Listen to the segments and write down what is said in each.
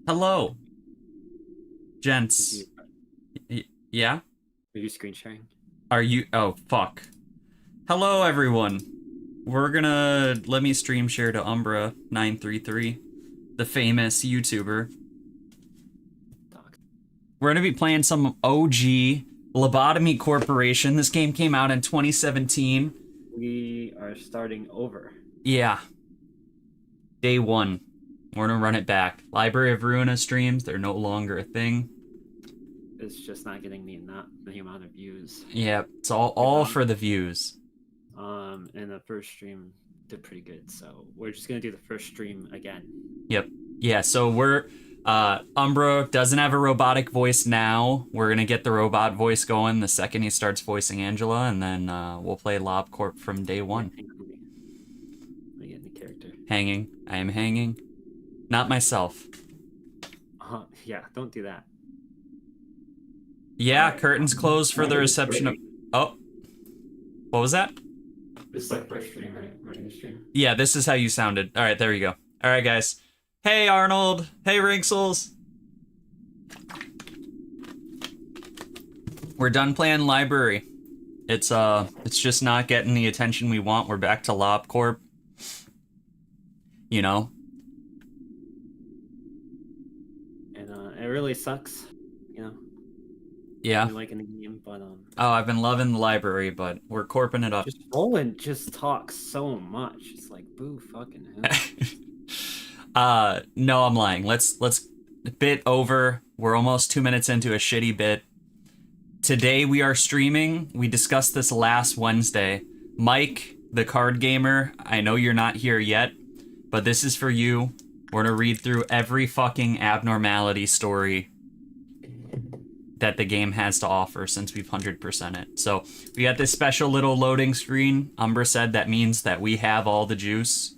Hello, Is gents. you, Yeah? are you screen sharing? Are you? Oh, fuck. Hello, everyone. We're gonna let me stream share to Umbra933, the famous YouTuber. Doc. We're gonna be playing some OG Lobotomy Corporation. This game came out in 2017. We are starting over. Yeah, day one. We're gonna run it back. Library of Ruina streams, they're no longer a thing. It's just not getting the amount of views. Yeah, it's all for the views. And the first stream did pretty good, so we're just gonna do the first stream again. Yep. Yeah, so we're Umbra doesn't have a robotic voice now. We're gonna get the robot voice going the second he starts voicing Angela, and then we'll play Lob Corp from day one. Let me get the character. Hanging. I am hanging. Not myself. Yeah, don't do that. Yeah, curtains closed for the reception of. Oh, what was that? It's like first stream, right? Running the stream. Yeah, this is how you sounded. All right, there you go. All right, guys. Hey, Arnold. Hey, Rinksels. We're done playing library. It's just not getting the attention we want. We're back to Lob Corp. You know. And it really sucks, you know. Yeah. I like in the game, but Oh, I've been loving the library, but we're corping it up. just Roland just talks so much. It's like boo fucking hell. No, I'm lying. Let's bit over. We're almost 2 minutes into a shitty bit. Today we are streaming. We discussed this last Wednesday. Mike, the card gamer, I know you're not here yet, but this is for you. We're gonna read through every fucking abnormality story that the game has to offer since we've 100% it. So we got this special little loading screen. Umbra said that means that we have all the juice.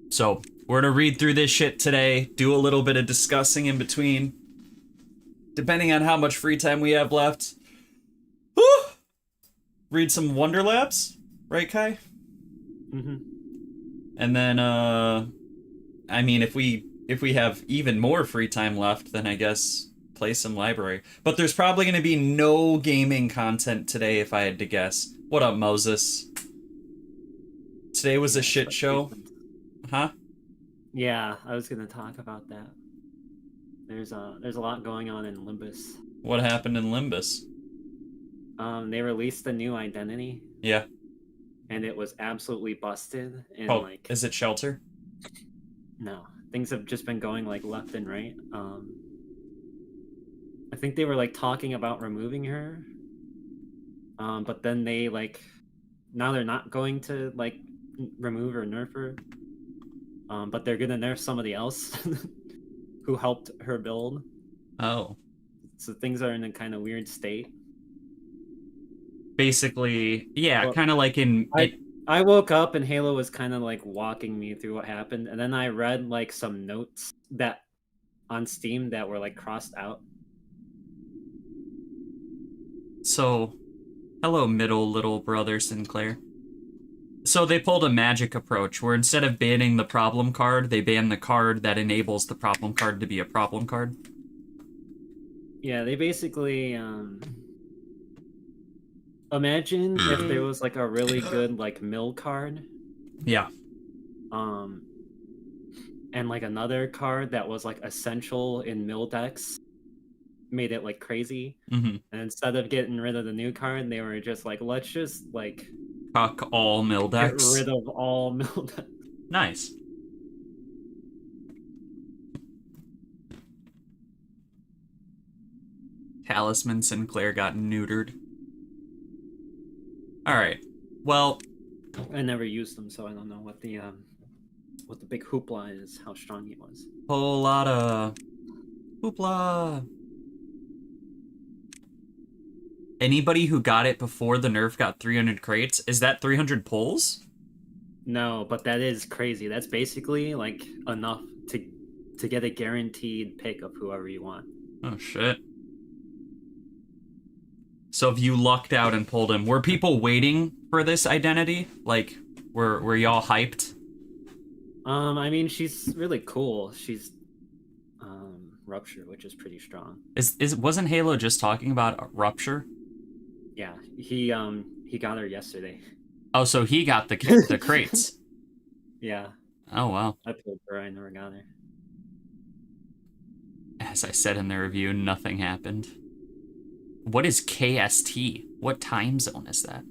So we're gonna read through this shit today, do a little bit of discussing in between, depending on how much free time we have left. Woo! Read some Wonder Labs, right, Kai? Mm-hmm. And then, I mean, if we have even more free time left, then I guess play some library. But there's probably going to be no gaming content today, if I had to guess. What up, Moses? Today was a shit show. Huh? Yeah, I was gonna talk about that. There's a lot going on in Limbus. What happened in Limbus? They released a new identity. Yeah. And it was absolutely busted. And Oh, is it Shelter? No, things have just been going like left and right. I think they were like talking about removing her. But then they now they're not going to like remove or nerf her. But they're gonna nerf somebody else who helped her build. Oh. So things are in a kind of weird state. Basically, yeah, Well, kind of like in... I woke up and Halo was kind of like walking me through what happened, and then I read like some notes that on Steam that were like crossed out. So, hello, middle little brother Sinclair. So they pulled a magic approach where instead of banning the problem card, they ban the card that enables the problem card to be a problem card. Yeah, they basically imagine if there was like a really good like mill card. Yeah. And like another card that was like essential in mill decks, made it like crazy. Mm-hmm. And instead of getting rid of the new card, they were just like, let's just like Fuck all mill decks. get rid of all mill decks. Nice. Talisman Sinclair got neutered. Alright. Well, I never used them, so I don't know what the big hoopla is, how strong he was. whole lot of hoopla. Anybody who got it before the nerf got 300 crates, is that 300 pulls? No, but that is crazy. That's basically like enough to get a guaranteed pick of whoever you want. Oh shit. So if you lucked out and pulled him, were people waiting for this identity? Like, were y'all hyped? I mean, she's really cool. Rupture, which is pretty strong. Wasn't Halo just talking about Rupture? Yeah, he got her yesterday. Oh, so he got the crates. Yeah. Oh wow. I told her I never got her. As I said in the review, nothing happened. What is KST? What time zone is that?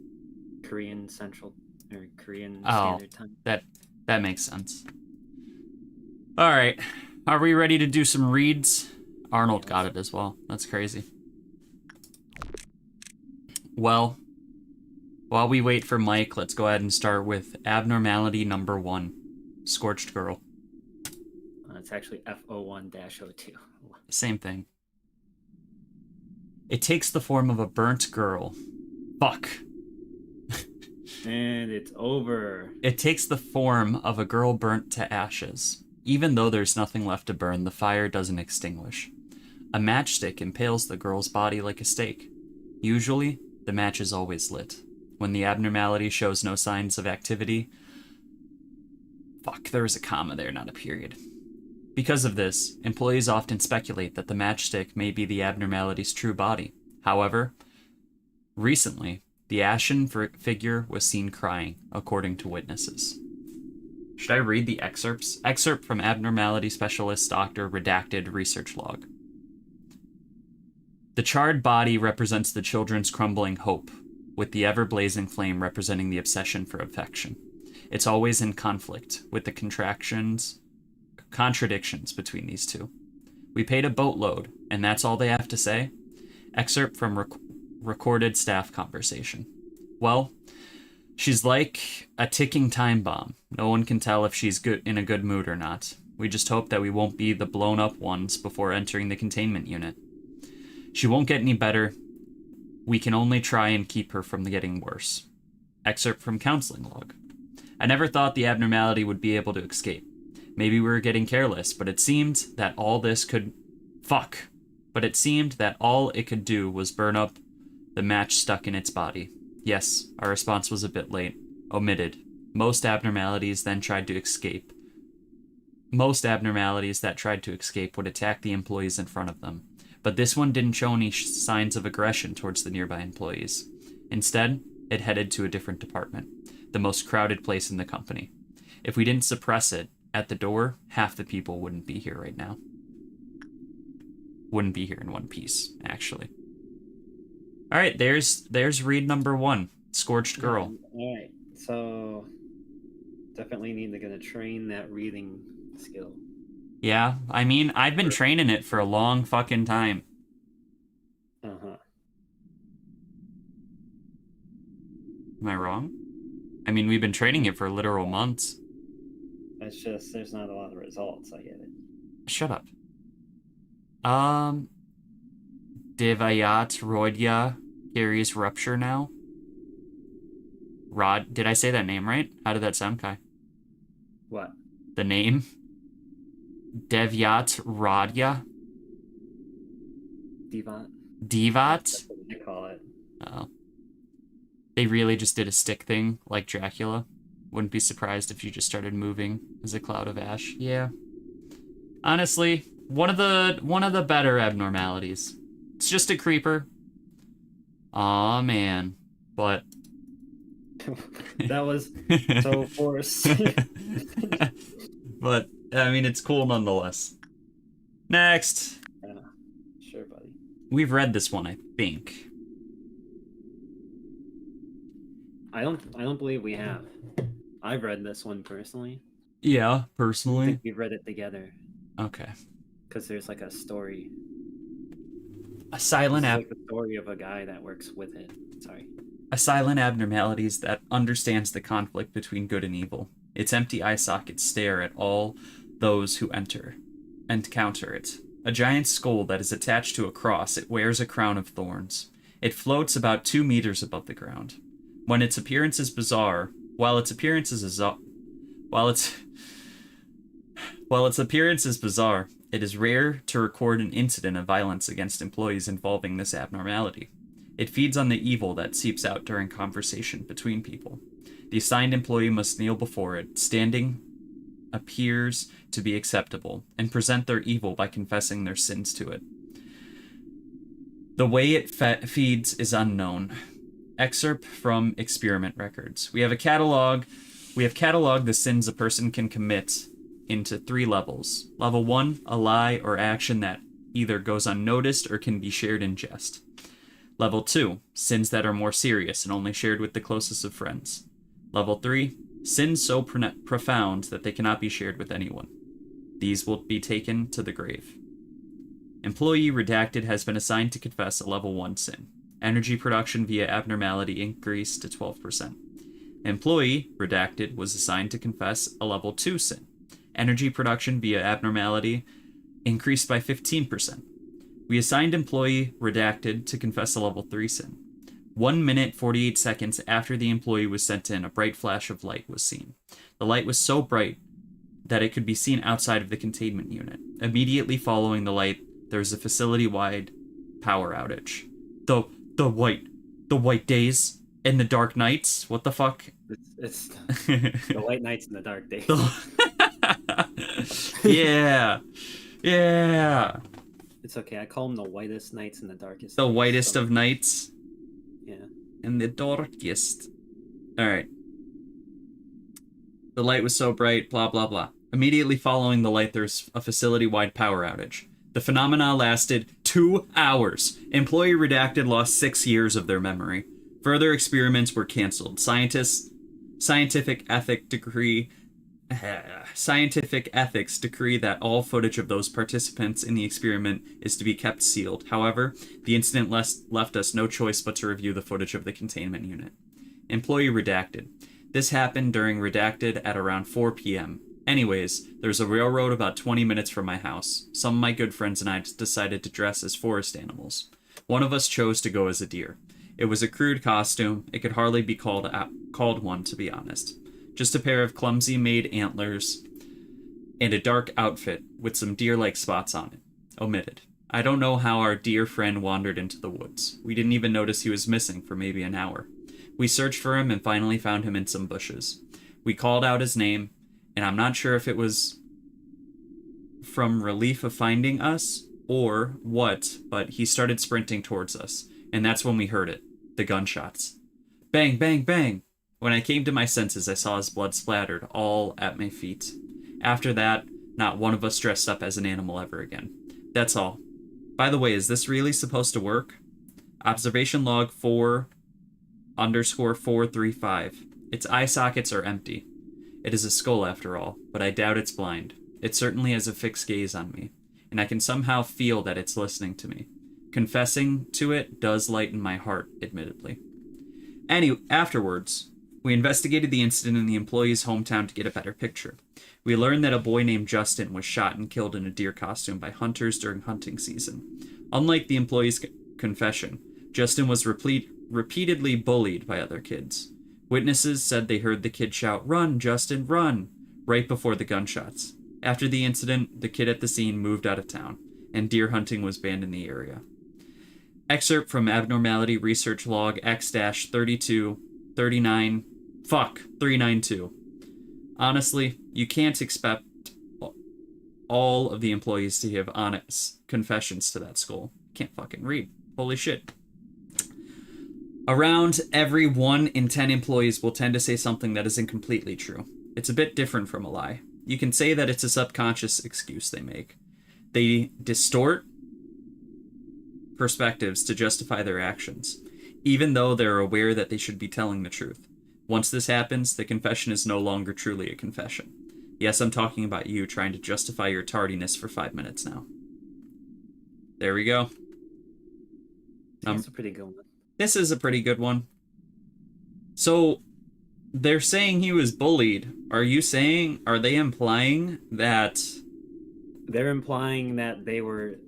Korean Central or Korean Oh, Standard Time. that makes sense. All right, are we ready to do some reads? Arnold got it as well. That's crazy. Well, while we wait for Mike, let's go ahead and start with abnormality number 1, Scorched Girl. It's actually F01-02. Same thing. It takes the form of a burnt girl. Fuck. And it's over. It takes the form of a girl burnt to ashes. Even though there's nothing left to burn, the fire doesn't extinguish. A matchstick impales the girl's body like a stake. Usually, the match is always lit. When the abnormality shows no signs of activity... Fuck, there was a comma there, not a period. Because of this, employees often speculate that the matchstick may be the abnormality's true body. However, recently, the ashen figure was seen crying, according to witnesses. Should I read the excerpts? Excerpt from Abnormality Specialist Dr. Redacted Research Log. The charred body represents the children's crumbling hope, with the ever-blazing flame representing the obsession for affection. It's always in conflict, with the contradictions between these two. We paid a boatload, and that's all they have to say? Excerpt from recorded staff conversation. Well, she's like a ticking time bomb. No one can tell if she's in a good mood or not. We just hope that we won't be the blown up ones before entering the containment unit. She won't get any better. We can only try and keep her from getting worse. Excerpt from counseling log. I never thought the abnormality would be able to escape. Maybe we were getting careless, but it seemed that all it could do was burn up the match stuck in its body. Yes, our response was a bit late. Omitted. Most abnormalities that tried to escape would attack the employees in front of them. But this one didn't show any signs of aggression towards the nearby employees. Instead, it headed to a different department, the most crowded place in the company. If we didn't suppress it at the door, half the people wouldn't be here right now. Wouldn't be here in one piece, actually. All right, there's read number 1, Scorched Girl. All right, so definitely need to get train that reading skill. Yeah, I mean, I've been training it for a long fucking time. Uh-huh. Am I wrong? I mean, we've been training it for literal months. It's just there's not a lot of results. I get it. Shut up. Devayat Rodya carries Rupture now. Did I say that name right? How did that sound, Kai? What? The name? Devyat Radya? Devat? That's what they call it. Oh. They really just did a stick thing, like Dracula. Wouldn't be surprised if you just started moving as a cloud of ash. Yeah. Honestly, one of the better abnormalities. It's just a creeper. Aw, man. But... That was so forced. But, I mean, it's cool nonetheless. Next. Yeah, sure, buddy. We've read this one, I think. I don't believe we have. I've read this one personally. Yeah, I personally. think we've read it together. Okay. Because there's like a story. A silent Like the story of a guy that works with it. Sorry. A silent abnormalities that understands the conflict between good and evil. Its empty eye sockets stare at all those who encounter it. A giant skull that is attached to a cross, it wears a crown of thorns. It floats about 2 meters above the ground. While its appearance is bizarre, it is rare to record an incident of violence against employees involving this abnormality. It feeds on the evil that seeps out during conversation between people. The assigned employee must kneel before it, standing appears to be acceptable and present their evil by confessing their sins to it. The way it feeds is unknown. Excerpt from experiment records. We have cataloged the sins a person can commit into 3 levels. Level 1, a lie or action that either goes unnoticed or can be shared in jest. Level 2, sins that are more serious and only shared with the closest of friends. Level 3, sins so profound that they cannot be shared with anyone. These will be taken to the grave. Employee Redacted has been assigned to confess a level 1 sin. Energy production via abnormality increased to 12%. Employee Redacted was assigned to confess a level 2 sin. Energy production via abnormality increased by 15%. We assigned Employee Redacted to confess a level 3 sin. 1 minute 48 seconds after the employee was sent in, a bright flash of light was seen. The light was so bright that it could be seen outside of the containment unit. Immediately following the light, there was a facility-wide power outage. The white days and the dark nights. What the fuck? It's the white nights and the dark days. Yeah. It's okay. I call them the whitest nights and the darkest. The whitest of nights. Yeah. And the darkest. All right. The light was so bright, blah, blah, blah. Immediately following the light, there's a facility-wide power outage. The phenomena lasted 2 hours. Employee Redacted lost 6 years of their memory. Further experiments were canceled. Scientific ethics decree that all footage of those participants in the experiment is to be kept sealed. However, the incident left us no choice but to review the footage of the containment unit. Employee Redacted. This happened during Redacted at around 4 p.m. Anyways, there's a railroad about 20 minutes from my house. Some of my good friends and I decided to dress as forest animals. One of us chose to go as a deer. It was a crude costume. It could hardly be called one, to be honest. Just a pair of clumsy made antlers and a dark outfit with some deer-like spots on it. Omitted. I don't know how our dear friend wandered into the woods. We didn't even notice he was missing for maybe an hour. We searched for him and finally found him in some bushes. We called out his name, and I'm not sure if it was from relief of finding us or what, but he started sprinting towards us, and that's when we heard it. The gunshots. Bang, bang, bang! When I came to my senses, I saw his blood splattered all at my feet. After that, not one of us dressed up as an animal ever again. That's all. By the way, is this really supposed to work? Observation log 4_435. Its eye sockets are empty. It is a skull after all, but I doubt it's blind. It certainly has a fixed gaze on me, and I can somehow feel that it's listening to me. Confessing to it does lighten my heart, admittedly. Afterwards, we investigated the incident in the employee's hometown to get a better picture. We learned that a boy named Justin was shot and killed in a deer costume by hunters during hunting season. Unlike the employee's confession, Justin was repeatedly bullied by other kids. Witnesses said they heard the kid shout, "Run, Justin, run!" right before the gunshots. After the incident, the kid at the scene moved out of town, and deer hunting was banned in the area. Excerpt from Abnormality Research Log X-392. Honestly, you can't expect all of the employees to give honest confessions to that skull. Can't fucking read. Holy shit. Around every 1 in 10 employees will tend to say something that isn't completely true. It's a bit different from a lie. You can say that it's a subconscious excuse they make. They distort perspectives to justify their actions, even though they're aware that they should be telling the truth. Once this happens, the confession is no longer truly a confession. Yes, I'm talking about you trying to justify your tardiness for 5 minutes now. There we go. That's a pretty good one. This is a pretty good one. So, they're saying he was bullied. Are they implying that... They're implying that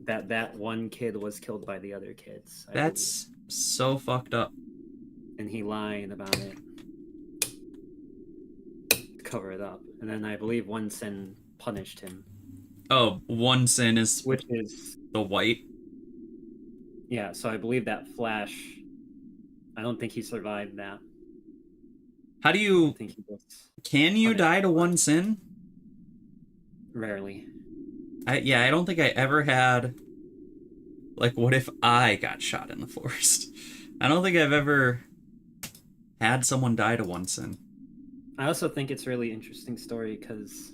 that one kid was killed by the other kids. That's so fucked up. And he lied about it. Cover it up. And then I believe one sin punished him. Oh, one sin is... Which is... the white? Yeah, so I believe that flash... I don't think he survived that. How do you... I think he was can you die to one sin? Rarely. I don't think I ever had, like, what if I got shot in the forest? I don't think I've ever had someone die to one sin. I also think it's a really interesting story because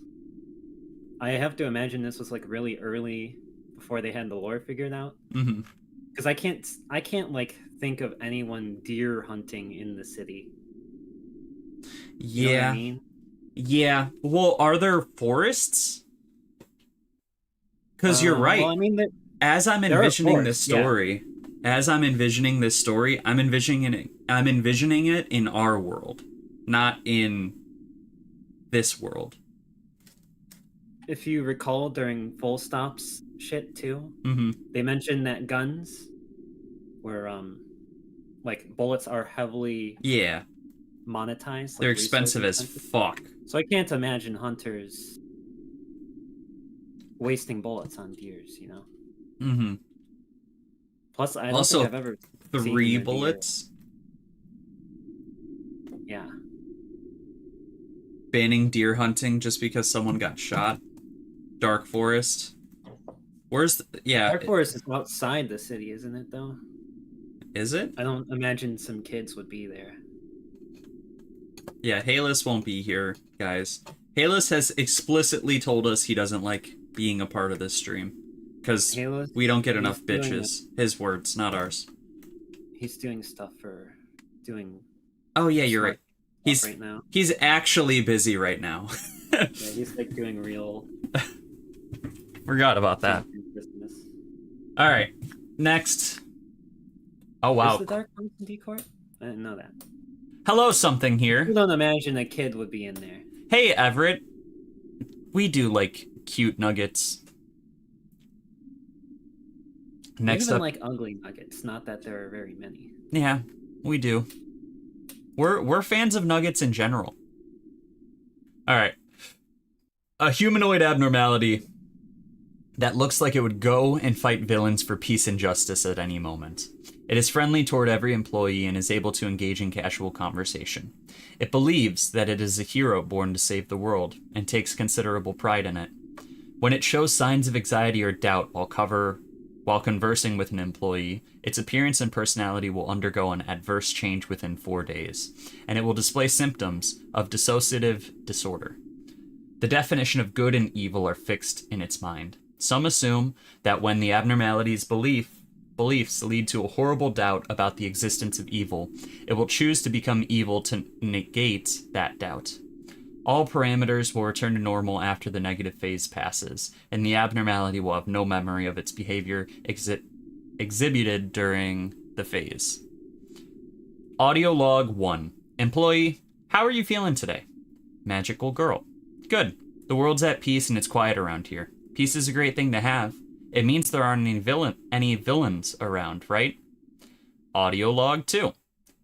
I have to imagine this was like really early before they had the lore figured out. Mm-hmm. Because I can't like think of anyone deer hunting in the city. You know what I Yeah. mean? Yeah. Well, are there forests? Because you're Well, right. I mean, As I'm there are envisioning this forests, yeah. story, I'm envisioning it in our world, not in this world. If you recall during Full Stop's shit too, Mm-hmm. they mentioned that guns were like bullets are heavily Yeah. monetized, They're like resource expensive as intensive. fuck. So I can't imagine hunters wasting bullets on deers, you know. Mm-hmm. Plus, I don't think Also, I've ever 3 seen a deer. bullets. Yeah, Banning deer hunting just because someone got shot. Dark forest. Yeah, Dark Forest is outside the city, isn't it? Though is it? I don't imagine some kids would be there. Yeah, Halus won't be here, guys. Halus has explicitly told us he doesn't like being a part of this stream because Halus, we don't get he's enough doing bitches. His words, not ours. He's doing stuff for doing Oh yeah, you're right. stuff right now. He's actually busy right now. Yeah, he's like doing real Forgot about that. Christmas. All right, next. Oh wow. Is the Dark Forest in D-Court? I didn't know that. Hello, something I here. don't imagine a kid would be in there. Hey, Everett. We do like cute nuggets. Next Even up, like ugly nuggets. Not that there are very many. yeah, we do. We're fans of nuggets in general. All right, a humanoid abnormality that looks like it would go and fight villains for peace and justice at any moment. It is friendly toward every employee and is able to engage in casual conversation. It believes that it is a hero born to save the world and takes considerable pride in it. When it shows signs of anxiety or doubt while conversing with an employee, its appearance and personality will undergo an adverse change within 4 days, and it will display symptoms of dissociative disorder. The definition of good and evil are fixed in its mind. Some assume that when the abnormality's beliefs lead to a horrible doubt about the existence of evil, it will choose to become evil to negate that doubt. All parameters will return to normal after the negative phase passes, and the abnormality will have no memory of its behavior exhibited during the phase. Audio log 1. Employee, how are you feeling today? Magical girl. Good. The world's at peace and it's quiet around here. Peace is a great thing to have. It means there aren't any villains around, right? Audio log 2.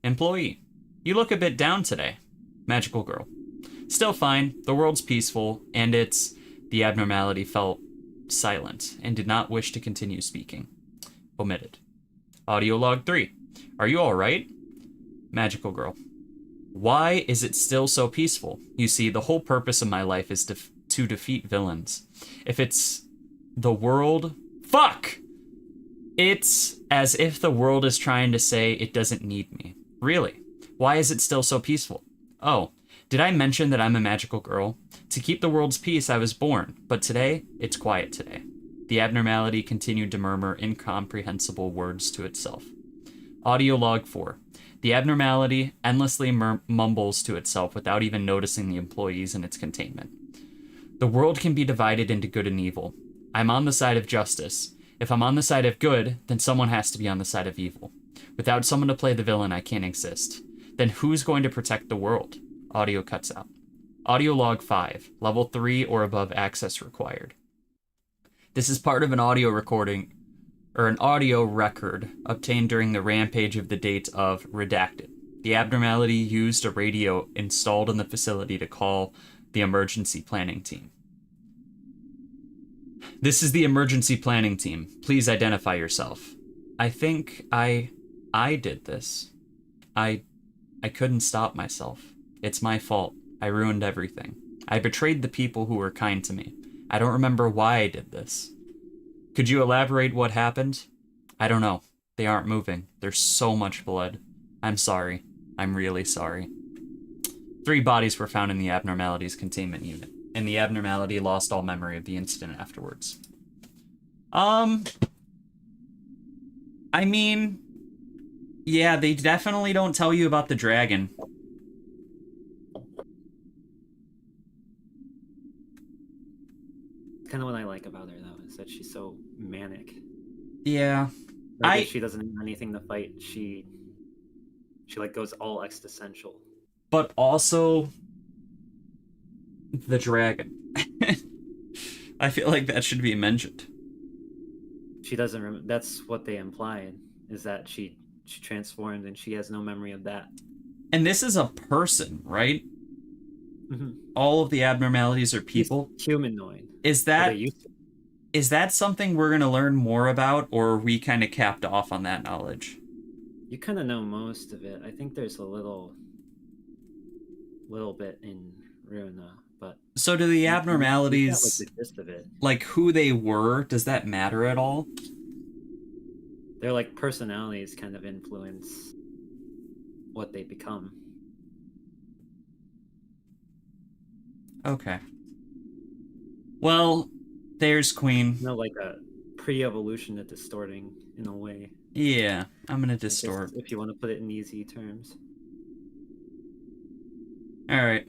Employee, you look a bit down today. Magical girl. Still fine. The world's peaceful, and the abnormality felt silent and did not wish to continue speaking. Omitted. Audio log 3. Are you alright? Magical girl. Why is it still so peaceful? You see, the whole purpose of my life is to defeat villains. If it's the world... Fuck! It's as if the world is trying to say it doesn't need me. Really? Why is it still so peaceful? Oh, did I mention that I'm a magical girl? To keep the world's peace, I was born, but today, it's quiet today. The abnormality continued to murmur incomprehensible words to itself. Audio log 4. The abnormality endlessly mumbles to itself without even noticing the employees in its containment. The world can be divided into good and evil. I'm on the side of justice. If I'm on the side of good, then someone has to be on the side of evil. Without someone to play the villain, I can't exist. Then who's going to protect the world? Audio cuts out. Audio log 5. Level 3 or above access required. This is part of an audio recording, or an audio record, obtained during the rampage of the date of Redacted. The abnormality used a radio installed in the facility to call the emergency planning team. This is the emergency planning team. Please identify yourself. I think I did this. I couldn't stop myself. It's my fault. I ruined everything. I betrayed the people who were kind to me. I don't remember why I did this. Could you elaborate what happened? I don't know. They aren't moving. There's so much blood. I'm sorry. I'm really sorry. 3 bodies were found in the Abnormalities containment unit, and the Abnormality lost all memory of the incident afterwards. I mean, yeah, they definitely don't tell you about the dragon. Kind of what I like about her, though, is that she's so manic. Yeah. Like, if she doesn't have anything to fight, she like goes all existential. But also the dragon. I feel like that should be mentioned. She doesn't remember. That's what they implied, is that she transformed and she has no memory of that. And this is a person, right? Mm-hmm. All of the abnormalities are people. He's humanoid. Is that something we're going to learn more about, or are we kind of capped off on that knowledge? You kind of know most of it. I think there's a little bit in Ruina, but so do the abnormalities, like the gist of it, like who they were, does that matter at all? They're like personalities kind of influence what they become. Okay. Well, there's Queen. No, like a pre-evolution to distorting in a way. Yeah, I'm gonna distort. If you want to put it in easy terms. Alright.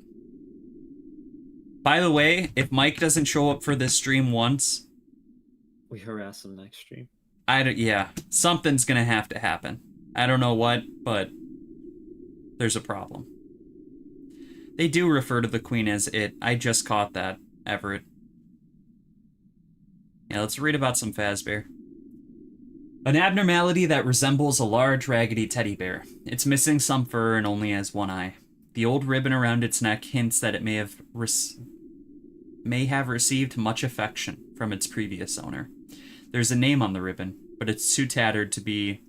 By the way, if Mike doesn't show up for this stream once, we harass him next stream. Yeah, something's gonna have to happen. I don't know what, but there's a problem. They do refer to the Queen as it. I just caught that, Everett. Yeah, let's read about some Fazbear. An abnormality that resembles a large, raggedy teddy bear. It's missing some fur and only has one eye. The old ribbon around its neck hints that it may have received much affection from its previous owner. There's a name on the ribbon, but it's too tattered to be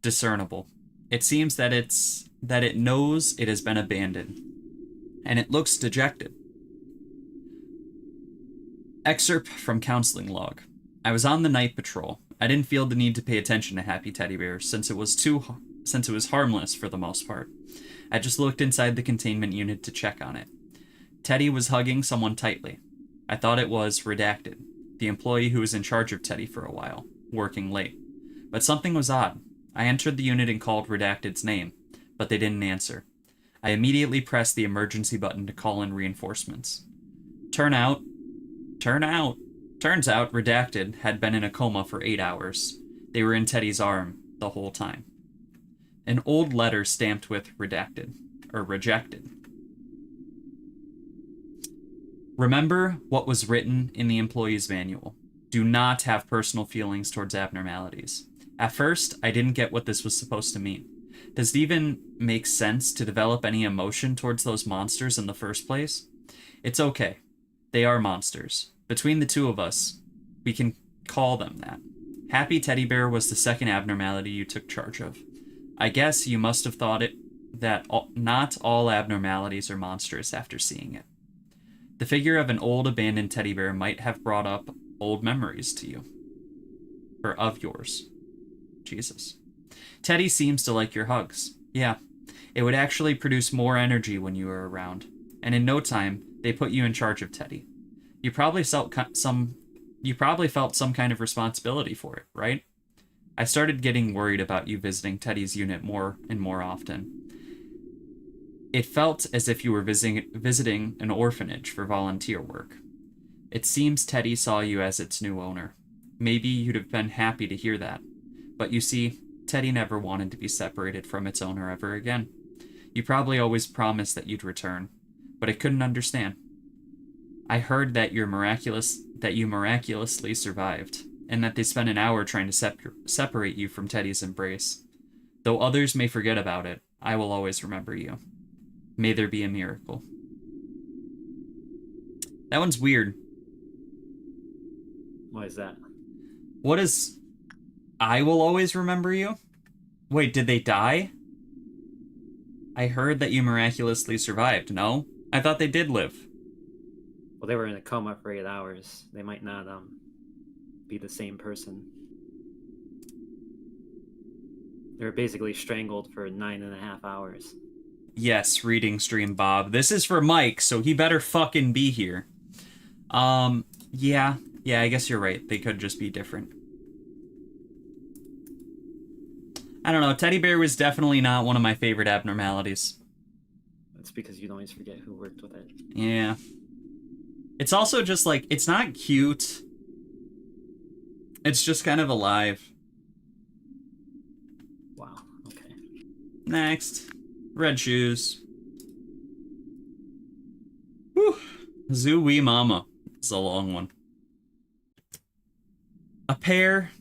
discernible. It seems that it knows it has been abandoned, and it looks dejected. Excerpt from counseling log. I was on the night patrol. I didn't feel the need to pay attention to Happy Teddy Bear since it was harmless for the most part. I just looked inside the containment unit to check on it. Teddy was hugging someone tightly. I thought it was Redacted, the employee who was in charge of Teddy for a while, working late. But something was odd. I entered the unit and called Redacted's name, but they didn't answer. I immediately pressed the emergency button to call in reinforcements. Turns out, Redacted had been in a coma for 8 hours. They were in Teddy's arm the whole time. An old letter stamped with Redacted, or Rejected. Remember what was written in the employee's manual. Do not have personal feelings towards abnormalities. At first, I didn't get what this was supposed to mean. Does it even make sense to develop any emotion towards those monsters in the first place? It's okay. They are monsters. Between the two of us, we can call them that. Happy Teddy Bear was the second abnormality you took charge of. I guess you must have thought not all abnormalities are monstrous after seeing it. The figure of an old abandoned teddy bear might have brought up old memories to you. Or of yours. Jesus. Teddy seems to like your hugs. Yeah, it would actually produce more energy when you were around. And in no time, they put you in charge of Teddy. You probably felt some kind of responsibility for it, right? I started getting worried about you visiting Teddy's unit more and more often. It felt as if you were visiting an orphanage for volunteer work. It seems Teddy saw you as its new owner. Maybe you'd have been happy to hear that. But you see, Teddy never wanted to be separated from its owner ever again. You probably always promised that you'd return, but it couldn't understand. I heard that you miraculously survived, and that they spent an hour trying to separate you from Teddy's embrace. Though others may forget about it, I will always remember you. May there be a miracle. That one's weird. Why is that? What is... I will always remember you? Wait, did they die? I heard that you miraculously survived, no? I thought they did live. Well, they were in a coma for 8 hours. They might not be the same person. They were basically strangled for 9.5 hours. Yes, reading stream, Bob. This is for Mike, so he better fucking be here. Yeah, I guess you're right. They could just be different. I don't know. Teddy Bear was definitely not one of my favorite abnormalities. That's because you'd always forget who worked with it. Yeah. It's also just like, it's not cute. It's just kind of alive. Wow, okay. Next. Red shoes. Whew. Zoo Wee Mama. It's a long one. A pair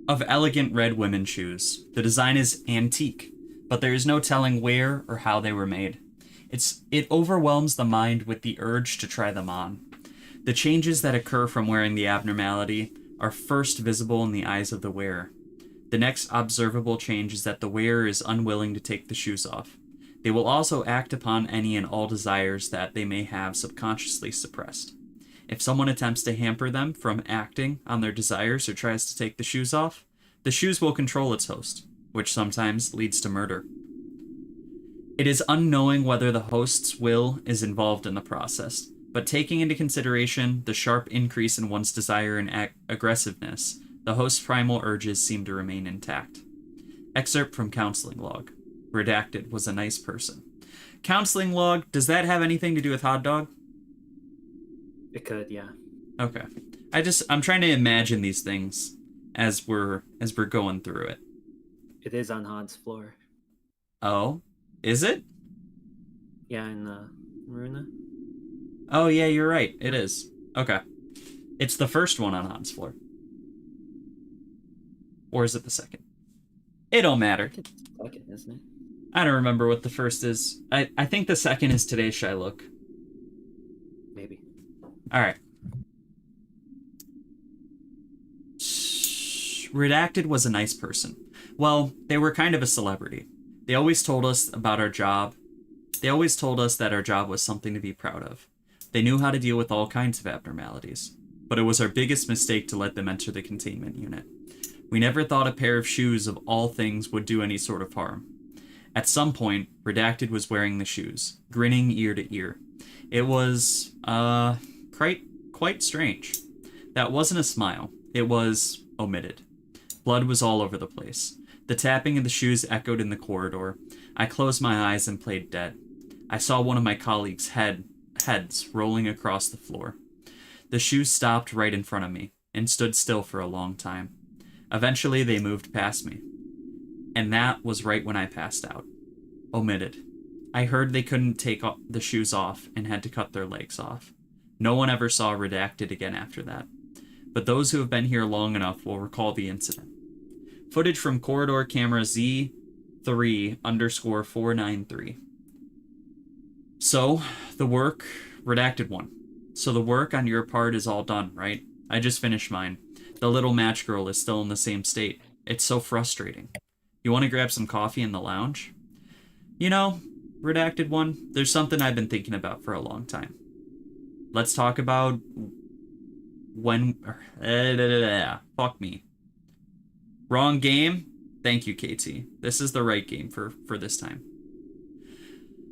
of elegant red women's shoes. The design is antique, but there is no telling where or how they were made. It overwhelms the mind with the urge to try them on. The changes that occur from wearing the abnormality are first visible in the eyes of the wearer. The next observable change is that the wearer is unwilling to take the shoes off. They will also act upon any and all desires that they may have subconsciously suppressed. If someone attempts to hamper them from acting on their desires or tries to take the shoes off, the shoes will control its host, which sometimes leads to murder. It is unknowing whether the host's will is involved in the process, but taking into consideration the sharp increase in one's desire and aggressiveness, the host's primal urges seem to remain intact. Excerpt from counseling log. Redacted was a nice person. Counseling log, does that have anything to do with hot dog? It could, yeah. Okay. I'm trying to imagine these things as we're going through it. It is on Hod's floor. Oh? Is it? Yeah, in Ruina. Oh yeah, you're right. It is. Okay. It's the first one on Hod's floor. Or is it the second? It don't matter. It's the second, isn't it? I don't remember what the first is. I think the second is Today's Shy Look. Maybe. Alright. Redacted was a nice person. Well, they were kind of a celebrity. They always told us about our job. They always told us that our job was something to be proud of. They knew how to deal with all kinds of abnormalities. But it was our biggest mistake to let them enter the containment unit. We never thought a pair of shoes of all things would do any sort of harm. At some point, Redacted was wearing the shoes, grinning ear to ear. It was, quite strange. That wasn't a smile. It was omitted. Blood was all over the place. The tapping of the shoes echoed in the corridor. I closed my eyes and played dead. I saw one of my colleagues' heads rolling across the floor. The shoes stopped right in front of me and stood still for a long time. Eventually, they moved past me. And that was right when I passed out. Omitted. I heard they couldn't take the shoes off and had to cut their legs off. No one ever saw Redacted again after that. But those who have been here long enough will recall the incident. Footage from corridor camera Z3_493. So, the work, Redacted one. So the work on your part is all done, right? I just finished mine. The little match girl is still in the same state. It's so frustrating. You want to grab some coffee in the lounge? You know, Redacted one, there's something I've been thinking about for a long time. Let's talk about when... Fuck me. Wrong game? Thank you, KT. This is the right game for this time.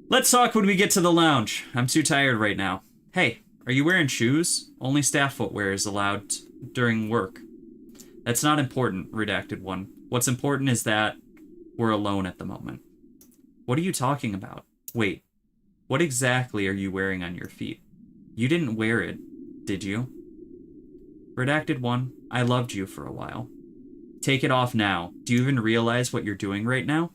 Let's talk when we get to the lounge. I'm too tired right now. Hey, are you wearing shoes? Only staff footwear is allowed during work. That's not important, Redacted one. What's important is that we're alone at the moment. What are you talking about? Wait, what exactly are you wearing on your feet? You didn't wear it, did you? Redacted one, I loved you for a while. Take it off now. Do you even realize what you're doing right now?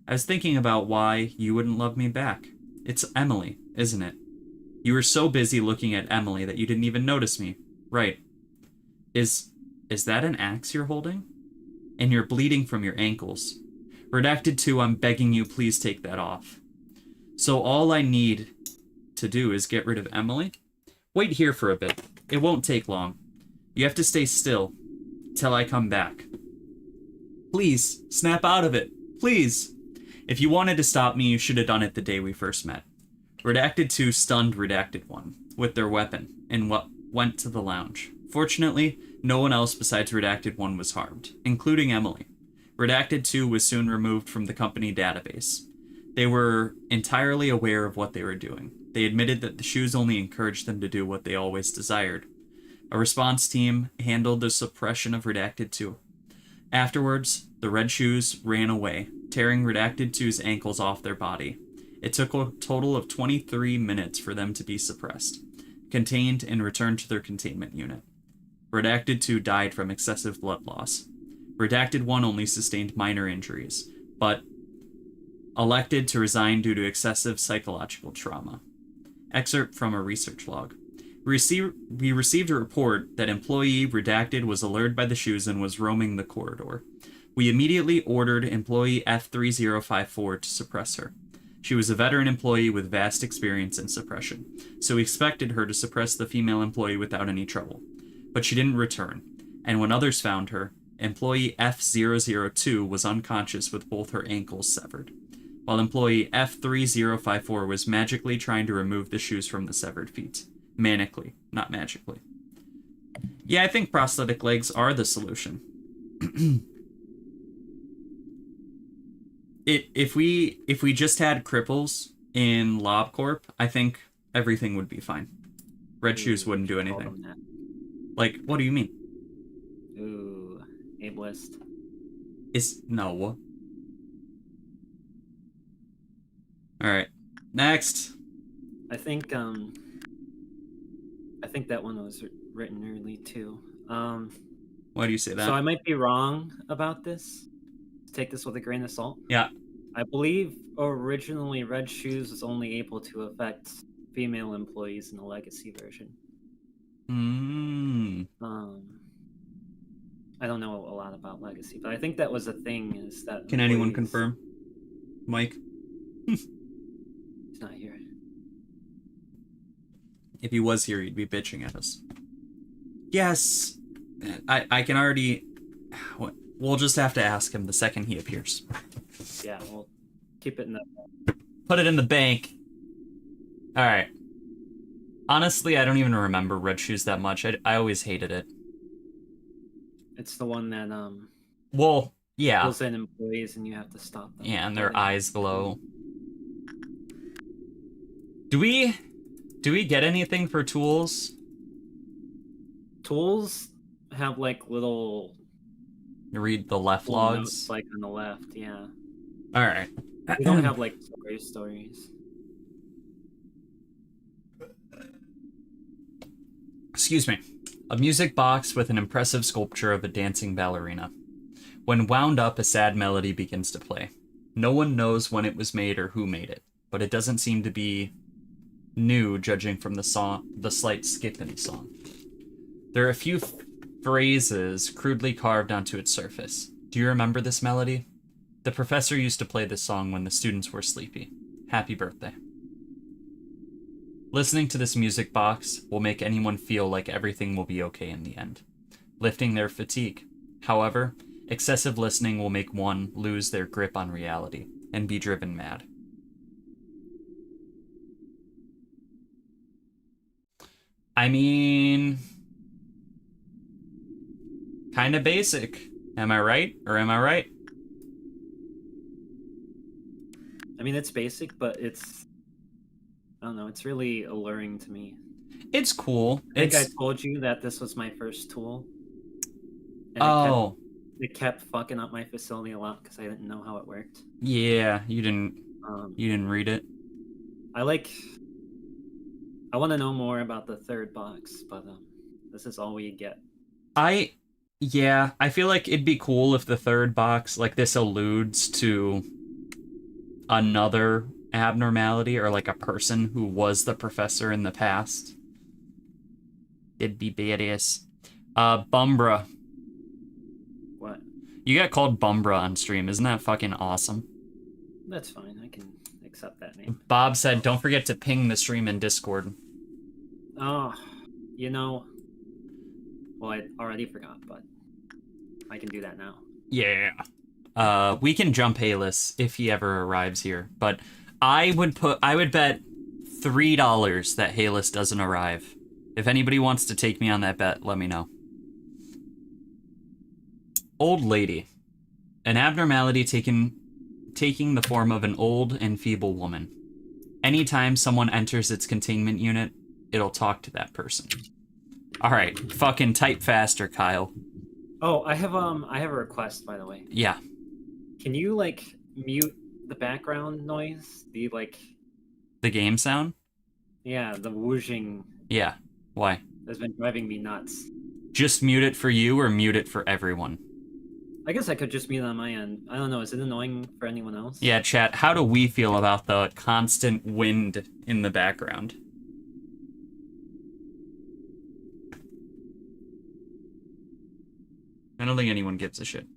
I was thinking about why you wouldn't love me back. It's Emily, isn't it? You were so busy looking at Emily that you didn't even notice me. Right. Is that an axe you're holding? And you're bleeding from your ankles. Redacted 2, I'm begging you, please take that off. So all I need to do is get rid of Emily? Wait here for a bit. It won't take long. You have to stay still till I come back. Please, snap out of it. Please. If you wanted to stop me, you should have done it the day we first met. Redacted 2 stunned Redacted 1 with their weapon and went to the lounge. Fortunately, no one else besides Redacted 1 was harmed, including Emily. Redacted 2 was soon removed from the company database. They were entirely aware of what they were doing. They admitted that the shoes only encouraged them to do what they always desired. A response team handled the suppression of Redacted 2. Afterwards, the Red Shoes ran away, tearing Redacted 2's ankles off their body. It took a total of 23 minutes for them to be suppressed, contained, and returned to their containment unit. Redacted 2 died from excessive blood loss. Redacted 1 only sustained minor injuries, but elected to resign due to excessive psychological trauma. Excerpt from a research log. We received a report that employee Redacted was alerted by the shoes and was roaming the corridor. We immediately ordered employee F3054 to suppress her. She was a veteran employee with vast experience in suppression, so we expected her to suppress the female employee without any trouble. But she didn't return, and when others found her, employee F002 was unconscious with both her ankles severed, while employee F3054 was magically trying to remove the shoes from the severed feet. Manically, not magically. Yeah, I think prosthetic legs are the solution. If we just had cripples in LobCorp, I think everything would be fine. Red Shoes wouldn't do anything. Like, what do you mean? Ooh, ableist. No. Alright. Next. I think that one was written early too. Why do you say that? So I might be wrong about this. Take this with a grain of salt. Yeah. I believe originally Red Shoes was only able to affect female employees in the legacy version. I don't know a lot about legacy, but I think that was a thing. Is that Can anyone confirm? Mike? He's not here. If he was here, he'd be bitching at us. Yes! I can already... We'll just have to ask him the second he appears. Yeah, we'll keep it in the... Put it in the bank. Alright. Honestly, I don't even remember Red Shoes that much. I always hated it. It's the one that, Well, yeah. pulls in employees and you have to stop them. Yeah, and their eyes glow. Do we get anything for tools? Tools have, like, little... You read the left little logs? notes, like, on the left, yeah. Alright. We don't have, like, stories. Excuse me. A music box with an impressive sculpture of a dancing ballerina. When wound up, a sad melody begins to play. No one knows when it was made or who made it, but it doesn't seem to be new, judging from the slight skip in the song. There are a few phrases crudely carved onto its surface. Do you remember this melody? The professor used to play this song when the students were sleepy. Happy birthday. Listening to this music box will make anyone feel like everything will be okay in the end, lifting their fatigue. However, excessive listening will make one lose their grip on reality and be driven mad. I mean, kind of basic. Am I right? Or am I right? I mean, it's basic, but it's... I don't know, it's really alluring to me. It's cool. I think I told you that this was my first tool. And it kept fucking up my facility a lot because I didn't know how it worked. Yeah, you didn't read it. I want to know more about the third box, but this is all we get. I feel like it'd be cool if the third box, like, this alludes to another abnormality or like a person who was the professor in the past. It'd be badass. Bumbra. What? You got called Bumbra on stream. Isn't that fucking awesome? That's fine. I can accept that name. Bob said, don't forget to ping the stream in Discord. Oh, you know... Well, I already forgot, but I can do that now. Yeah. We can jump Halus if he ever arrives here, but I would bet $3 that Halus doesn't arrive. If anybody wants to take me on that bet, let me know. Old lady. An abnormality taking the form of an old and feeble woman. Anytime someone enters its containment unit, it'll talk to that person. Alright, fucking type faster, Kyle. Oh, I have a request, by the way. Yeah. Can you, like, mute the background noise? The game sound? Yeah, the whooshing Yeah. Why? has been driving me nuts. Just mute it for you or mute it for everyone? I guess I could just mute it on my end. I don't know, is it annoying for anyone else? Yeah, chat, how do we feel about the constant wind in the background? I don't think anyone gives a shit.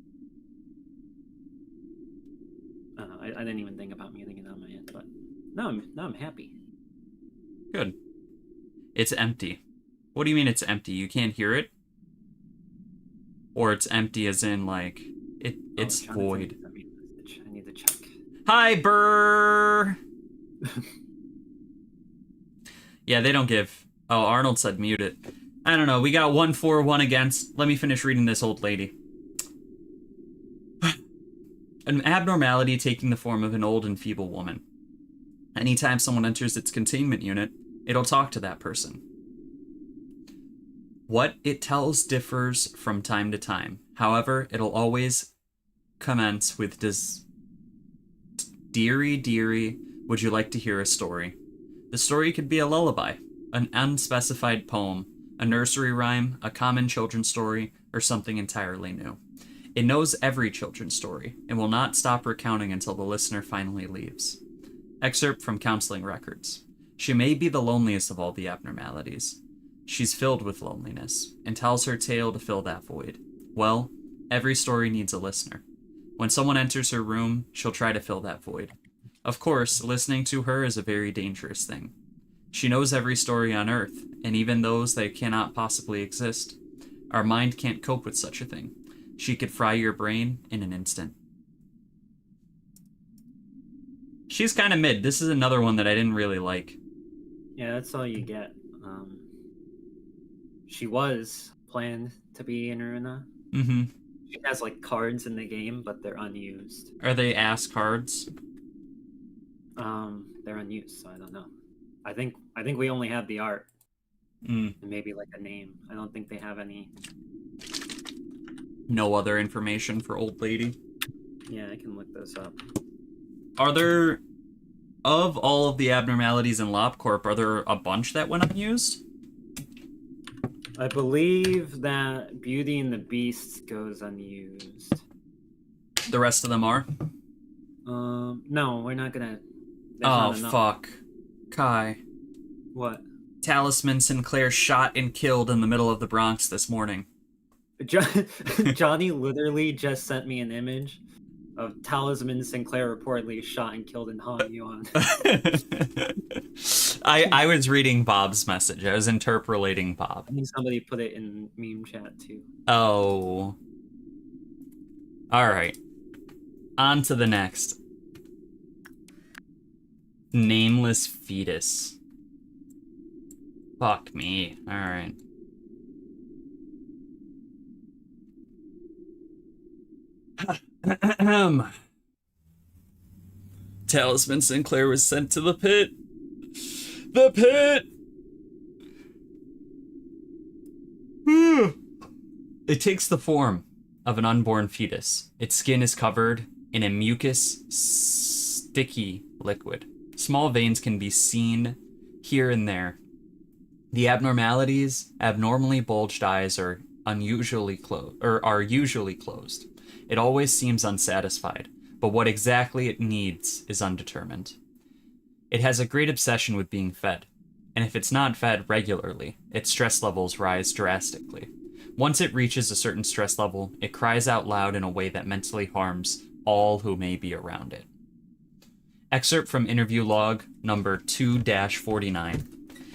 I didn't even think about muting it on my end, but now I'm happy. Good. It's empty. What do you mean it's empty? You can't hear it? Or it's empty as in, like, it's void. I need to check. Hi, Burr! Yeah, they don't give. Oh, Arnold said mute it. I don't know. We got 1 for, 1 against. Let me finish reading this old lady. An abnormality taking the form of an old and feeble woman. Anytime someone enters its containment unit, it'll talk to that person. What it tells differs from time to time. However, it'll always commence with Dearie, dearie, would you like to hear a story? The story could be a lullaby, an unspecified poem, a nursery rhyme, a common children's story, or something entirely new. It knows every children's story, and will not stop recounting until the listener finally leaves. Excerpt from counseling records. She may be the loneliest of all the abnormalities. She's filled with loneliness, and tells her tale to fill that void. Well, every story needs a listener. When someone enters her room, she'll try to fill that void. Of course, listening to her is a very dangerous thing. She knows every story on Earth, and even those that cannot possibly exist. Our mind can't cope with such a thing. She could fry your brain in an instant. She's kind of mid. This is another one that I didn't really like. Yeah, that's all you get. She was planned to be in Ruina. Mm-hmm. She has, like, cards in the game, but they're unused. Are they ass cards? They're unused, so I don't know. I think we only have the art. And maybe, like, a name. I don't think they have any. No other information for old lady? Yeah, I can look this up. Are there, of all of the abnormalities in LobCorp, are there a bunch that went unused? I believe that Beauty and the Beast goes unused. The rest of them are? No, we're not gonna... Oh, fuck. Kai. What? Talisman Sinclair shot and killed in the middle of the Bronx this morning. Johnny literally just sent me an image of Talisman Sinclair reportedly shot and killed in Hanyuan. I was reading Bob's message. I was interpolating Bob. I think somebody put it in meme chat too. Oh. Alright. On to the next. Nameless Fetus. Fuck me. Alright. Talisman Sinclair was sent to the pit. The pit! It takes the form of an unborn fetus. Its skin is covered in a mucus, sticky liquid. Small veins can be seen here and there. The abnormalities, abnormally bulged eyes are usually closed. It always seems unsatisfied, but what exactly it needs is undetermined. It has a great obsession with being fed, and if it's not fed regularly, its stress levels rise drastically. Once it reaches a certain stress level, it cries out loud in a way that mentally harms all who may be around it. Excerpt from interview log number 2-49.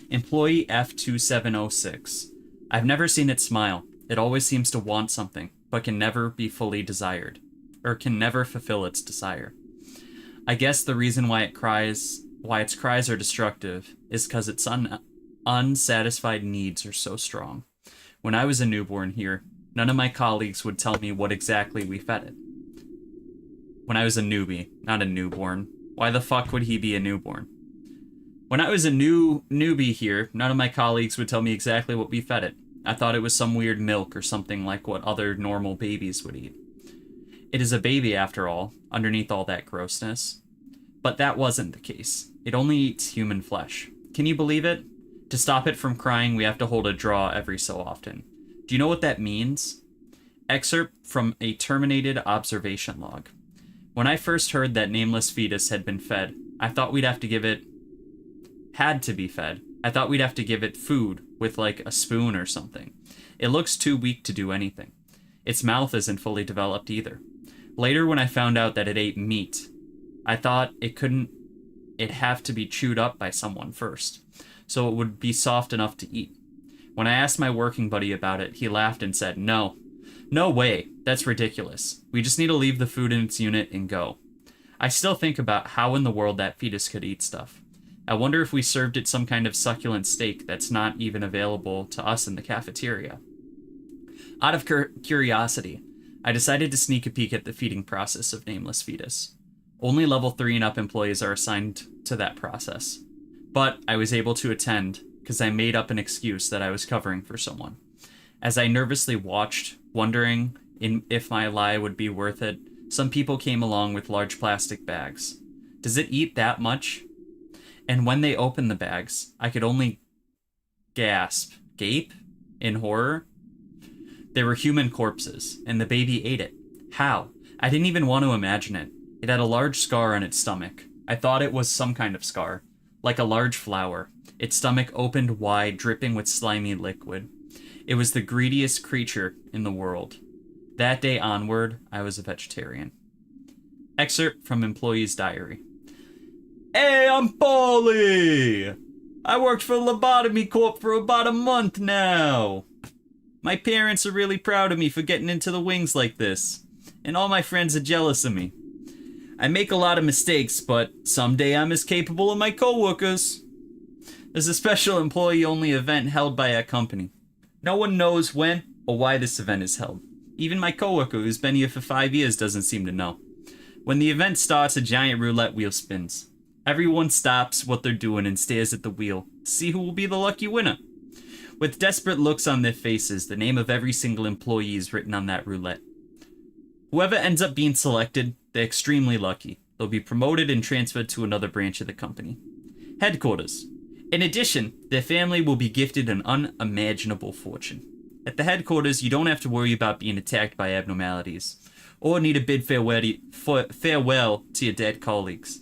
Employee F2706. I've never seen it smile. It always seems to want something, but can never be fully desired, or can never fulfill its desire. I guess the reason why it cries why its cries are destructive is because its unsatisfied needs are so strong. When I was a newborn here, none of my colleagues would tell me what exactly we fed it. When I was a newbie, not a newborn. Why the fuck would he be a newborn? When I was a newbie here, none of my colleagues would tell me exactly what we fed it. I thought it was some weird milk or something like what other normal babies would eat. It is a baby after all, underneath all that grossness. But that wasn't the case. It only eats human flesh. Can you believe it? To stop it from crying, we have to hold a draw every so often. Do you know what that means? Excerpt from a terminated observation log. When I first heard that Nameless Fetus had been fed, I thought we'd have to give it... had to be fed. I thought we'd have to give it food with like a spoon or something. It looks too weak to do anything. Its mouth isn't fully developed either. Later when I found out that it ate meat, I thought it'd have to be chewed up by someone first, so it would be soft enough to eat. When I asked my working buddy about it, he laughed and said, No way, that's ridiculous. We just need to leave the food in its unit and go. I still think about how in the world that fetus could eat stuff. I wonder if we served it some kind of succulent steak that's not even available to us in the cafeteria. Out of curiosity, I decided to sneak a peek at the feeding process of Nameless Fetus. Only level 3 and up employees are assigned to that process. But I was able to attend because I made up an excuse that I was covering for someone. As I nervously watched, wondering if my lie would be worth it, some people came along with large plastic bags. Does it eat that much? And when they opened the bags, I could only gape, in horror. They were human corpses, and the baby ate it. How? I didn't even want to imagine it. It had a large scar on its stomach. I thought it was some kind of scar, like a large flower. Its stomach opened wide, dripping with slimy liquid. It was the greediest creature in the world. That day onward, I was a vegetarian. Excerpt from Employee's Diary. Hey, I'm Paulie! I worked for Lobotomy Corp for about a month now. My parents are really proud of me for getting into the wings like this, and all my friends are jealous of me. I make a lot of mistakes, but someday I'm as capable of my coworkers. There's a special employee-only event held by our company. No one knows when or why this event is held. Even my coworker, who's been here for 5 years, doesn't seem to know. When the event starts, a giant roulette wheel spins. Everyone stops what they're doing and stares at the wheel to see who will be the lucky winner. With desperate looks on their faces, the name of every single employee is written on that roulette. Whoever ends up being selected, they're extremely lucky. They'll be promoted and transferred to another branch of the company. Headquarters. In addition, their family will be gifted an unimaginable fortune. At the headquarters, you don't have to worry about being attacked by abnormalities, or need a bid farewell to your dead colleagues.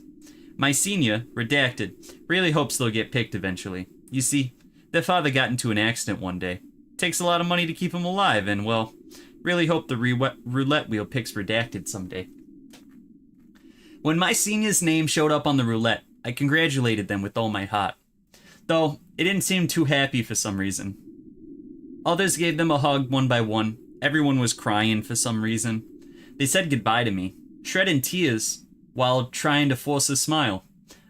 My senior, Redacted, really hopes they'll get picked eventually. You see, their father got into an accident one day. Takes a lot of money to keep him alive, and, well, really hope the roulette wheel picks Redacted someday. When my senior's name showed up on the roulette, I congratulated them with all my heart. Though, it didn't seem too happy for some reason. Others gave them a hug one by one. Everyone was crying for some reason. They said goodbye to me, shredding tears, while trying to force a smile.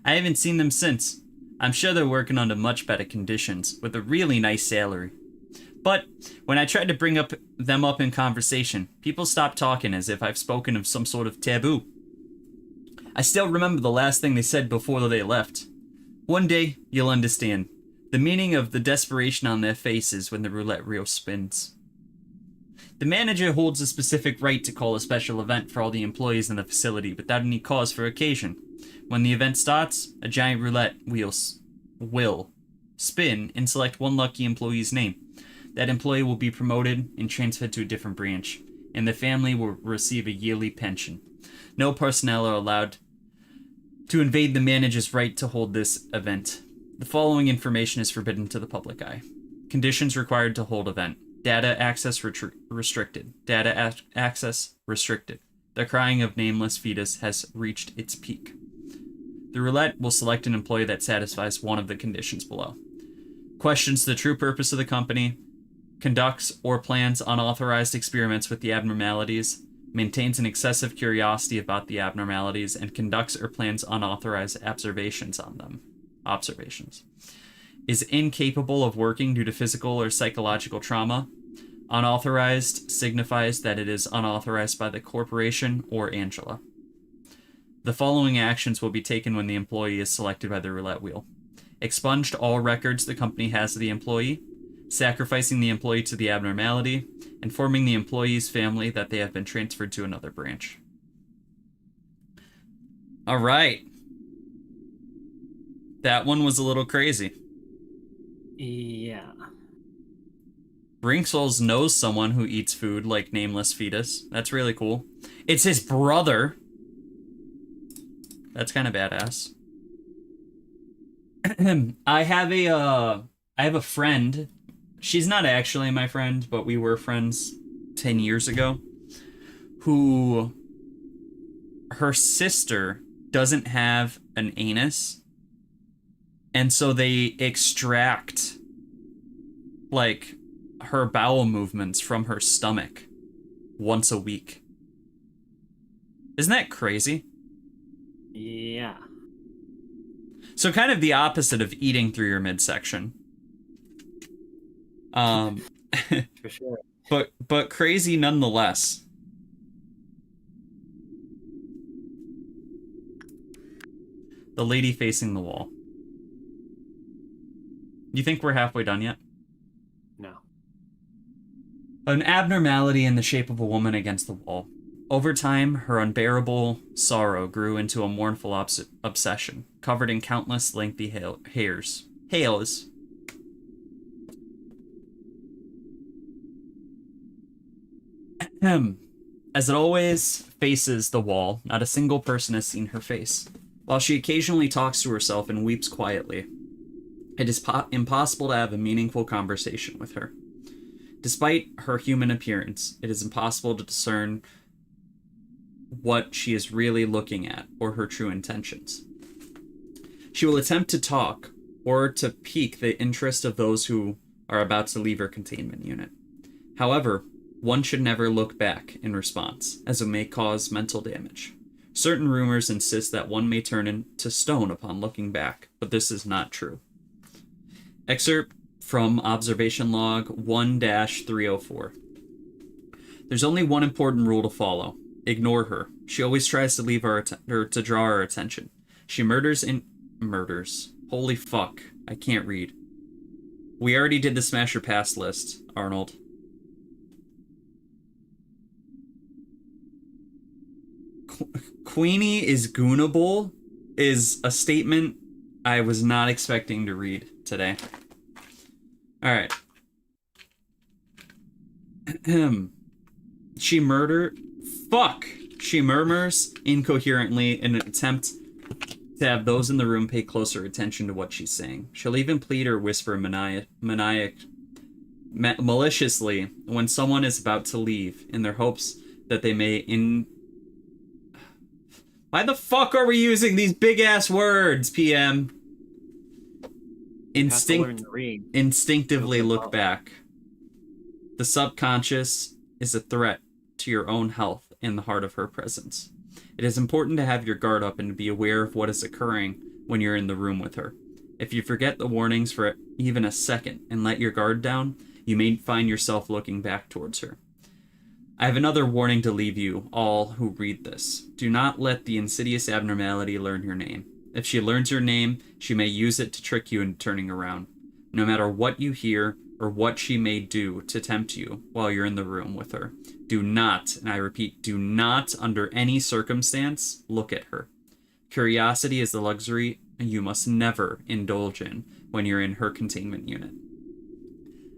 I haven't seen them since. I'm sure they're working under much better conditions, with a really nice salary. But when I tried to bring them up in conversation, people stopped talking as if I've spoken of some sort of taboo. I still remember the last thing they said before they left. One day, you'll understand the meaning of the desperation on their faces when the roulette wheel spins. The manager holds a specific right to call a special event for all the employees in the facility without any cause for occasion. When the event starts, a giant roulette wheel will spin and select one lucky employee's name. That employee will be promoted and transferred to a different branch, and the family will receive a yearly pension. No personnel are allowed to invade the manager's right to hold this event. The following information is forbidden to the public eye. Conditions required to hold event. Data access restricted. Data access restricted. The crying of Nameless Fetus has reached its peak. The roulette will select an employee that satisfies one of the conditions below. Questions the true purpose of the company. Conducts or plans unauthorized experiments with the abnormalities. maintains an excessive curiosity about the abnormalities, and conducts or plans unauthorized observations on them. Observations. Is incapable of working due to physical or psychological trauma. Unauthorized signifies that it is unauthorized by the corporation or Angela. The following actions will be taken when the employee is selected by the roulette wheel. Expunged all records the company has of the employee, sacrificing the employee to the abnormality, informing the employee's family that they have been transferred to another branch. All right. That one was a little crazy. Yeah. Brinksouls knows someone who eats food like Nameless Fetus. That's really cool. It's his brother. That's kind of badass. I have a friend. She's not actually my friend, but we were friends 10 years ago. Who her sister doesn't have an anus. And so they extract like her bowel movements from her stomach once a week. Isn't that crazy? Yeah. So kind of the opposite of eating through your midsection. For sure. But crazy nonetheless. The lady facing the wall. You think we're halfway done yet? No. An abnormality in the shape of a woman against the wall. Over time, her unbearable sorrow grew into a mournful obsession, covered in countless lengthy hairs. Hails. As it always faces the wall, not a single person has seen her face. While she occasionally talks to herself and weeps quietly, it is impossible to have a meaningful conversation with her. Despite her human appearance, it is impossible to discern what she is really looking at or her true intentions. She will attempt to talk or to pique the interest of those who are about to leave her containment unit. However, one should never look back in response, as it may cause mental damage. Certain rumors insist that one may turn into stone upon looking back, but this is not true. Excerpt from Observation Log 1-304. There's only one important rule to follow. Ignore her. She always tries to leave or to draw our attention. She murders. Holy fuck. I can't read. We already did the Smash or Pass list, Arnold. Queenie is goonable is a statement I was not expecting to read today. Alright. She murmurs incoherently in an attempt to have those in the room pay closer attention to what she's saying. She'll even plead or whisper maliciously when someone is about to leave in their hopes that they may Why the fuck are we using these big-ass words, PM? Instinctively look back. The subconscious is a threat to your own health in the heart of her presence. It is important to have your guard up and to be aware of what is occurring when you're in the room with her. If you forget the warnings for even a second and let your guard down, you may find yourself looking back towards her. I have another warning to leave you all who read this. Do not let the insidious abnormality learn your name. If she learns your name, she may use it to trick you into turning around. No matter what you hear or what she may do to tempt you while you're in the room with her, do not, and I repeat, do not under any circumstance look at her. Curiosity is the luxury you must never indulge in when you're in her containment unit.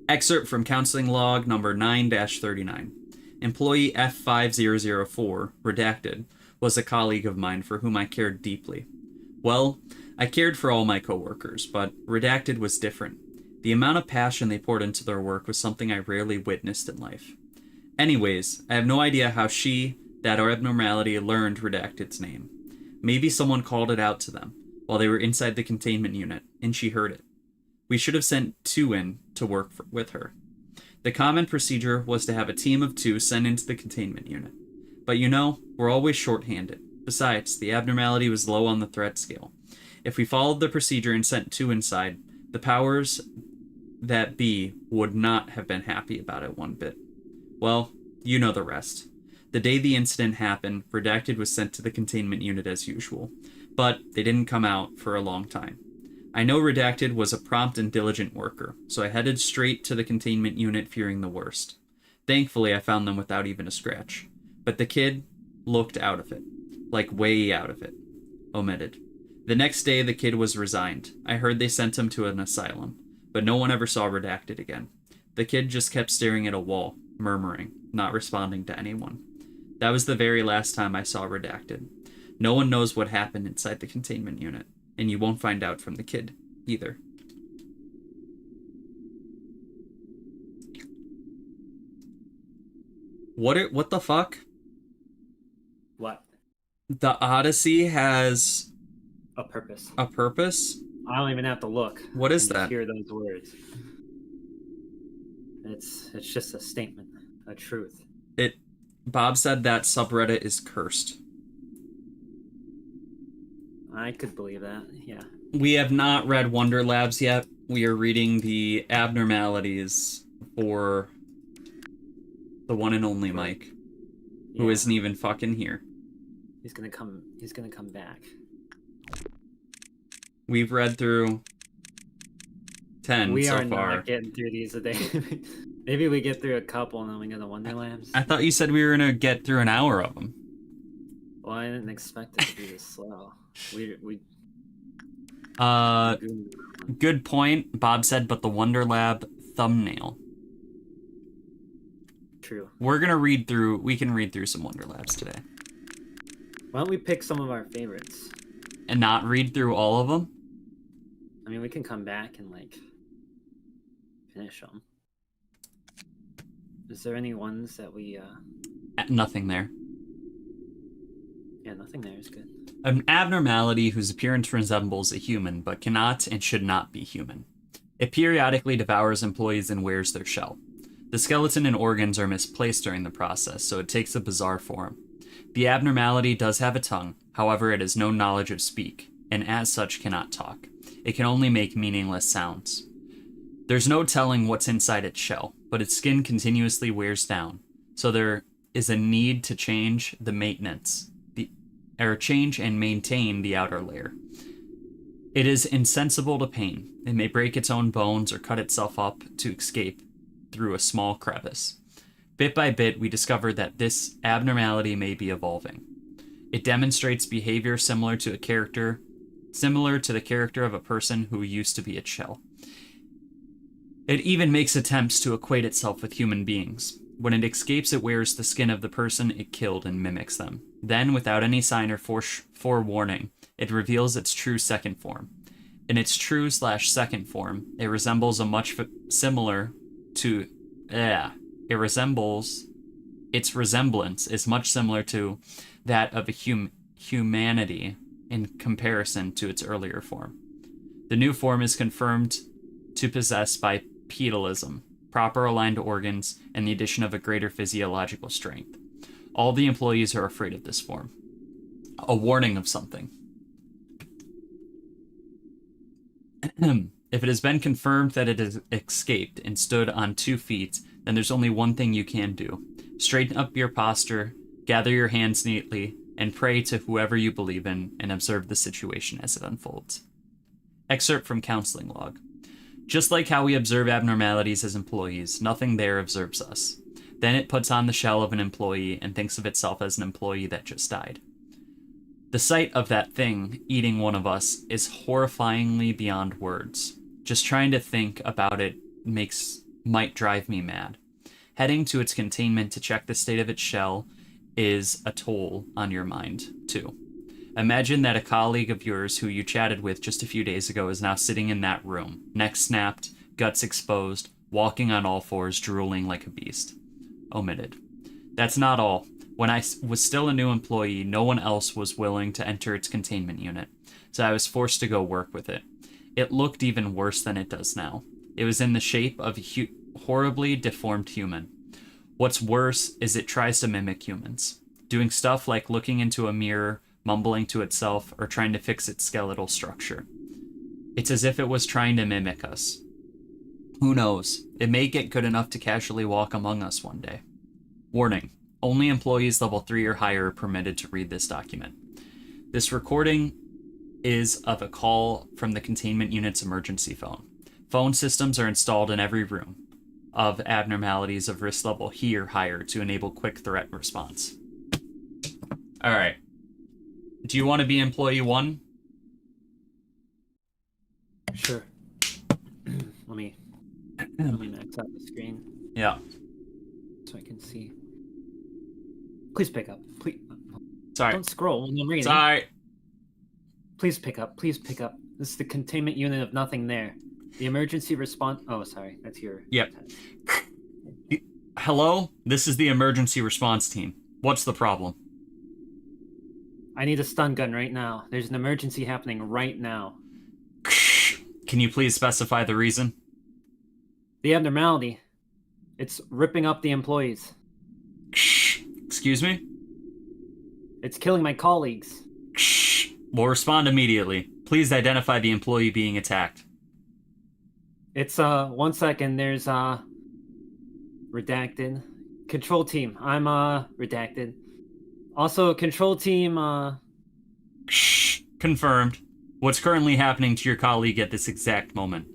Excerpt from Counseling Log number 9-39. Employee F5004, redacted, was a colleague of mine for whom I cared deeply. Well, I cared for all my coworkers, but redacted was different. The amount of passion they poured into their work was something I rarely witnessed in life. Anyways, I have no idea how that abnormality, learned redacted's name. Maybe someone called it out to them while they were inside the containment unit, and she heard it. We should have sent 2 in to work with her. The common procedure was to have a team of 2 sent into the containment unit. But we're always short-handed. Besides, the abnormality was low on the threat scale. If we followed the procedure and sent 2 inside, the powers that be would not have been happy about it one bit. Well, you know the rest. The day the incident happened, Redacted was sent to the containment unit as usual, but they didn't come out for a long time. I know Redacted was a prompt and diligent worker, so I headed straight to the containment unit fearing the worst. Thankfully, I found them without even a scratch. But the kid looked out of it. Like way out of it. Omitted. The next day, the kid was resigned. I heard they sent him to an asylum, but no one ever saw Redacted again. The kid just kept staring at a wall, murmuring, not responding to anyone. That was the very last time I saw Redacted. No one knows what happened inside the containment unit, and you won't find out from the kid, either. What the fuck? What? The Odyssey has A purpose. a purpose? I don't even have to look. What is I can that? hear those words. It's just a statement, a truth. Bob said that subreddit is cursed. I could believe that, yeah. We have not read Wonder Labs yet. We are reading the Abnormalities for the one and only Mike, who Yeah. isn't even fucking here. He's gonna come back. We've read through 10 We so are far. not getting through these today. Maybe we get through a couple and then we go to Wonder Labs. I thought you said we were gonna get through an hour of them. Well, I didn't expect it to be this slow. We Good point. Bob said, but the Wonder Lab thumbnail. True. We can read through some Wonder Labs today. Why don't we pick some of our favorites? And not read through all of them? I mean, we can come back and finish them. Is there any ones that we Nothing there. Yeah, nothing there is good. An abnormality whose appearance resembles a human but cannot and should not be human. It periodically devours employees and wears their shell. The skeleton and organs are misplaced during the process, so it takes a bizarre form. The abnormality does have a tongue, however it has no knowledge of speak, and as such cannot talk. It can only make meaningless sounds. There's no telling what's inside its shell, but its skin continuously wears down, so there is a need to change and maintain the outer layer. It is insensible to pain. It may break its own bones or cut itself up to escape through a small crevice. Bit by bit, we discover that this abnormality may be evolving. It demonstrates behavior similar to the character of a person who used to be its shell. It even makes attempts to equate itself with human beings. When it escapes, it wears the skin of the person it killed and mimics them. Then, without any sign or forewarning, it reveals its true second form. In its true/second form, it resembles its resemblance is much similar to that of a humanity in comparison to its earlier form. The new form is confirmed to possess bipedalism, proper aligned organs, and the addition of a greater physiological strength. All the employees are afraid of this form. A warning of something. If it has been confirmed that it has escaped and stood on 2 feet, then there's only one thing you can do. Straighten up your posture, gather your hands neatly, and pray to whoever you believe in, and observe the situation as it unfolds. Excerpt from Counseling Log. Just like how we observe abnormalities as employees, nothing there observes us. Then it puts on the shell of an employee and thinks of itself as an employee that just died. The sight of that thing eating one of us is horrifyingly beyond words. Just trying to think about it might drive me mad. Heading to its containment to check the state of its shell is a toll on your mind, too. Imagine that a colleague of yours who you chatted with just a few days ago is now sitting in that room, neck snapped, guts exposed, walking on all fours, drooling like a beast. Omitted. That's not all. When I was still a new employee, no one else was willing to enter its containment unit, so I was forced to go work with it. It looked even worse than it does now. It was in the shape of a horribly deformed human. What's worse is it tries to mimic humans. doing stuff like looking into a mirror, mumbling to itself, or trying to fix its skeletal structure. It's as if it was trying to mimic us. Who knows? It may get good enough to casually walk among us one day. Warning. Only employees level 3 or higher are permitted to read this document. This recording is of a call from the containment unit's emergency phone. Phone systems are installed in every room of abnormalities of risk level he or higher to enable quick threat response. All right. Do you want to be employee 1? Sure. Let me max out the screen Yeah. so I can see. Please pick up. Please. Sorry. Don't scroll when I'm reading. Sorry. Please pick up. Please pick up. This is the containment unit of nothing there. The emergency response. Oh, sorry. That's your. Yep. Hello? This is the emergency response team. What's the problem? I need a stun gun right now. There's an emergency happening right now. Can you please specify the reason? The abnormality. It's ripping up the employees. Excuse me? It's killing my colleagues. We'll respond immediately. Please identify the employee being attacked. It's 1 second. There's redacted. Control team. I'm redacted. Also control team Confirmed. What's currently happening to your colleague at this exact moment?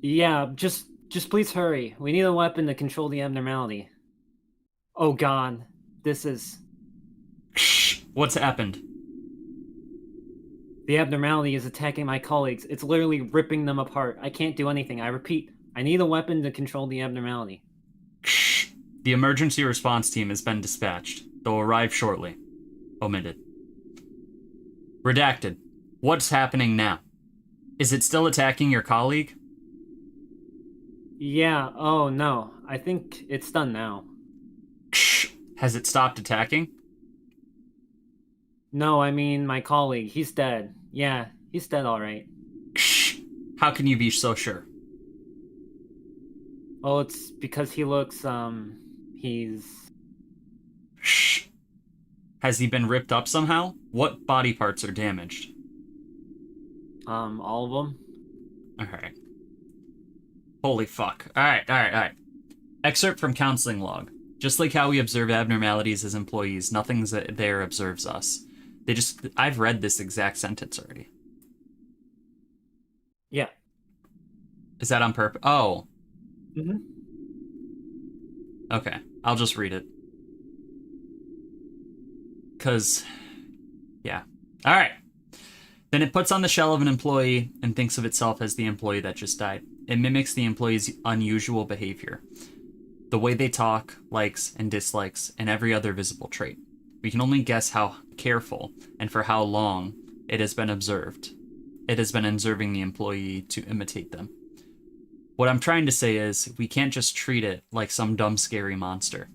Yeah, just please hurry. We need a weapon to control the abnormality. Oh god. This is What's happened? the abnormality is attacking my colleagues. It's literally ripping them apart. I can't do anything. I repeat, I need a weapon to control the abnormality. The emergency response team has been dispatched. They'll arrive shortly. Omitted. Redacted. What's happening now? Is it still attacking your colleague? Yeah, oh no. I think it's done now. Has it stopped attacking? No, I mean my colleague. He's dead. Yeah, he's dead alright. How can you be so sure? Oh, it's because he looks, he's... Has he been ripped up somehow? What body parts are damaged? All of them. Alright. Holy fuck. Alright. Excerpt from counseling log. Just like how we observe abnormalities as employees, nothing there observes us. I've read this exact sentence already. Yeah. Is that on purpose? Oh. Mm-hmm. Okay. I'll just read it. Yeah. Alright. Then it puts on the shell of an employee and thinks of itself as the employee that just died. It mimics the employee's unusual behavior. The way they talk, likes, and dislikes, and every other visible trait. We can only guess how careful and for how long it has been observed. It has been observing the employee to imitate them. What I'm trying to say is, we can't just treat it like some dumb, scary monster.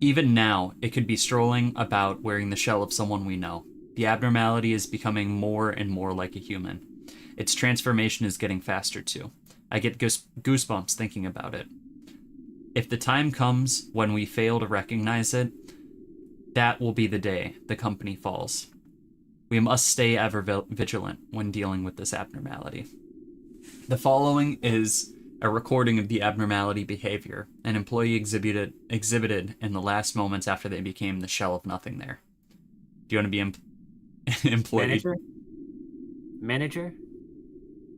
Even now, it could be strolling about wearing the shell of someone we know. The abnormality is becoming more and more like a human. Its transformation is getting faster too. I get goosebumps thinking about it. If the time comes when we fail to recognize it, that will be the day the company falls. We must stay ever vigilant when dealing with this abnormality. The following is a recording of the abnormality behavior an employee exhibited in the last moments after they became the shell of nothing there. Do you want to be employee? Manager?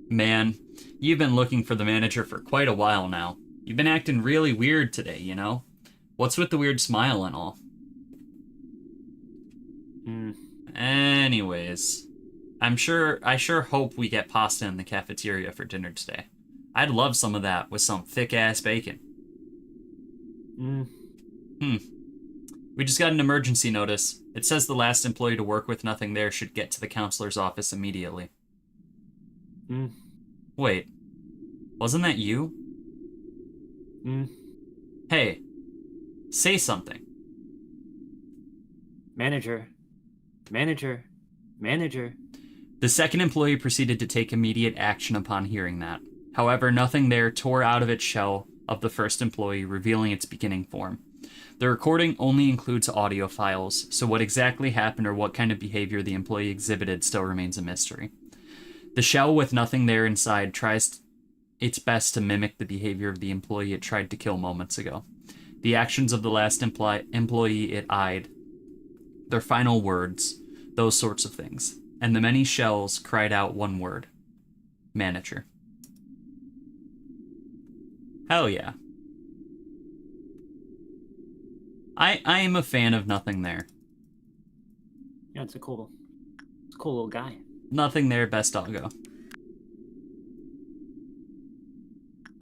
Man, you've been looking for the manager for quite a while now. You've been acting really weird today, you know? What's with the weird smile and all? Anyways, I sure hope we get pasta in the cafeteria for dinner today. I'd love some of that with some thick-ass bacon. We just got an emergency notice. It says the last employee to work with nothing there should get to the counselor's office immediately. Wait, wasn't that you? Hey, say something. Manager. The second employee proceeded to take immediate action upon hearing that. However, nothing there tore out of its shell of the first employee, revealing its beginning form. The recording only includes audio files, so what exactly happened or what kind of behavior the employee exhibited still remains a mystery. The shell with nothing there inside tries its best to mimic the behavior of the employee it tried to kill moments ago. The actions of the last employee it eyed, their final words, those sorts of things. And the many shells cried out one word. Manager. Hell yeah. I am a fan of Nothing There. Yeah, it's a cool little guy. Nothing There, best doggo.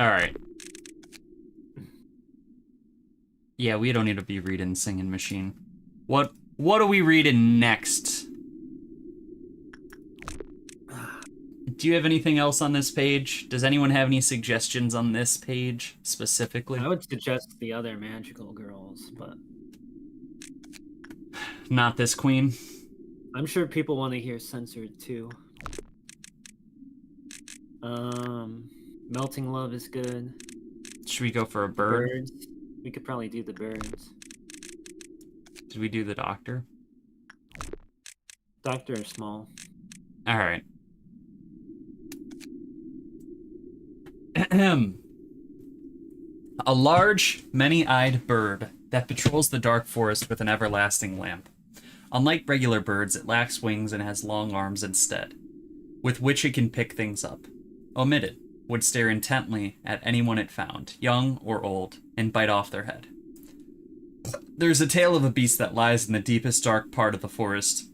Alright. Yeah, we don't need to be reading Singing Machine. What are we reading next? Do you have anything else on this page? Does anyone have any suggestions on this page specifically? I would suggest the other magical girls, but Not this queen. I'm sure people want to hear censored too. Melting Love is good. Should we go for a bird? Birds. We could probably do the birds. Did we do the doctor? Doctor or small. All right. A large, many-eyed bird that patrols the dark forest with an everlasting lamp. Unlike regular birds, it lacks wings and has long arms instead, with which it can pick things up. Omitted, would stare intently at anyone it found, young or old, and bite off their head. There's a tale of a beast that lies in the deepest dark part of the forest,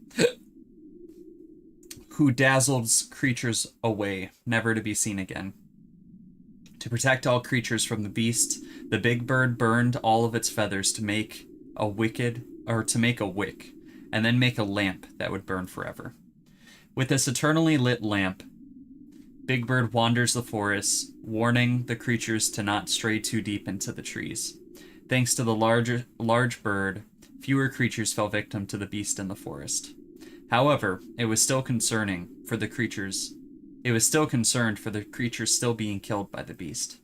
who dazzles creatures away, never to be seen again. To protect all creatures from the beast, the big bird burned all of its feathers to make a wick, and then make a lamp that would burn forever. With this eternally lit lamp, Big Bird wanders the forest, warning the creatures to not stray too deep into the trees. Thanks to the large bird, fewer creatures fell victim to the beast in the forest. However, it was still concerned for the creatures still being killed by the beast.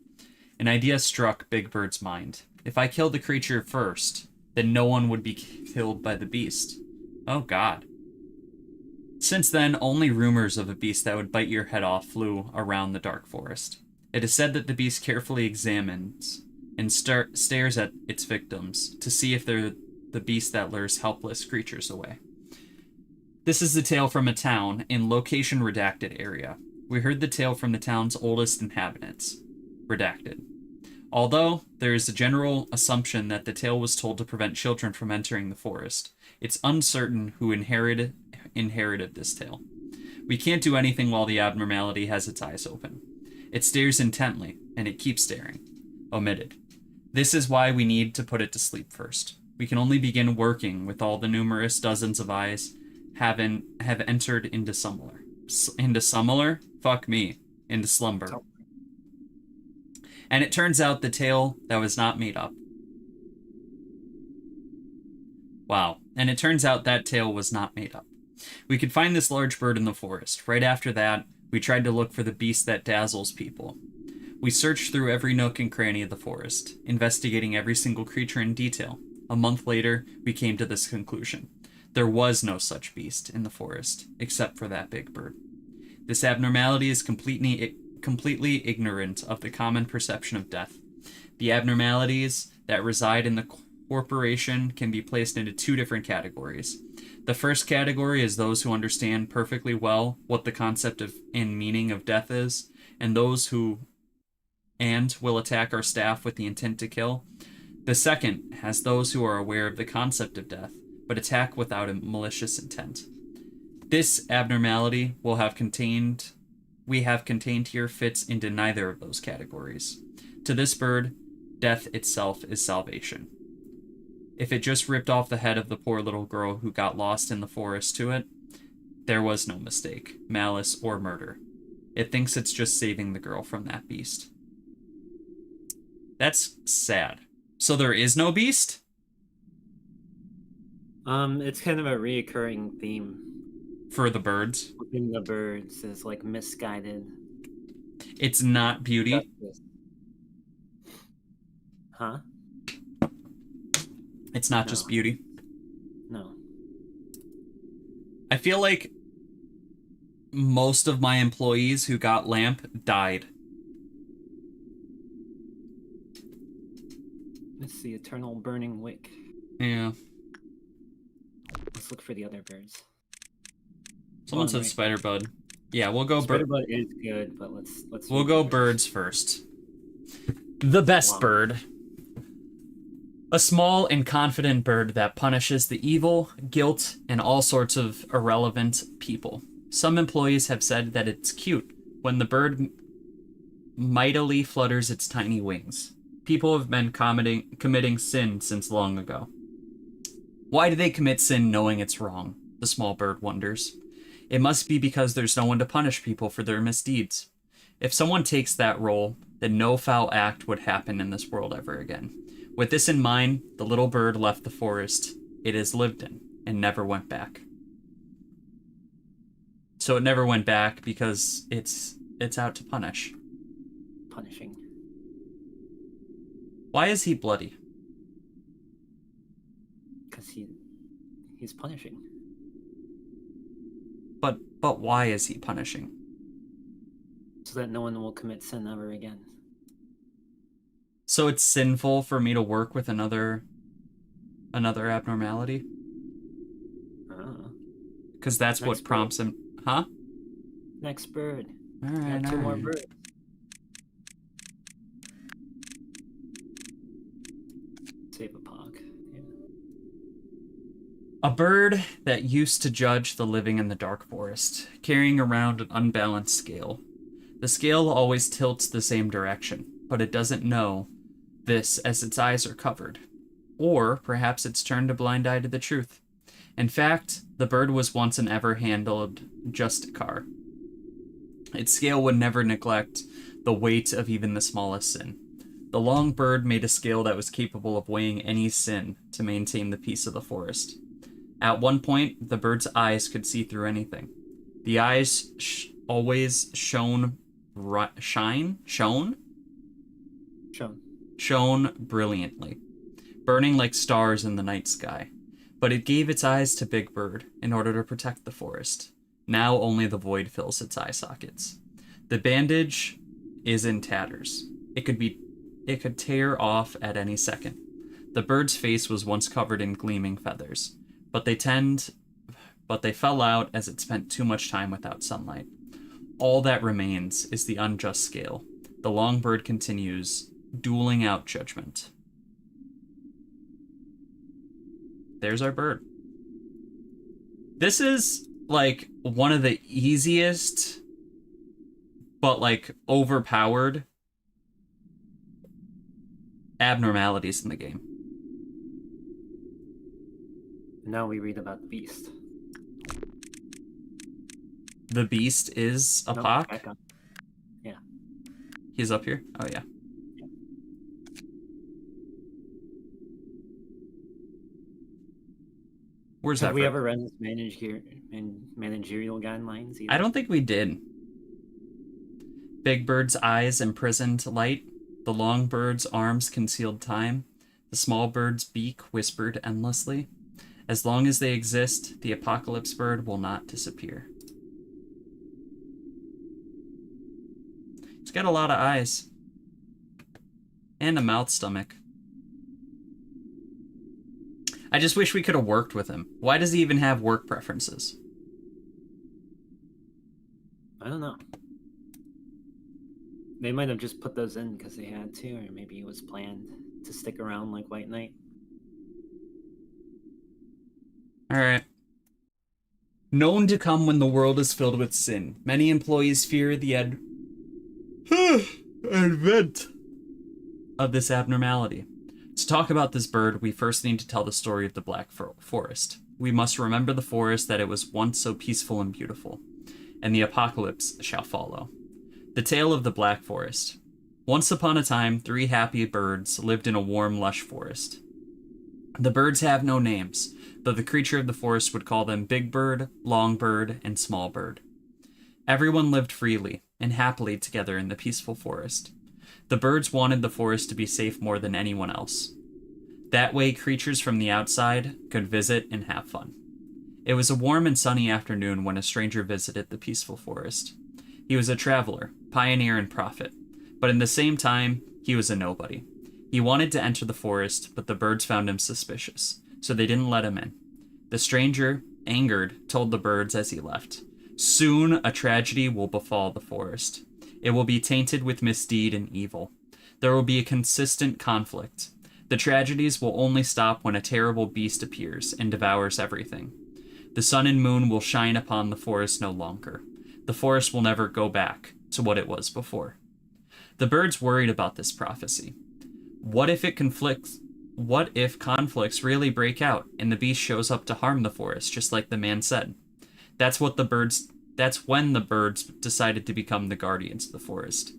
An idea struck Big Bird's mind. If I kill the creature first, then no one would be killed by the beast. Oh god. Since then, only rumors of a beast that would bite your head off flew around the dark forest. It is said that the beast carefully examines and stares at its victims to see if they're the beast that lures helpless creatures away. This is the tale from a town in location redacted area. We heard the tale from the town's oldest inhabitants. Redacted. Although there is a general assumption that the tale was told to prevent children from entering the forest, it's uncertain who inherited this tale. We can't do anything while the abnormality has its eyes open. It stares intently, and it keeps staring. Omitted. This is why we need to put it to sleep first. We can only begin working with all the numerous dozens of eyes have entered into slumber. Into slumber? Fuck me. Into slumber. And it turns out the tale that was not made up. Wow. And it turns out that tale was not made up. We could find this large bird in the forest. Right after that, we tried to look for the beast that dazzles people. We searched through every nook and cranny of the forest, investigating every single creature in detail. A month later, we came to this conclusion. There was no such beast in the forest, except for that big bird. This abnormality is completely ignorant of the common perception of death. The abnormalities that reside in the corporation can be placed into two different categories. The first category is those who understand perfectly well what the concept of and meaning of death is, and those who will attack our staff with the intent to kill. The second has those who are aware of the concept of death, but attack without a malicious intent. This abnormality we have contained here fits into neither of those categories. To this bird, death itself is salvation. If it just ripped off the head of the poor little girl who got lost in the forest to it, there was no mistake, malice, or murder. It thinks it's just saving the girl from that beast. That's sad. So there is no beast? It's kind of a reoccurring theme. For the birds? In the birds is like misguided. It's not beauty? Huh? It's not No. just beauty. No. I feel like most of my employees who got lamp died. It's the eternal burning wick. Yeah. Let's look for the other birds. Someone said right? spider bud. Yeah, we'll go Spider bud is good, but let's. We'll read go the birds first. The best Wow. bird. A small and confident bird that punishes the evil, guilt, and all sorts of irrelevant people. Some employees have said that it's cute when the bird mightily flutters its tiny wings. People have been committing sin since long ago. Why do they commit sin knowing it's wrong? The small bird wonders. It must be because there's no one to punish people for their misdeeds. If someone takes that role, then no foul act would happen in this world ever again. With this in mind, the little bird left the forest it has lived in and never went back. So it never went back because it's out to punish. Punishing. Why is he bloody? Because he's punishing. But why is he punishing? So that no one will commit sin ever again. So it's sinful for me to work with another abnormality? Because that's Next what prompts him. Huh? Next bird. All right, Got two more alright. birds. Save a pog. Yeah. A bird that used to judge the living in the dark forest, carrying around an unbalanced scale. The scale always tilts the same direction, but it doesn't know this as its eyes are covered. Or perhaps it's turned a blind eye to the truth. In fact, the bird was once an ever-handled Justicar. Its scale would never neglect the weight of even the smallest sin. The long bird made a scale that was capable of weighing any sin to maintain the peace of the forest. At one point, the bird's eyes could see through anything. The eyes always shone brilliantly, burning like stars in the night sky. But it gave its eyes to Big Bird in order to protect the forest. Now only the void fills its eye sockets. The bandage is in tatters. It could tear off at any second. The bird's face was once covered in gleaming feathers, but they fell out as it spent too much time without sunlight. All that remains is the unjust scale. The long bird continues, dueling out judgment. There's our bird. This is, like, one of the easiest, but, like, overpowered abnormalities in the game. Now we read about the beast. The beast is a No, Pock? back up. Yeah. He's up here? Oh, yeah. Where's that? Have we ever read his managerial guidelines either? I don't think we did. Big Bird's eyes imprisoned light. The long bird's arms concealed time. The small bird's beak whispered endlessly. As long as they exist, the apocalypse bird will not disappear. He's got a lot of eyes. And a mouth stomach. I just wish we could have worked with him. Why does he even have work preferences? I don't know. They might have just put those in because they had to, or maybe it was planned to stick around like White Knight. Alright. Known to come when the world is filled with sin, many employees fear the advent of this abnormality. To talk about this bird, we first need to tell the story of the Black Forest. We must remember the forest that it was once so peaceful and beautiful, and the apocalypse shall follow. The tale of the Black Forest. Once upon a time, 3 happy birds lived in a warm, lush forest. The birds have no names, though the creature of the forest would call them Big Bird, Long Bird, and Small Bird. Everyone lived freely and happily together in the peaceful forest. The birds wanted the forest to be safe more than anyone else. That way, creatures from the outside could visit and have fun. It was a warm and sunny afternoon when a stranger visited the peaceful forest. He was a traveler, pioneer, and prophet, but in the same time, he was a nobody. He wanted to enter the forest, but the birds found him suspicious, so they didn't let him in. The stranger, angered, told the birds as he left, "Soon a tragedy will befall the forest. It will be tainted with misdeed and evil. There will be a consistent conflict. The tragedies will only stop when a terrible beast appears and devours everything. The sun and moon will shine upon the forest no longer. The forest will never go back to what it was before." The birds worried about this prophecy. What if conflicts really break out and the beast shows up to harm the forest, just like the man said? That's when the birds decided to become the guardians of the forest.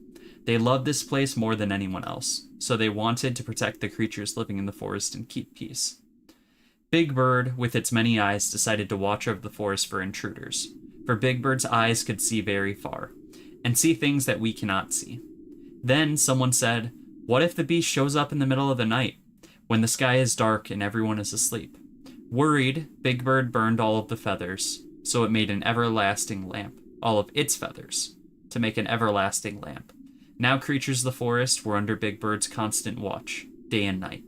They loved this place more than anyone else, so they wanted to protect the creatures living in the forest and keep peace. Big Bird, with its many eyes, decided to watch over the forest for intruders, for Big Bird's eyes could see very far, and see things that we cannot see. Then someone said, "What if the beast shows up in the middle of the night, when the sky is dark and everyone is asleep?" Worried, Big Bird burned all of the feathers, so it made an everlasting lamp, all of its feathers, to make an everlasting lamp. Now creatures of the forest were under Big Bird's constant watch, day and night.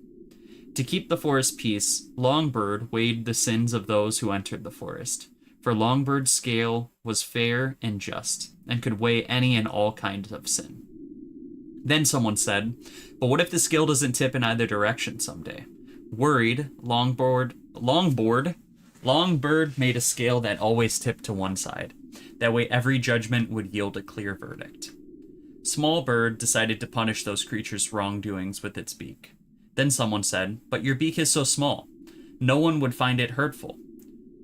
To keep the forest peace, Longbird weighed the sins of those who entered the forest, for Longbird's scale was fair and just, and could weigh any and all kinds of sin. Then someone said, "But what if the scale doesn't tip in either direction someday?" Worried, Longbird made a scale that always tipped to one side. That way every judgment would yield a clear verdict. Small Bird decided to punish those creatures' wrongdoings with its beak. Then someone said, "But your beak is so small. No one would find it hurtful."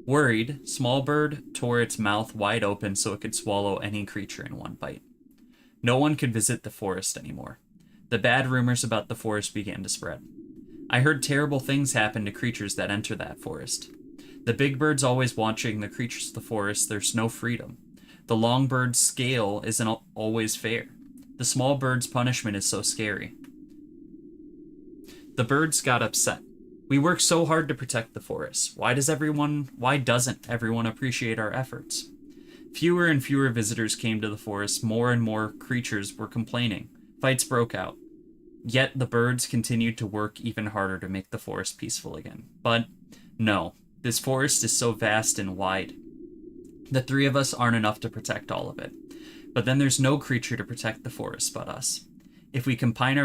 Worried, Small Bird tore its mouth wide open so it could swallow any creature in one bite. No one could visit the forest anymore. The bad rumors about the forest began to spread. I heard terrible things happen to creatures that enter that forest. The big bird's always watching the creatures of the forest. There's no freedom. The long bird's scale isn't always fair. The small bird's punishment is so scary. The birds got upset. We work so hard to protect the forest. Why doesn't everyone appreciate our efforts? Fewer and fewer visitors came to the forest. More and more creatures were complaining. Fights broke out. Yet the birds continued to work even harder to make the forest peaceful again. But no, this forest is so vast and wide. The three of us aren't enough to protect all of it. But then there's no creature to protect the forest but us. If we combine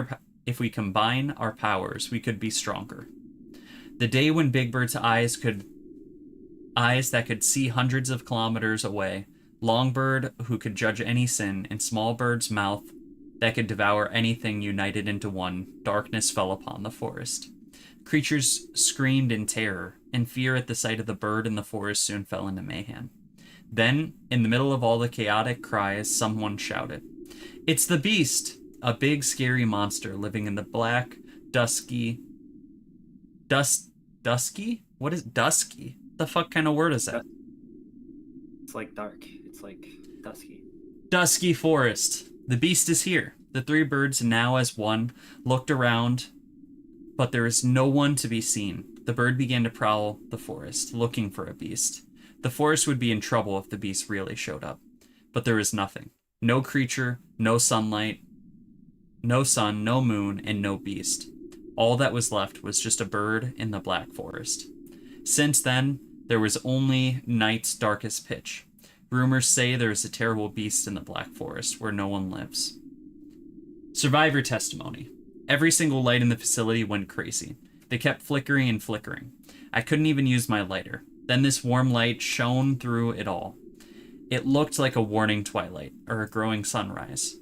our powers, we could be stronger. The day when Big Bird's eyes that could see hundreds of kilometers away, Longbird who could judge any sin, and Small Bird's mouth that could devour anything united into one, darkness fell upon the forest. Creatures screamed in terror, and fear at the sight of the bird in the forest soon fell into mayhem. Then, in the middle of all the chaotic cries, someone shouted, "It's the beast!" A big, scary monster living in the black, dusky? What is dusky? The fuck kind of word is that? It's like dark. It's like dusky. Dusky forest. The beast is here. The three birds, now as one, looked around, but there is no one to be seen. The bird began to prowl the forest, looking for a beast. The forest would be in trouble if the beast really showed up. But there is nothing. No creature, no sunlight, no sun, no moon, and no beast. All that was left was just a bird in the black forest. Since then, there was only night's darkest pitch. Rumors say there is a terrible beast in the black forest where no one lives. Survivor testimony. Every single light in the facility went crazy. They kept flickering and flickering. I couldn't even use my lighter. Then this warm light shone through it all. It looked like a warning twilight, or a growing sunrise.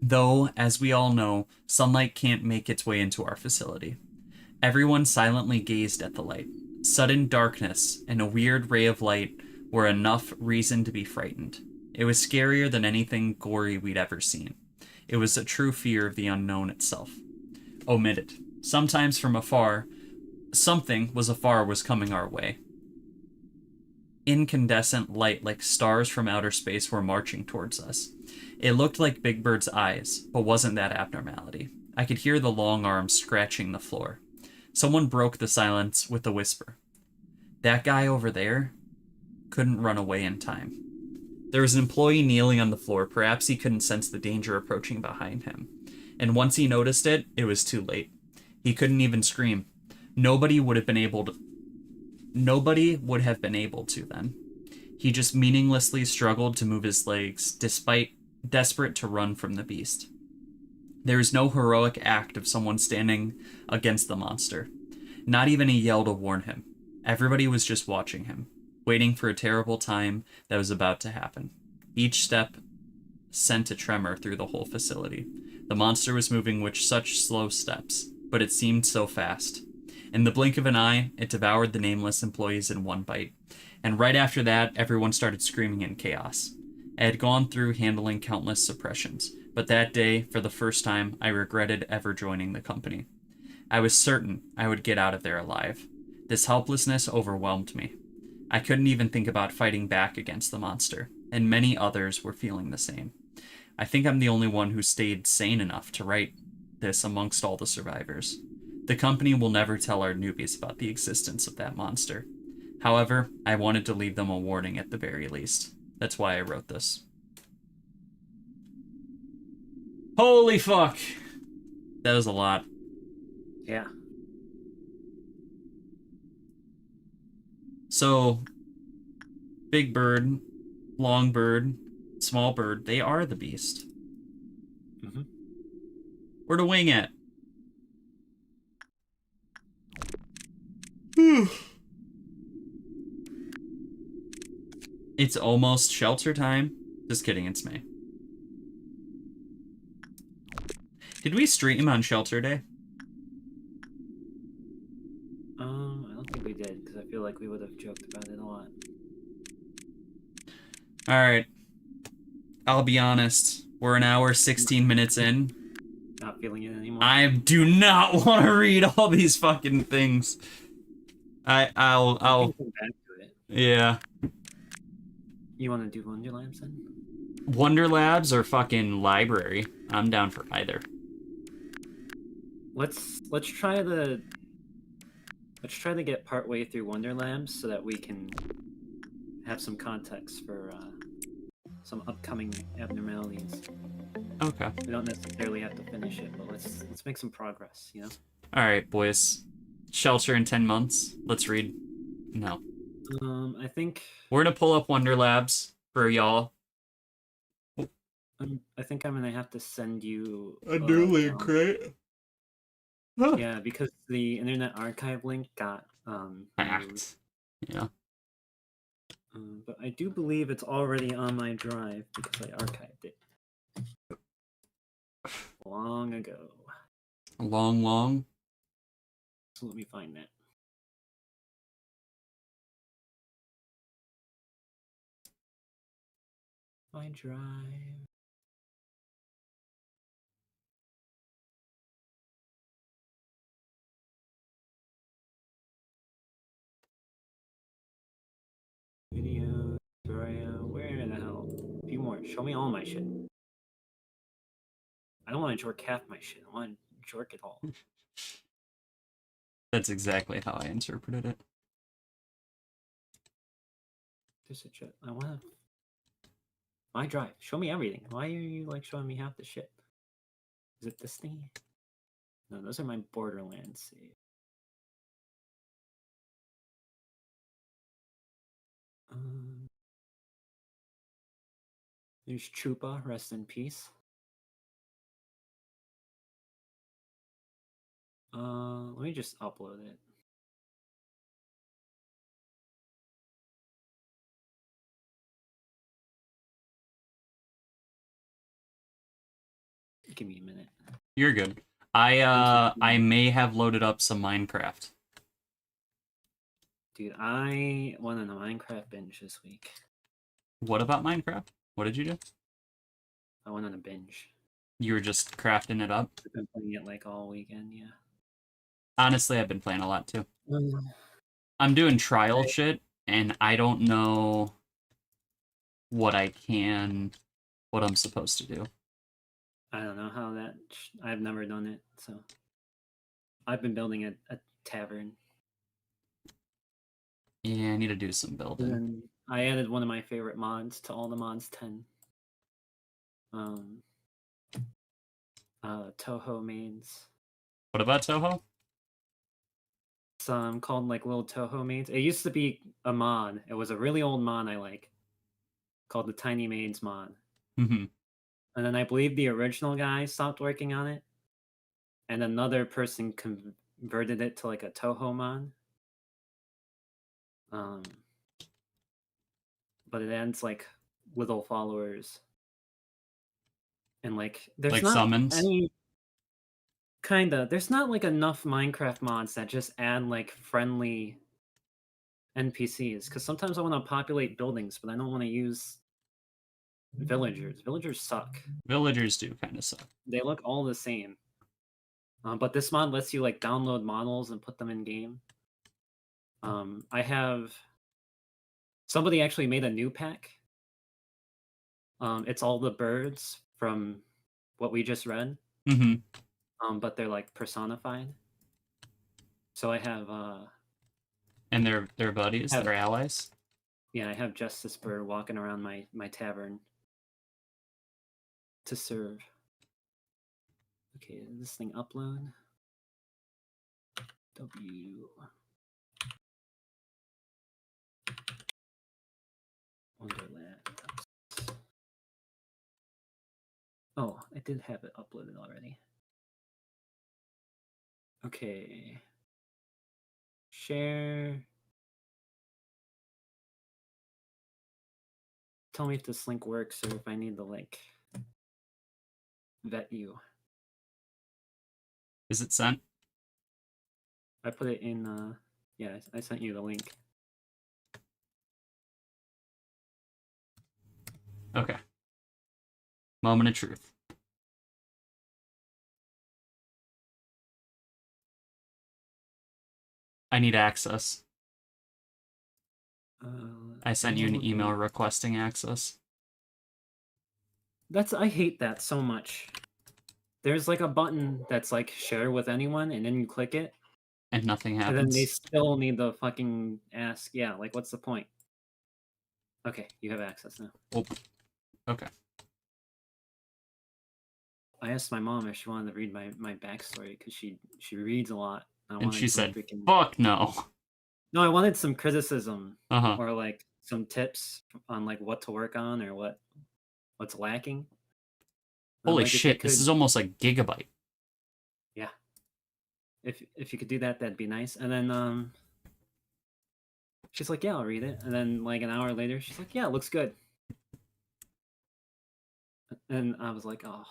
Though, as we all know, sunlight can't make its way into our facility. Everyone silently gazed at the light. Sudden darkness and a weird ray of light were enough reason to be frightened. It was scarier than anything gory we'd ever seen. It was a true fear of the unknown itself. Omitted. Sometimes from afar, something was coming our way. Incandescent light like stars from outer space were marching towards us. It looked like Big Bird's eyes, but wasn't that abnormality. I could hear the long arms scratching the floor. Someone broke the silence with a whisper. That guy over there couldn't run away in time. There was an employee kneeling on the floor. Perhaps he couldn't sense the danger approaching behind him. And once he noticed it, it was too late. He couldn't even scream. Nobody would have been able to then. He just meaninglessly struggled to move his legs, despite desperate to run from the beast. There was no heroic act of someone standing against the monster. Not even a yell to warn him. Everybody was just watching him, waiting for a terrible time that was about to happen. Each step sent a tremor through the whole facility. The monster was moving with such slow steps, but it seemed so fast. In the blink of an eye, it devoured the Nameless employees in one bite. And right after that, everyone started screaming in chaos. I had gone through handling countless suppressions, but that day, for the first time, I regretted ever joining the company. I was certain I would get out of there alive. This helplessness overwhelmed me. I couldn't even think about fighting back against the monster, and many others were feeling the same. I think I'm the only one who stayed sane enough to write this amongst all the survivors. The company will never tell our newbies about the existence of that monster. However, I wanted to leave them a warning at the very least. That's why I wrote this. Holy fuck! That was a lot. Yeah. So, big bird, long bird, small bird, they are the beast. Mm-hmm. Where to wing it? It's almost shelter time. Just kidding, it's May. Did we stream on Shelter Day? I don't think we did, because I feel like we would have joked about it a lot. Alright. I'll be honest. We're an hour, 16 minutes in. Not feeling it anymore. I do not want to read all these fucking things. I'll come back to it. Yeah. You want to do Wonder Labs then? Wonder Labs or fucking library? I'm down for either. Let's try to get partway through Wonder Labs so that we can have some context for some upcoming abnormalities. Okay. We don't necessarily have to finish it, but let's make some progress, you know? Alright, boys. Shelter in 10 months. Let's read. No. I think We're gonna pull up Wonder Labs for y'all. I think I'm gonna have to send you A new link, right? Yeah, because the Internet Archive link got Hacked. Yeah. but I do believe it's already on my drive because I archived it long ago. Long. So let me find that. My drive. Video, Theresia, where the hell? A few more. Show me all my shit. I don't want to jork half my shit. I want to jork it all. That's exactly how I interpreted it. Just a jet. I want to. My drive. Show me everything. Why are you like showing me half the shit? Is it this thing? No, those are my Borderlands saves. There's Chupa, rest in peace. Let me just upload it. Give me a minute. You're good. I may have loaded up some Minecraft. Dude, I went on a Minecraft binge this week. What about Minecraft? What did you do? I went on a binge. You were just crafting it up? I've been playing it like all weekend, yeah. Honestly, I've been playing a lot too. I'm doing trial shit, and I don't know what I'm supposed to do. I don't know how that. I've never done it, so. I've been building a tavern. Yeah, I need to do some And building. then I added one of my favorite mods to all the mods 10. Toho mains. What about Toho? Some called like little Toho mains. It used to be a mod. It was a really old mod I like, called the Tiny Maids mod. Mm-hmm. And then I believe the original guy stopped working on it, and another person converted it to like a Toho mod. But it ends like little followers, and like there's Like not summons? any there's not like enough Minecraft mods that just add like friendly NPCs, because sometimes I want to populate buildings, but I don't want to use villagers. Villagers suck. Villagers do kind of suck. They look all the same. But this mod lets you like download models and put them in game. I have somebody actually made a new pack. It's all the birds from what we just read. Mm-hmm. But they're like personified. So I have And they're buddies, they're allies. yeah, I have Justice Bird walking around my tavern to serve. Okay, this thing upload. W. Wonderland. Oh, I did have it uploaded already. Okay. Share. Tell me if this link works or if I need to like vet you. Is it sent? I put it in yeah, I sent you the link. Okay. Moment of truth. I need access. I sent you an email requesting access. I hate that so much. There's like a button that's like share with anyone, and then you click it, And nothing and then they happens. still need to fucking ask, yeah, like what's the point? Okay, you have access now. Oh. Okay. I asked my mom if she wanted to read my backstory because she reads a lot. And she said, freaking... fuck no. No, I wanted some criticism Uh-huh. or like some tips on like what to work on or what's lacking. Holy like, shit, this is almost like gigabyte. Yeah. If you could do that, that'd be nice. And then she's like, yeah, I'll read it. And then like an hour later, she's like, yeah, it looks good. And I was like, oh,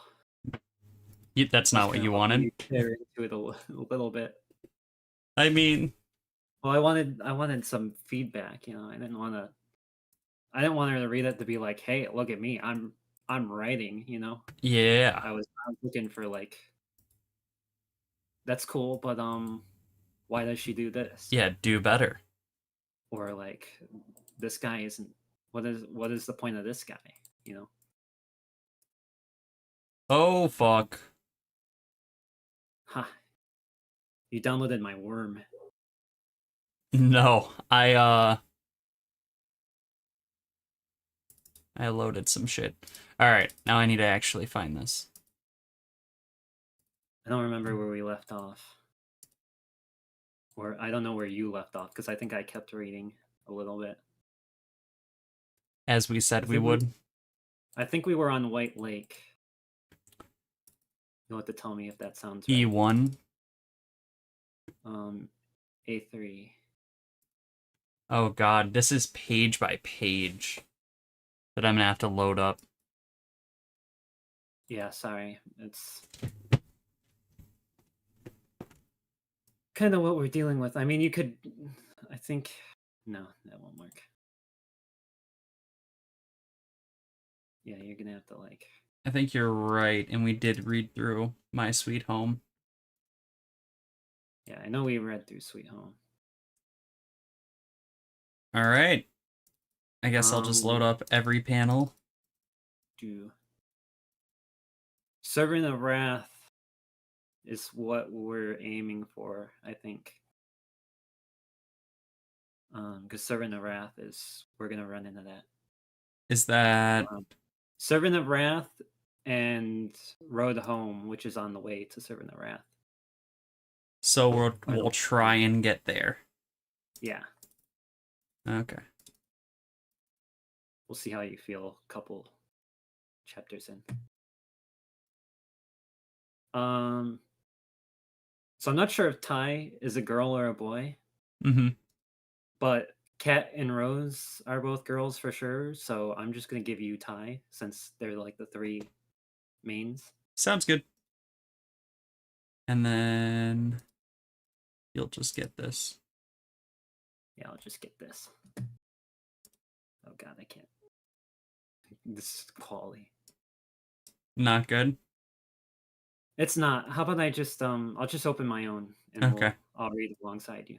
That's not what you wanted. Into it a little bit. I mean, well, I wanted some feedback. You know, I didn't want her to read it to be like, hey, look at me, I'm writing. You know. Yeah. I was looking for like, that's cool, but why does she do this? Yeah, do better. Or like, this guy isn't. What is the point of this guy? You know. Oh fuck. Ha. You downloaded my worm. No, I loaded some shit. Alright, now I need to actually find this. I don't remember where we left off. Or I don't know where you left off, because I think I kept reading a little bit. As we said we would. I think we were on White Lake. You'll have to tell me if that sounds right. E1. A3. Oh god, this is page by page that I'm gonna have to load up. Yeah, sorry. It's kind of what we're dealing with. I mean, you could... I think... No, that won't work. Yeah, you're gonna have to, like... I think you're right, and we did read through My Sweet Home. Yeah, I know we read through Sweet Home. Alright. I guess I'll just load up every panel. Servant of Wrath is what we're aiming for, I think. Because Servant of Wrath we're gonna run into that. Is that Servant of Wrath and Road Home, which is on the way to Servant of Wrath. so we'll try and get there? Yeah. Okay. We'll see how you feel a couple chapters in. So I'm not sure if Ty is a girl or a boy. Mm-hmm. But Kat and Rose are both girls for sure, so I'm just gonna give you Ty since they're like the three mains. Sounds good. And then you'll just get this. Yeah, I'll just get this. Oh god, I can't. This is quality. Not good. It's not. How about I just I'll just open my own and Okay. I'll read alongside you.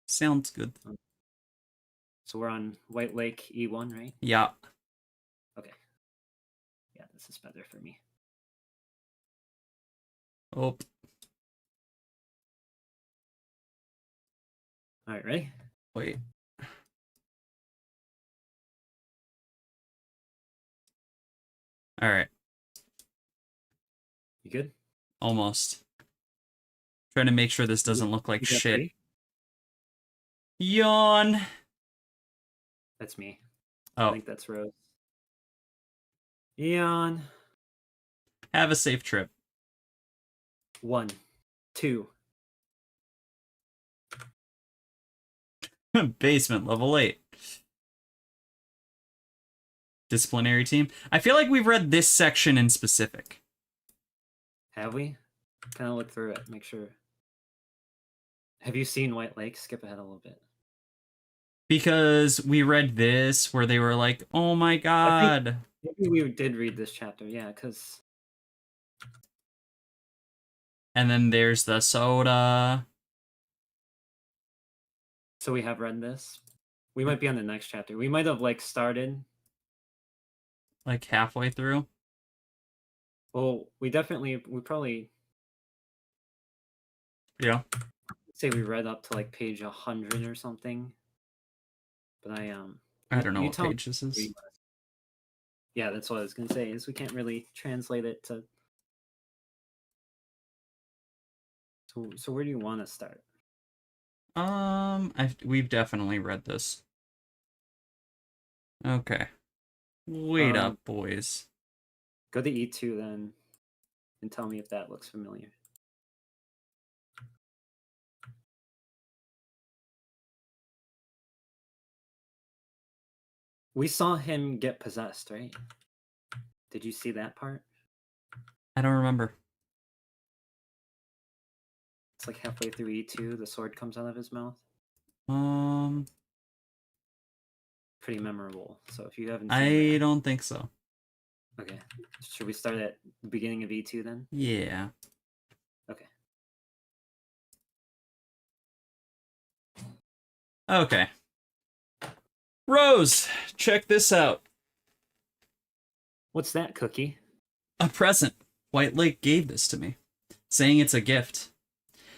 Sounds good. So we're on White Lake E1, right? Yeah. Okay. Yeah, this is better for me. Oh. All right, ready? Wait. All right. You good? Almost. Trying to make sure this doesn't look like You got shit. 3? Yawn. That's me. Oh. I think that's Rose. Eon. Have a safe trip. 1, 2. Basement level 8. Disciplinary team. I feel like we've read this section in specific. Have we? Kind of look through it, make sure. Have you seen White Lake? Skip ahead a little bit. Because we read this where they were like, oh my god. Maybe we did read this chapter, yeah, because... And then there's the soda. So we have read this. We might be on the next chapter. We might have, like, started... Like halfway through. Well, we probably... Yeah. Say we read up to, like, page 100 or something. But I don't know what page this is. Yeah, that's what I was going to say, is we can't really translate it to... So where do you want to start? We've definitely read this. Okay. Wait up, boys. Go to E2 then, and tell me if that looks familiar. We saw him get possessed, right? Did you see that part? I don't remember. It's like halfway through E2, the sword comes out of his mouth. Pretty memorable. So if you haven't seen I don't think so. Okay. Should we start at the beginning of E2 then? Yeah. Okay. Okay. Rose, check this out. What's that, Cookie? A present. White Lake gave this to me, saying it's a gift.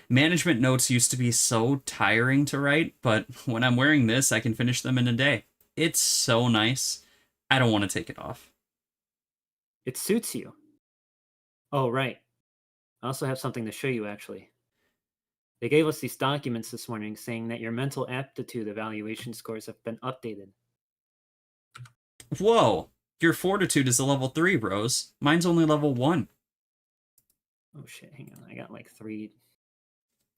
Management notes used to be so tiring to write, but when I'm wearing this, I can finish them in a day. It's so nice. I don't want to take it off. It suits you. Oh, right. I also have something to show you, actually. They gave us these documents this morning saying that your mental aptitude evaluation scores have been updated. Whoa! Your fortitude is a level 3, Rose. Mine's only level 1. Oh shit, hang on. I got like 3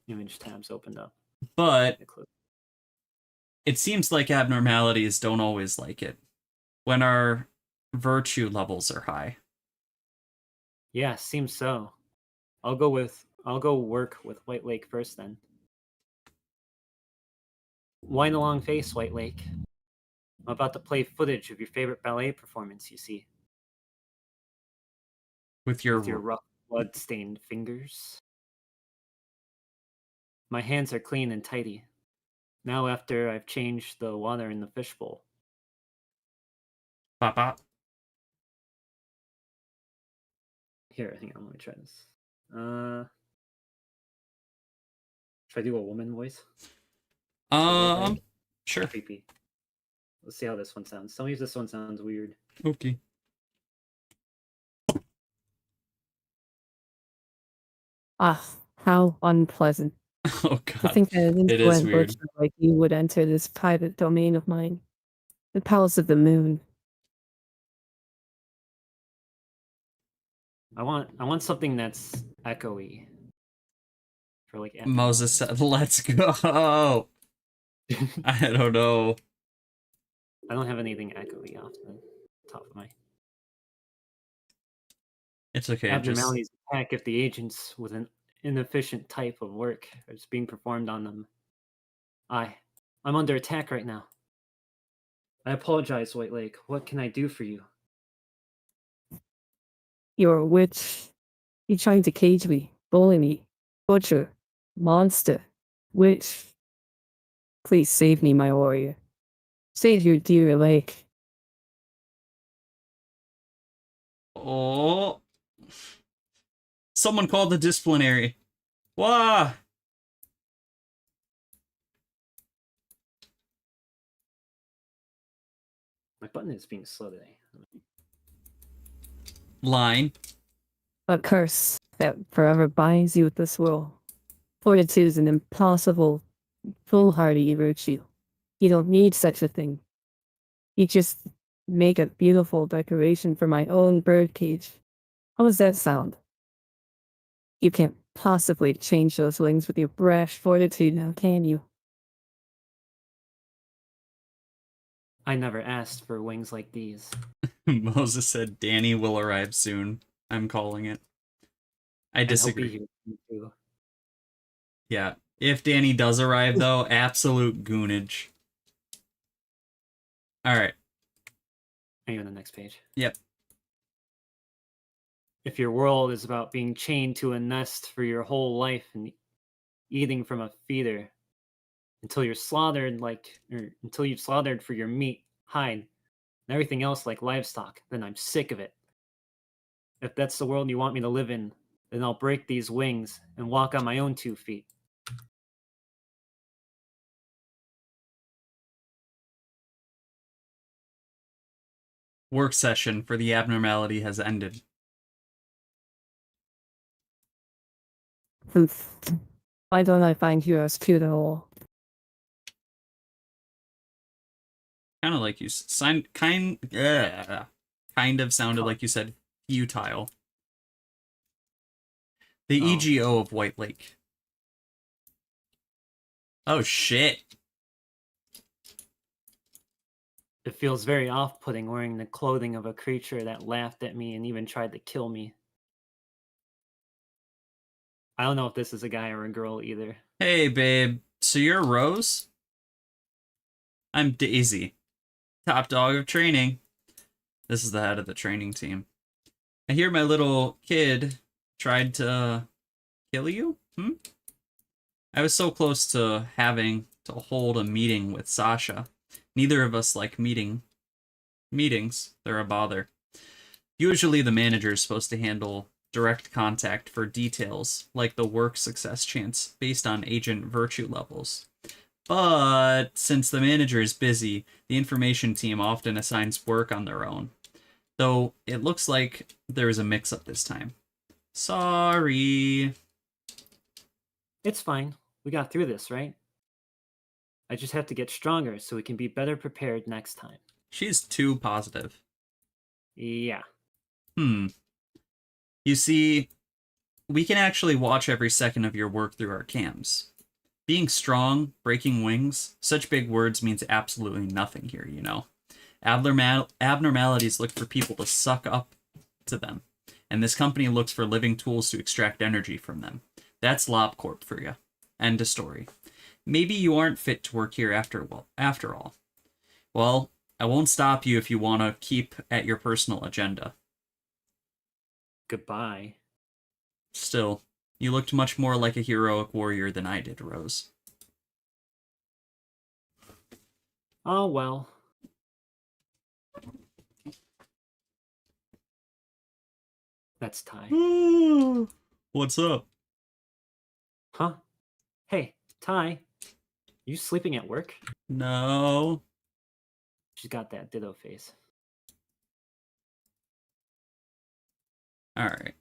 image tabs opened up. But it seems like abnormalities don't always like it when our virtue levels are high. Yeah, seems so. I'll go work with White Lake first then. Wind along face, White Lake. I'm about to play footage of your favorite ballet performance, you see. With your rough, blood-stained fingers. My hands are clean and tidy. Now after I've changed the water in the fishbowl. Papa. Here, hang on, let me try this. Should I do a woman voice? Sure. Creepy. Let's see how this one sounds. Tell me if this one sounds weird. Okay. Ah, how unpleasant. Oh To god. think that an It is influent weird. butcher like you would enter this private domain of mine. The Palace of the Moon. I want something that's echoey. For like Moses said, let's go. I don't know. I don't have anything echoey off the top of my. It's okay. Abnormalities attack if the agents with an inefficient type of work is being performed on them. I'm under attack right now. I apologize, White Lake. What can I do for you? You're a witch. You're trying to cage me, bully me, butcher, monster, witch. Please save me, my warrior. Save your dear lake. Oh. Someone called the disciplinary. Wah! My button is being slow today. Line. A curse that forever binds you with this world. Fortitude is an impossible, foolhardy virtue. You don't need such a thing. You just make a beautiful decoration for my own birdcage. How does that sound? You can't possibly change those wings with your brash fortitude now, can you? I never asked for wings like these. Moses said Danny will arrive soon. I'm calling it. I And he'll disagree. be here too. Yeah. If Danny does arrive, though, absolute goonage. Alright. Are you on the next page? Yep. If your world is about being chained to a nest for your whole life and eating from a feeder until you're slaughtered until you've slaughtered for your meat, hide, and everything else like livestock, then I'm sick of it. If that's the world you want me to live in, then I'll break these wings and walk on my own 2 feet. Work session for the abnormality has ended. Why don't I find you as cute at all? Kind of like you kind of sounded like you said futile. The Oh. EGO of White Lake. Oh shit. It feels very off-putting wearing the clothing of a creature that laughed at me and even tried to kill me. I don't know if this is a guy or a girl either. Hey babe, so you're Rose? I'm Daisy. Top dog of training. This is the head of the training team. I hear my little kid tried to kill you? I was so close to having to hold a meeting with Sasha. Neither of us like meetings. They're a bother. Usually the manager is supposed to handle direct contact for details, like the work success chance based on agent virtue levels. But since the manager is busy, the information team often assigns work on their own. Though it looks like there is a mix-up this time. Sorry. It's fine. We got through this, right? I just have to get stronger so we can be better prepared next time. She's too positive. Yeah. You see, we can actually watch every second of your work through our cams. Being strong, breaking wings, such big words means absolutely nothing here, you know. Abnormalities look for people to suck up to them, and this company looks for living tools to extract energy from them. That's LobCorp for you. End of story. Maybe you aren't fit to work here after all. Well, I won't stop you if you want to keep at your personal agenda. Goodbye. Still, you looked much more like a heroic warrior than I did, Rose. Oh, well. That's Ty. What's up? Huh? Hey, Ty. You sleeping at work? No. She's got that ditto face. All right.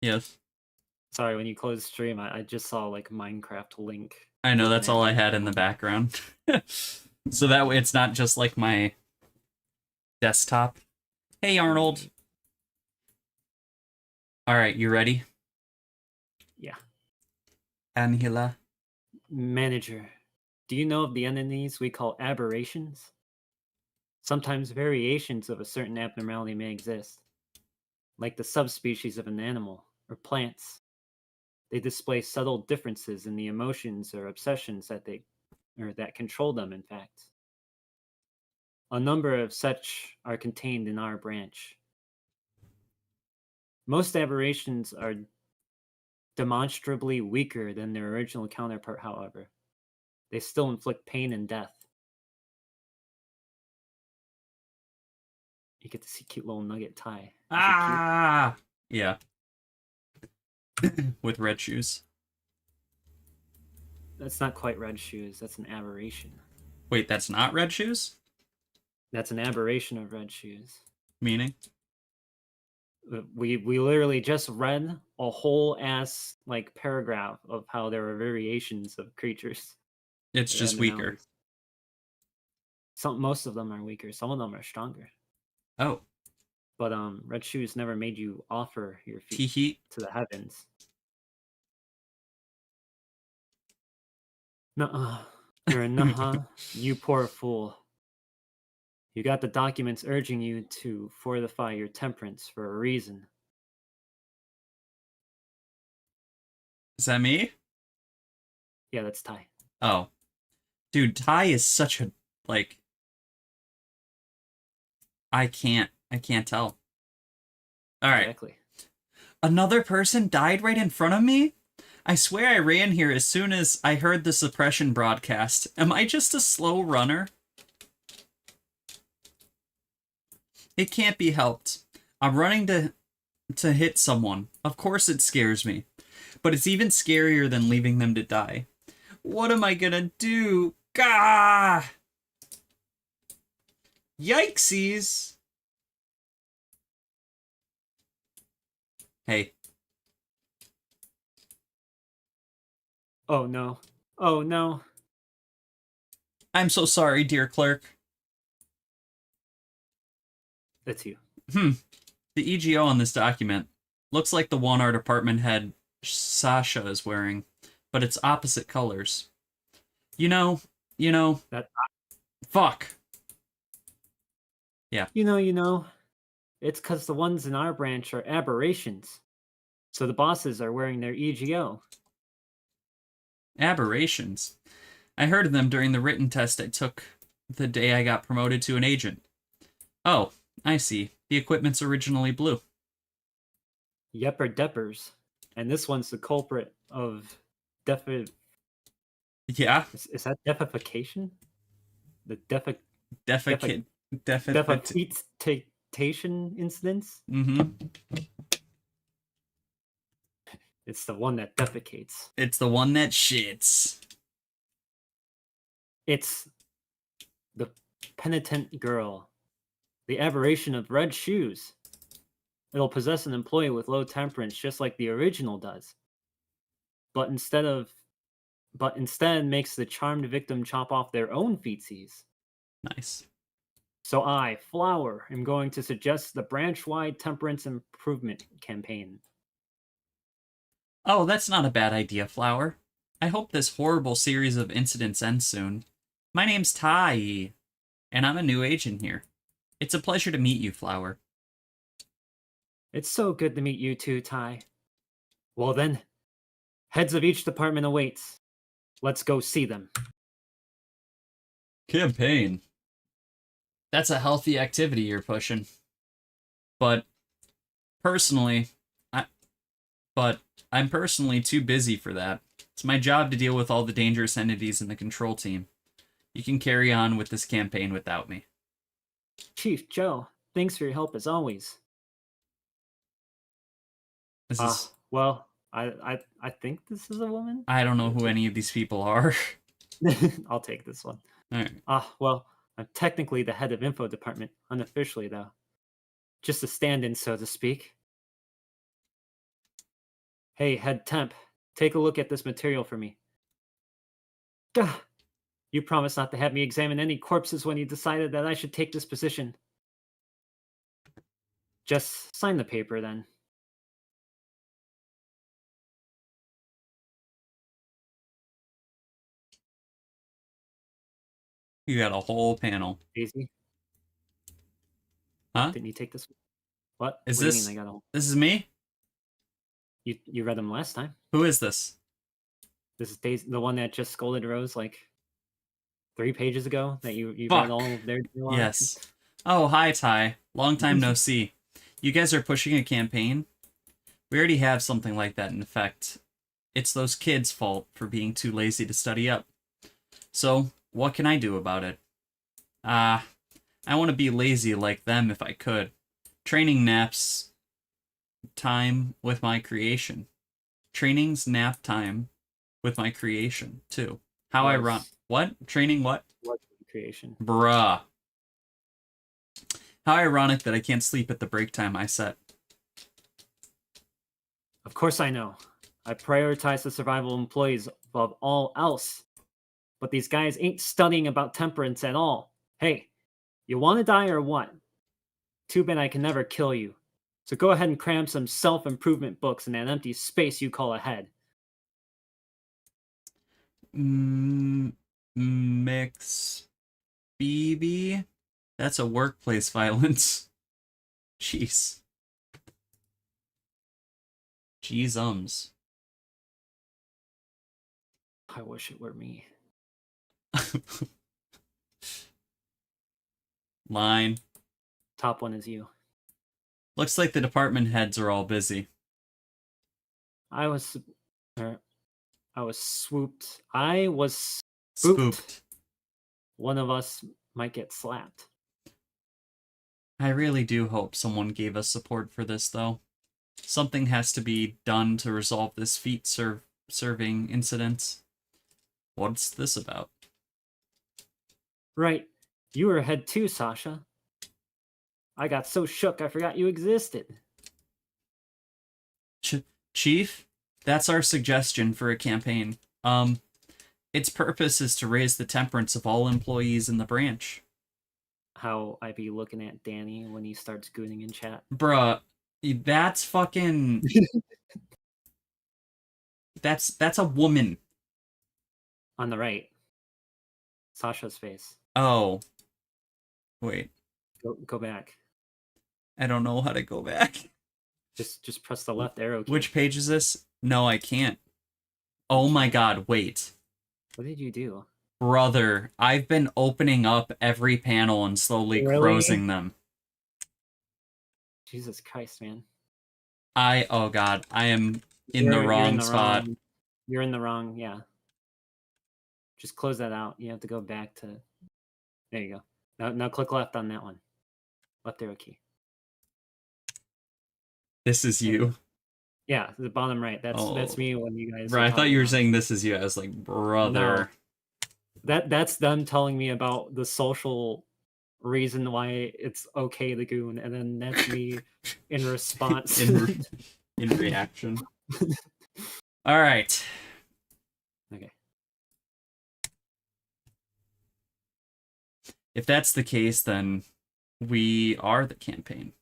Yes. Sorry, when you closed stream, I just saw like Minecraft link. I know, that's all I open at had in the background. So that way it's not just like my desktop. Hey, Arnold. All right, you ready? Yeah. Angela. Manager, do you know of the entities we call aberrations? Sometimes variations of a certain abnormality may exist, like the subspecies of an animal or plants. They display subtle differences in the emotions or obsessions that control them, in fact. A number of such are contained in our branch. Most aberrations are demonstrably weaker than their original counterpart, however. They still inflict pain and death. You get to see cute little nugget Ty. Is he cute? Ah! Yeah. With red shoes. That's not quite red shoes. That's an aberration. Wait, that's not red shoes? That's an aberration of red shoes. Meaning? We literally just read a whole ass like paragraph of how there are variations of creatures. It's with just weaker. abnormalities. Most of them are weaker. Some of them are stronger. Oh. But red shoes never made you offer your feet Tee-hee. to the heavens. Nuh-uh. You're a nuh-uh. You poor fool. You got the documents urging you to fortify your temperance for a reason. Is that me? Yeah, that's Ty. Oh. Dude, Ty is such a, like... I can't tell. Alright. Exactly. Another person died right in front of me? I swear I ran here as soon as I heard the suppression broadcast. Am I just a slow runner? It can't be helped. I'm running to hit someone. Of course it scares me. But it's even scarier than leaving them to die. What am I gonna do? Gah! Yikesies! Hey. Oh no. Oh no. I'm so sorry, dear clerk. That's you. The EGO on this document looks like the one our department head Sasha is wearing, but it's opposite colors. You know, That fuck. Yeah. you know. It's because the ones in our branch are aberrations. So the bosses are wearing their EGO. Aberrations. I heard of them during the written test I took the day I got promoted to an agent. Oh, I see. The equipment's originally blue. Yepper deppers. And this one's the culprit of Yeah? Is that defification? The Defecate. defecation incidents? Mm-hmm. It's the one that defecates. It's the one that shits. It's the penitent girl. The aberration of red shoes. It'll possess an employee with low temperance just like the original does. But instead makes the charmed victim chop off their own feetsies. Nice. So I, Flower, am going to suggest the branch-wide temperance improvement campaign. Oh, that's not a bad idea, Flower. I hope this horrible series of incidents ends soon. My name's Tai, and I'm a new agent here. It's a pleasure to meet you, Flower. It's so good to meet you too, Ty. Well then, heads of each department awaits. Let's go see them. Campaign. That's a healthy activity you're pushing. But I'm personally too busy for that. It's my job to deal with all the dangerous entities in the control team. You can carry on with this campaign without me. Chief Joe, thanks for your help as always. This is... Well, I think this is a woman. I don't know who any of these people are. I'll take this one. All right. Well, I'm technically the head of info department, unofficially though. Just a stand-in, so to speak. Hey, head temp, take a look at this material for me. Gah! You promised not to have me examine any corpses when you decided that I should take this position. Just sign the paper then. You got a whole panel. Easy. Huh? Didn't you take this one? What? Is What this do you mean I got a whole... this is me? You read them last time. Who is this? This is the one that just scolded Rose like 3 pages ago that you Fuck. read all of their dialogue? Yes. Oh, hi Ty. Long time no see. You guys are pushing a campaign? We already have something like that in effect. It's those kids' fault for being too lazy to study up. So, what can I do about it? I want to be lazy like them if I could. Training naps time with my creation. Training's nap time with my creation, too. How I run. What? Training what? What creation? Bruh. How ironic that I can't sleep at the break time I set. Of course I know. I prioritize the survival of employees above all else. But these guys ain't studying about temperance at all. Hey, you want to die or what? Too bad I can never kill you. So go ahead and cram some self-improvement books in that empty space you call a head. Mix BB? That's a workplace violence. Jeez. Jeez. I wish it were me. Line. Top one is you. Looks like the department heads are all busy. I was swooped. I was Spooked. One of us might get slapped. I really do hope someone gave us support for this, though. Something has to be done to resolve this feet serving incident. What's this about? Right. You were head too, Sasha. I got so shook I forgot you existed. Chief, that's our suggestion for a campaign. Its purpose is to raise the temperance of all employees in the branch. How I be looking at Danny when he starts gooning in chat. Bruh, that's fucking... that's a woman. On the right. Sasha's face. Oh. Wait. Go back. I don't know how to go back. Just press the left arrow key. Which page is this? No, I can't. Oh my god, wait. What did you do? Brother, I've been opening up every panel and slowly closing them. Jesus Christ, man. Oh god, I am in the wrong spot. You're in the wrong, yeah. Just close that out. You have to go back to... There you go. Now click left on that one. Left arrow key. This is you. Yeah, the bottom right. That's me when you guys... Right, I thought you were saying this is you. I was like, brother. No. That's them telling me about the social reason why it's okay to goon, and then that's me in response. in reaction. All right. Okay. If that's the case, then we are the campaign.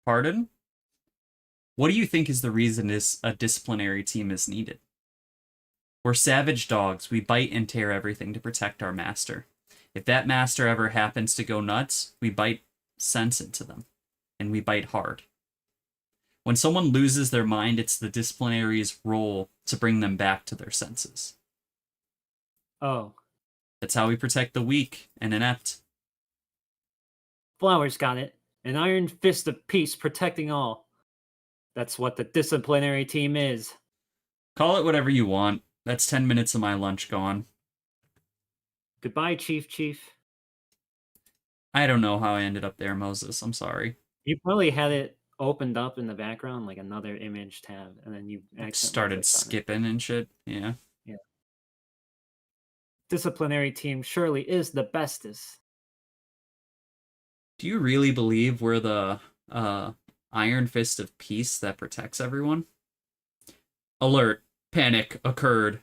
Pardon? What do you think is the reason a disciplinary team is needed? We're savage dogs. We bite and tear everything to protect our master. If that master ever happens to go nuts, we bite sense into them. And we bite hard. When someone loses their mind, it's the disciplinary's role to bring them back to their senses. Oh. That's how we protect the weak and inept. Flowers got it. An iron fist of peace protecting all. That's what the disciplinary team is. Call it whatever you want. That's 10 minutes of my lunch gone. Goodbye, Chief. I don't know how I ended up there, Moses. I'm sorry. You probably had it opened up in the background like another image tab, and then you accidentally Started clicked on it. skipping and shit. Yeah. Disciplinary team surely is the bestest. Do you really believe we're the Iron Fist of Peace that protects everyone? Alert. Panic occurred.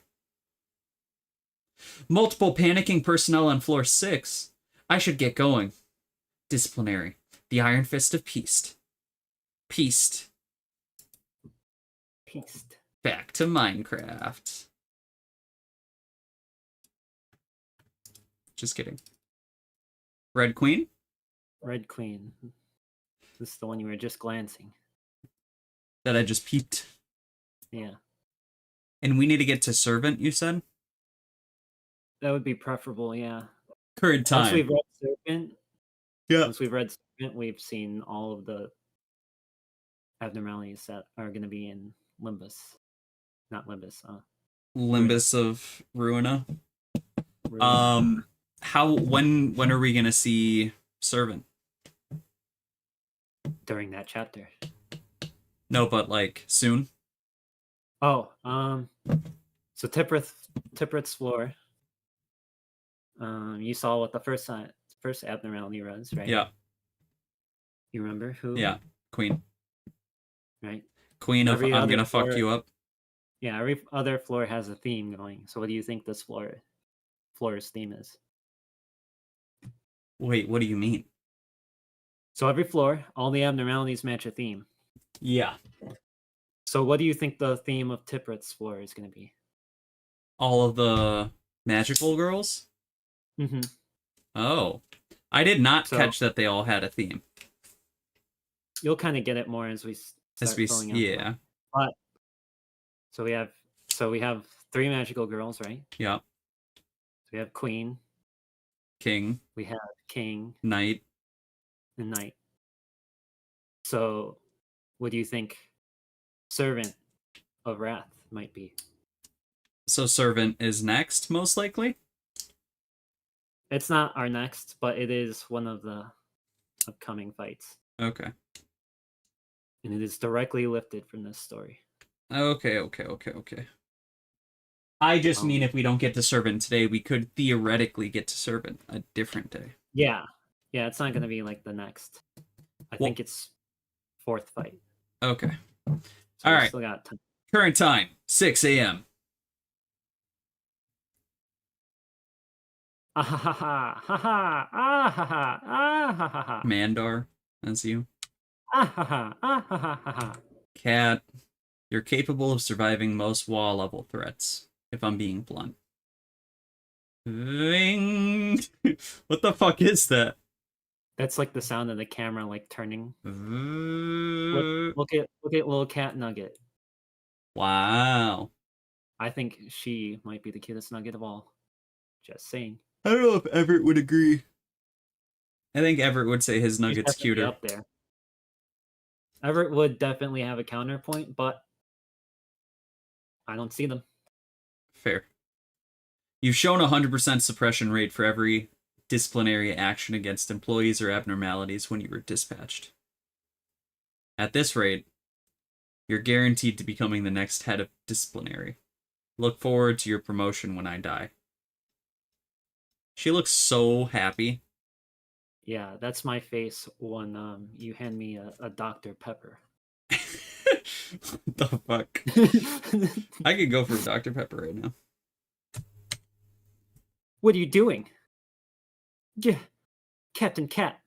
Multiple panicking personnel on floor 6. I should get going. Disciplinary. The Iron Fist of Peace. Peace. Peaced. Back to Minecraft. Just kidding. Red Queen? Red Queen. This is the one you were just glancing. That I just peeked. Yeah. And we need to get to Servant, you said? That would be preferable, yeah. Current Once time. we've read Serpent, Yeah. once we've read Serpent, we've seen all of the abnormalities that are going to be in Limbus. Not Limbus. Limbus of Ruina. Ruina. When are we gonna see Servant? During that chapter. No, but like soon. Oh, so Tiprit's floor. You saw what the first abnormality was, right? Yeah. You remember who? Yeah. Queen. Right. Queen of Every I'm other gonna fuck floor- you up. Yeah, every other floor has a theme going. So what do you think this floor's theme is? Wait, what do you mean? So every floor, all the abnormalities match a theme. Yeah. So what do you think the theme of Tiprit's floor is going to be? All of the magical girls? Mm-hmm. Oh. I did not So- catch that they all had a theme. You'll kind of get it more as we start filling out. Yeah. But so we have 3 magical girls, right? Yeah. So we have Queen, King, we have King, Knight. and Knight. So what do you think Servant of Wrath might be? So Servant is next, most likely? It's not our next, but it is one of the upcoming fights. Okay. And it is directly lifted from this story. Okay. I just mean Um, if we don't get to Servant today, we could theoretically get to Servant a different day. Yeah. Yeah, it's not going to be like the next. I think it's 4th fight. Okay. So All we right. still got time. Current time, 6 a.m. Ah ha ha ha ha ha ah ha ha ah ha ha ha Mandar, that's you. ah ha ha ah ha ha ha. Cat, you're capable of surviving most wall level threats, if I'm being blunt. Ving. What the fuck is that? That's like the sound of the camera like turning. Wow. Look at little cat Nugget. I I think she might be the cutest nugget of all. Just saying. don't know if Everett would agree. I think Everett would say his She's nugget's definitely cuter. up there. Everett would definitely have a counterpoint, but I don't see them. Fair. You've shown 100% suppression rate for every disciplinary action against employees or abnormalities when you were dispatched. At this rate, you're guaranteed to becoming the next head of disciplinary. Look forward to your promotion when I die. She looks so happy. Yeah, that's my face when you hand me a Dr. Pepper. What the fuck? I could go for a Dr. Pepper right now. What are you doing? Yeah, Captain Cat.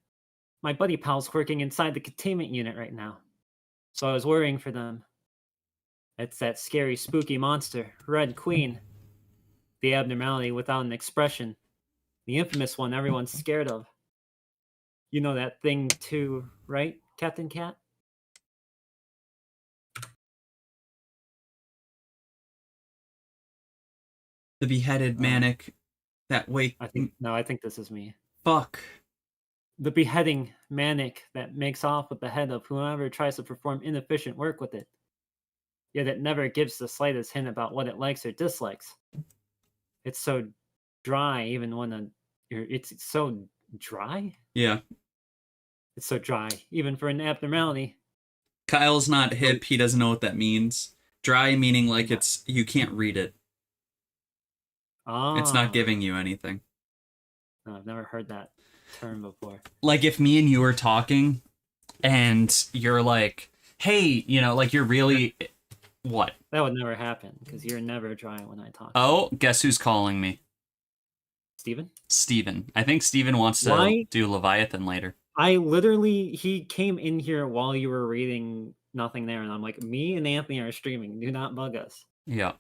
My buddy pal's working inside the containment unit right now. So I was worrying for them. It's that scary, spooky monster, Red Queen. The abnormality without an expression. The infamous one everyone's scared of. You know that thing too, right, Captain Cat? The beheaded manic that wake. I think this is me. Fuck. The beheading manic that makes off with the head of whoever tries to perform inefficient work with it. Yet it never gives the slightest hint about what it likes or dislikes. It's so dry, even when it's so dry? Yeah. It's so dry, even for an abnormality. Kyle's not hip. He doesn't know what that means. Dry meaning like it's you can't read it. It's not giving you anything. No, I've never heard that term before. Like if me and you are talking and you're like, hey, like you're really what? That would never happen because you're never dry when I talk. Oh, guess who's calling me? Steven? Steven. I think Steven wants to do Leviathan later. He came in here while you were reading Nothing There, and I'm like, me and Anthony are streaming. Do not bug us. Yeah.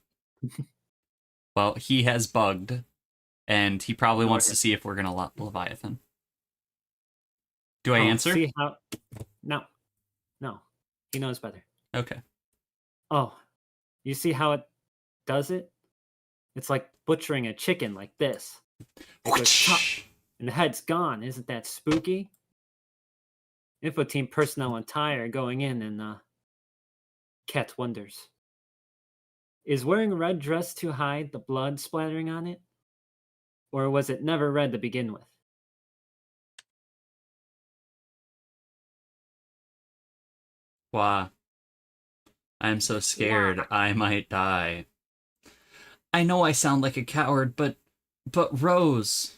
Well, he has bugged, and he probably wants to see if we're going to Leviathan. Do I answer? See how... No. He knows better. Okay. Oh, you see how it does it? It's like butchering a chicken like this. It goes chop, and the head's gone. Isn't that spooky? Info team personnel and Tyre going in, and Cat wonders. Is wearing a red dress to hide the blood splattering on it? Or was it never red to begin with? Wow. I'm so scared I might die. I know I sound like a coward, but Rose.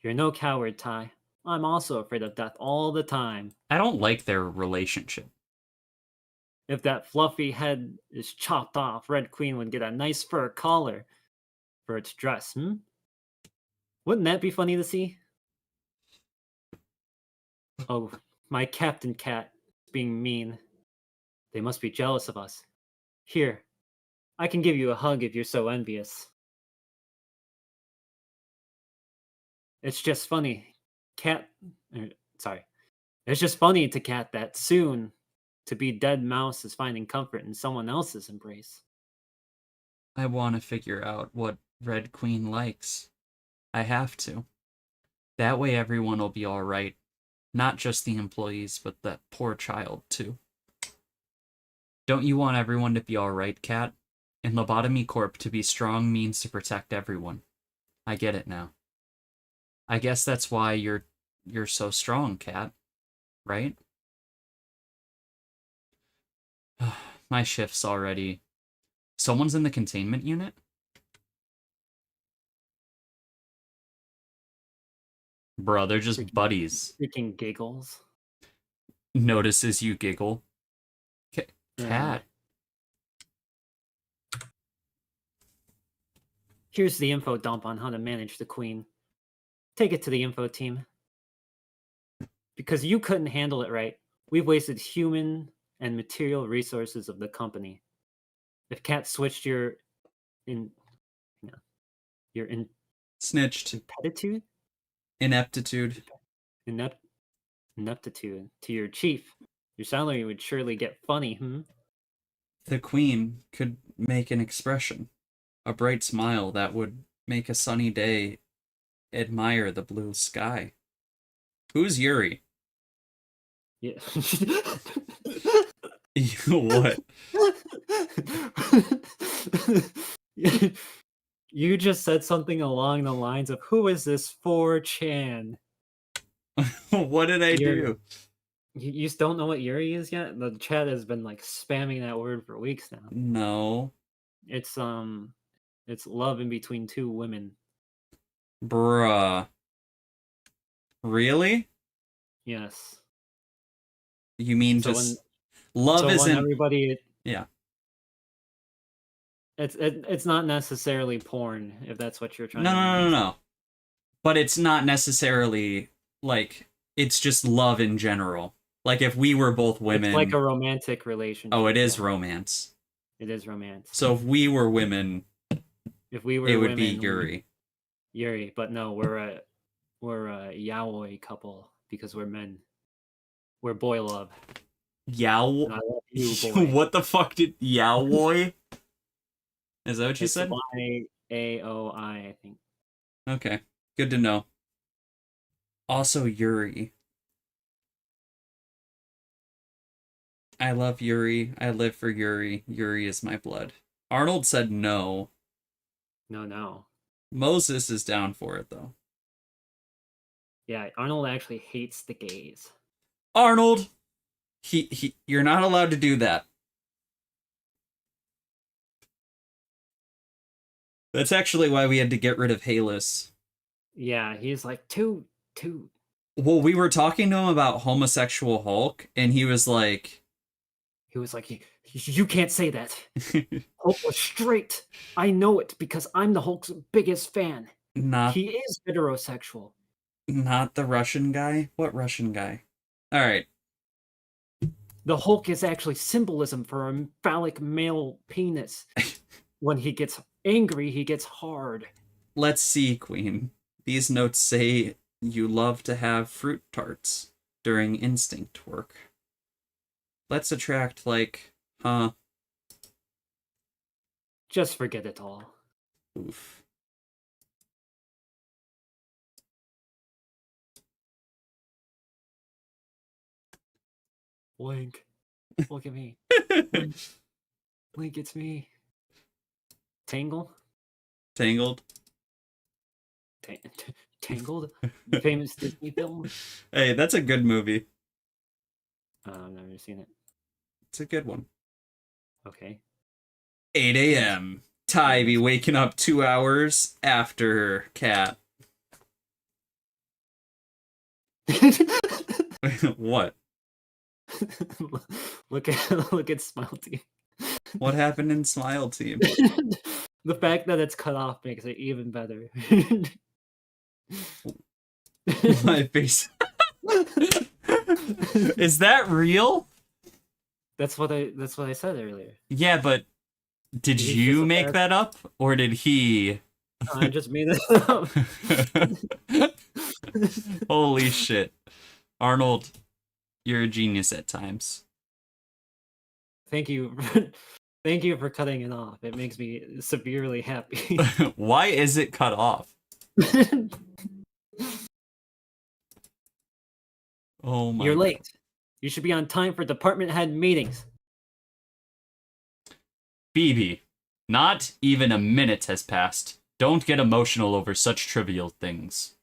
You're no coward, Ty. I'm also afraid of death all the time. I don't like their relationship. If that fluffy head is chopped off, Red Queen would get a nice fur collar for its dress, Wouldn't that be funny to see? Oh, my Captain Cat is being mean. They must be jealous of us. Here, I can give you a hug if you're so envious. It's just funny, It's just funny to Cat that soon to be dead mouse is finding comfort in someone else's embrace. I want to figure out what Red Queen likes. I have to. That way everyone will be all right. Not just the employees, but that poor child, too. Don't you want everyone to be all right, Cat? In Lobotomy Corp, to be strong means to protect everyone. I get it now. I guess that's why you're so strong, Cat. Right? My shift's already... Someone's in the containment unit? Bruh, they're just buddies. Freaking giggles. Notices you giggle. Cat. Here's the info dump on how to manage the Queen. Take it to the info team. Because you couldn't handle it right, we've wasted human and material resources of the company. If Cat switched Snitched. Ineptitude to your chief, your salary would surely get funny, The Queen could make an expression, a bright smile that would make a sunny day admire the blue sky. Who's Yuri? Yeah. What? You just said something along the lines of, who is this 4chan? What did I do? You don't know what Yuri is yet? The chat has been like spamming that word for weeks now. No. It's love in between two women. Bruh. Really? Yes. You mean So just love when isn't everybody? Yeah. It's not necessarily porn if that's what you're trying. No. But it's not necessarily like it's just love in general. Like if we were both women, It's like a romantic relationship. oh, it is romance. It is romance. So if we were women, if we were it would women, be Yuri. Yuri, but no, we're a yaoi couple because we're men. We're boy love. Yaoi. And I love you, boy. What the fuck did yaoi? Is that what you said? YAOI, I think. Okay, good to know. Also, Yuri. I love Yuri. I live for Yuri. Yuri is my blood. Arnold said no. No. Moses is down for it, though. Yeah, Arnold actually hates the gays. Arnold! You're not allowed to do that. That's actually why we had to get rid of Halus. Yeah, he's like too. Well, we were talking to him about homosexual Hulk, and he was like, He was like, you can't say that. Hulk was straight. I know it because I'm the Hulk's biggest fan. not He is heterosexual. not the Russian guy. What Russian guy? All right. The Hulk is actually symbolism for a phallic male penis. When he gets angry, he gets hard. Let's see, Queen. These notes say you love to have fruit tarts during instinct work. Let's attract, like, huh? Just forget it all. Oof. Link, look at me. Link, it's me. Tangle? Tangled. Tangled? The famous Disney film? Hey, that's a good movie. I've never seen it. It's a good one. Okay. 8 a.m. Ty be waking up 2 hours after her cat. What? look at Smile Team. What happened in Smile Team? The fact that it's cut off makes it even better. My face. Is that real? That's what I said earlier. Yeah, but did He's you just a make that up, or did he? I just made it up. Holy shit. Arnold, you're a genius at times. Thank you. Thank you for cutting it off. It makes me severely happy. Why is it cut off? Oh my. You're late. You should be on time for department head meetings. Phoebe, not even a minute has passed. Don't get emotional over such trivial things.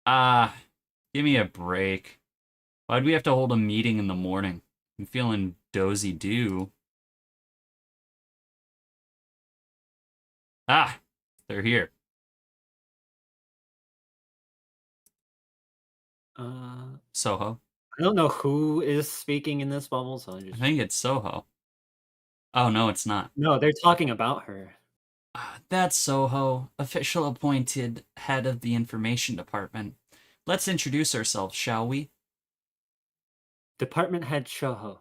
Ah, give me a break. Why'd we have to hold a meeting in the morning? I'm feeling dozy-doo. Ah, they're here. Soho. I don't know who is speaking in this bubble, so I I just... think it's Soho. Oh, no, it's not. No, they're talking about her. That's Soho, official appointed head of the information department. Let's introduce ourselves, shall we? Department head Shoho.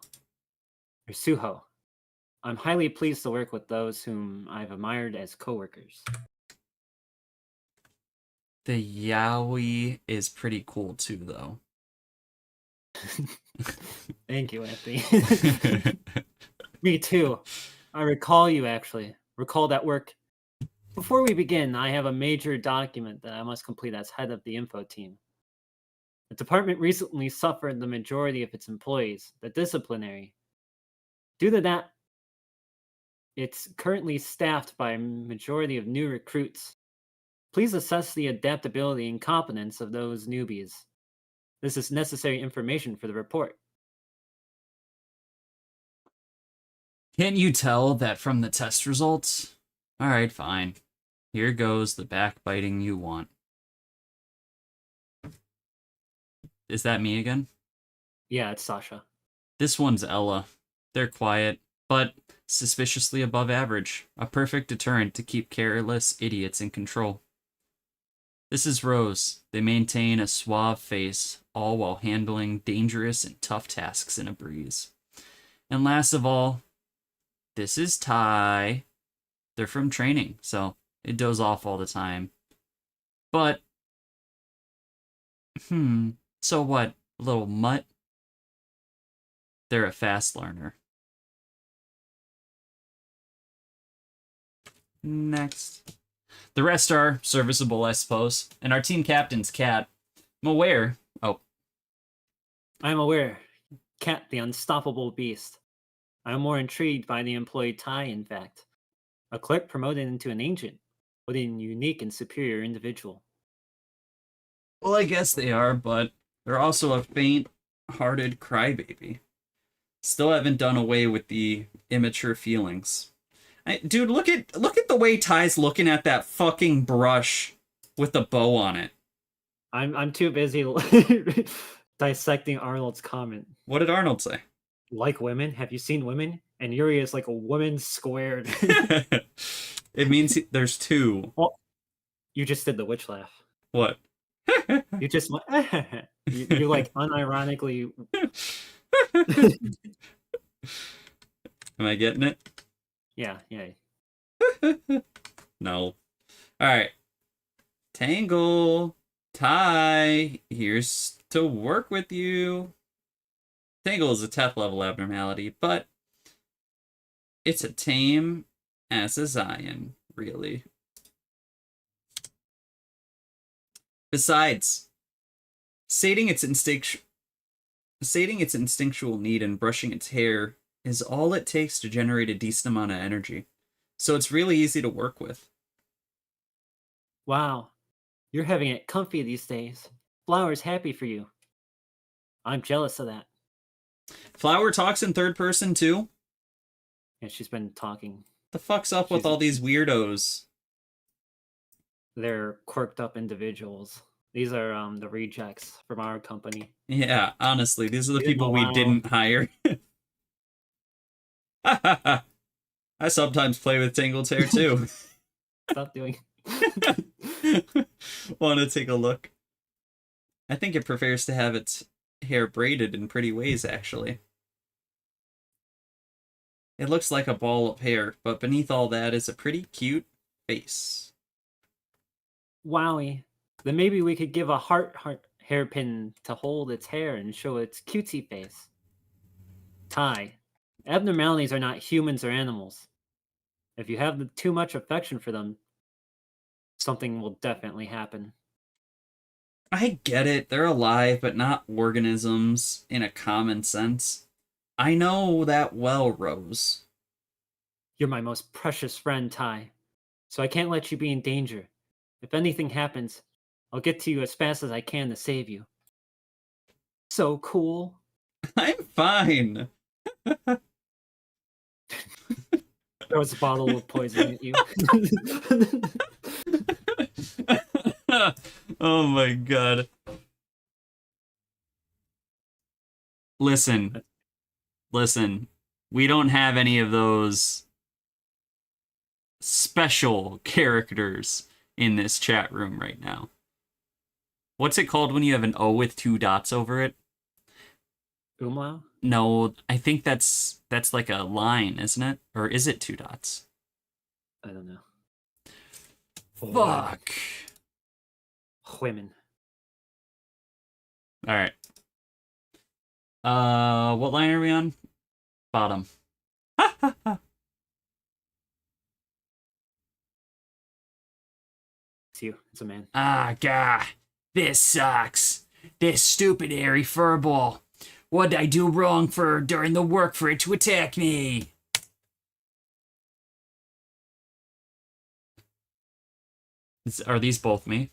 Or Suho. I'm highly pleased to work with those whom I've admired as coworkers. The yaoi is pretty cool too, though. Thank you, Anthony. Me too. I recall you, actually. Recall that work. Before we begin, I have a major document that I must complete as head of the info team. The department recently suffered the majority of its employees, the disciplinary. Due to that, it's currently staffed by a majority of new recruits. Please assess the adaptability and competence of those newbies. This is necessary information for the report. Can't you tell that from the test results? Alright, fine. Here goes the backbiting you want. Is that me again? Yeah, it's Sasha. This one's Ella. They're quiet, but suspiciously above average. A perfect deterrent to keep careless idiots in control. This is Rose. They maintain a suave face, all while handling dangerous and tough tasks in a breeze. And last of all, this is Ty. They're from training, so it doze off all the time. But, so what, little mutt? They're a fast learner. Next. The rest are serviceable, I suppose. And our team captain's Cat. I'm aware. Oh. I'm aware. Cat, the unstoppable beast. I'm more intrigued by the employee Ty, in fact. A clerk promoted into an agent. What a unique and superior individual. Well, I guess they are, but they're also a faint-hearted crybaby. Still haven't done away with the immature feelings. Dude, look at the way Ty's looking at that fucking brush with the bow on it. I'm too busy dissecting Arnold's comment. What did Arnold say? Like women? Have you seen women? And Yuri is like a woman squared. It means there's two. Well, you just did the witch laugh. What? You just went, you like unironically. Am I getting it? Yeah. No. All right. Tangle. Ty, here's to work with you. Tangle is a 10th level abnormality, but it's a tame as a Zion, really. Besides, sating its instinctual need and brushing its hair is all it takes to generate a decent amount of energy. So it's really easy to work with. Wow, you're having it comfy these days. Flower's happy for you. I'm jealous of that. Flower talks in third person too? Yeah, she's been talking. The fuck's up with all these weirdos? They're quirked up individuals. These are the rejects from our company. Yeah, honestly, these are the people we didn't hire. I sometimes play with Tangled hair too. Stop doing. Want to take a look? I think it prefers to have its hair braided in pretty ways, actually. It looks like a ball of hair, but beneath all that is a pretty cute face. Wowie. Then maybe we could give a heart hairpin to hold its hair and show its cutesy face. Ty, abnormalities are not humans or animals. If you have too much affection for them, something will definitely happen. I get it. They're alive, but not organisms in a common sense. I know that well, Rose. You're my most precious friend, Ty. So I can't let you be in danger. If anything happens, I'll get to you as fast as I can to save you. So cool. I'm fine. Throws a bottle of poison at you. Oh my god. Listen. We don't have any of those special characters in this chat room right now. What's it called when you have an O with 2 dots over it? Umlau? No, I think that's like a line, isn't it? Or is it 2 dots? I don't know. Fuck. Women. All right. What line are we on? Bottom. It's you. It's a man. Ah, gah. This sucks. This stupid hairy furball. What'd I do wrong during the work for it to attack me? Are these both me?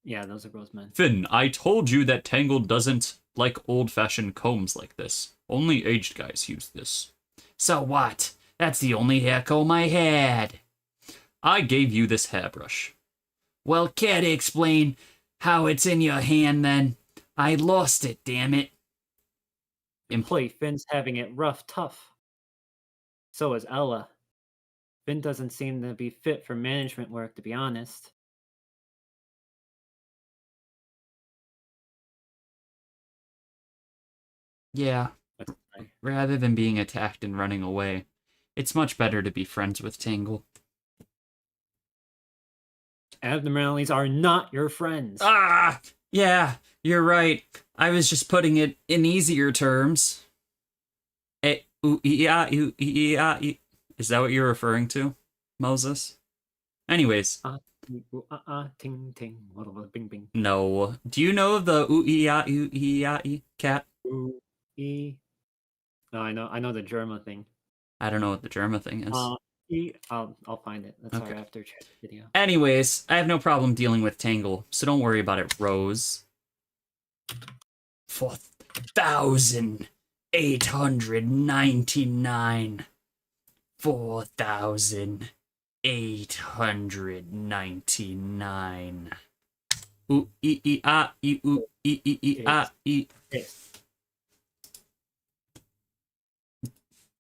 Yeah, those are both men. Finn, I told you that Tangled doesn't like old-fashioned combs like this. Only aged guys use this. So what? That's the only hair comb I had. I gave you this hairbrush. Well, care to explain how it's in your hand then? I lost it, damn it. Employee Finn's having it tough. So is Ella. Finn doesn't seem to be fit for management work, to be honest. Yeah. Rather than being attacked and running away, it's much better to be friends with Tangle. Abnormalities are not your friends. Ah! Yeah, you're right. I was just putting it in easier terms. Is that what you're referring to, Moses? Anyways. Ting ting. Bing bing. No. Do you know the cat? No, I know the Germa thing. I don't know what the Germa thing is. I'll find it. That's Okay. our after chat video. Anyways, I have no problem dealing with Tangle, so don't worry about it, Rose. 4,899. 4,899. Ooh, ooh,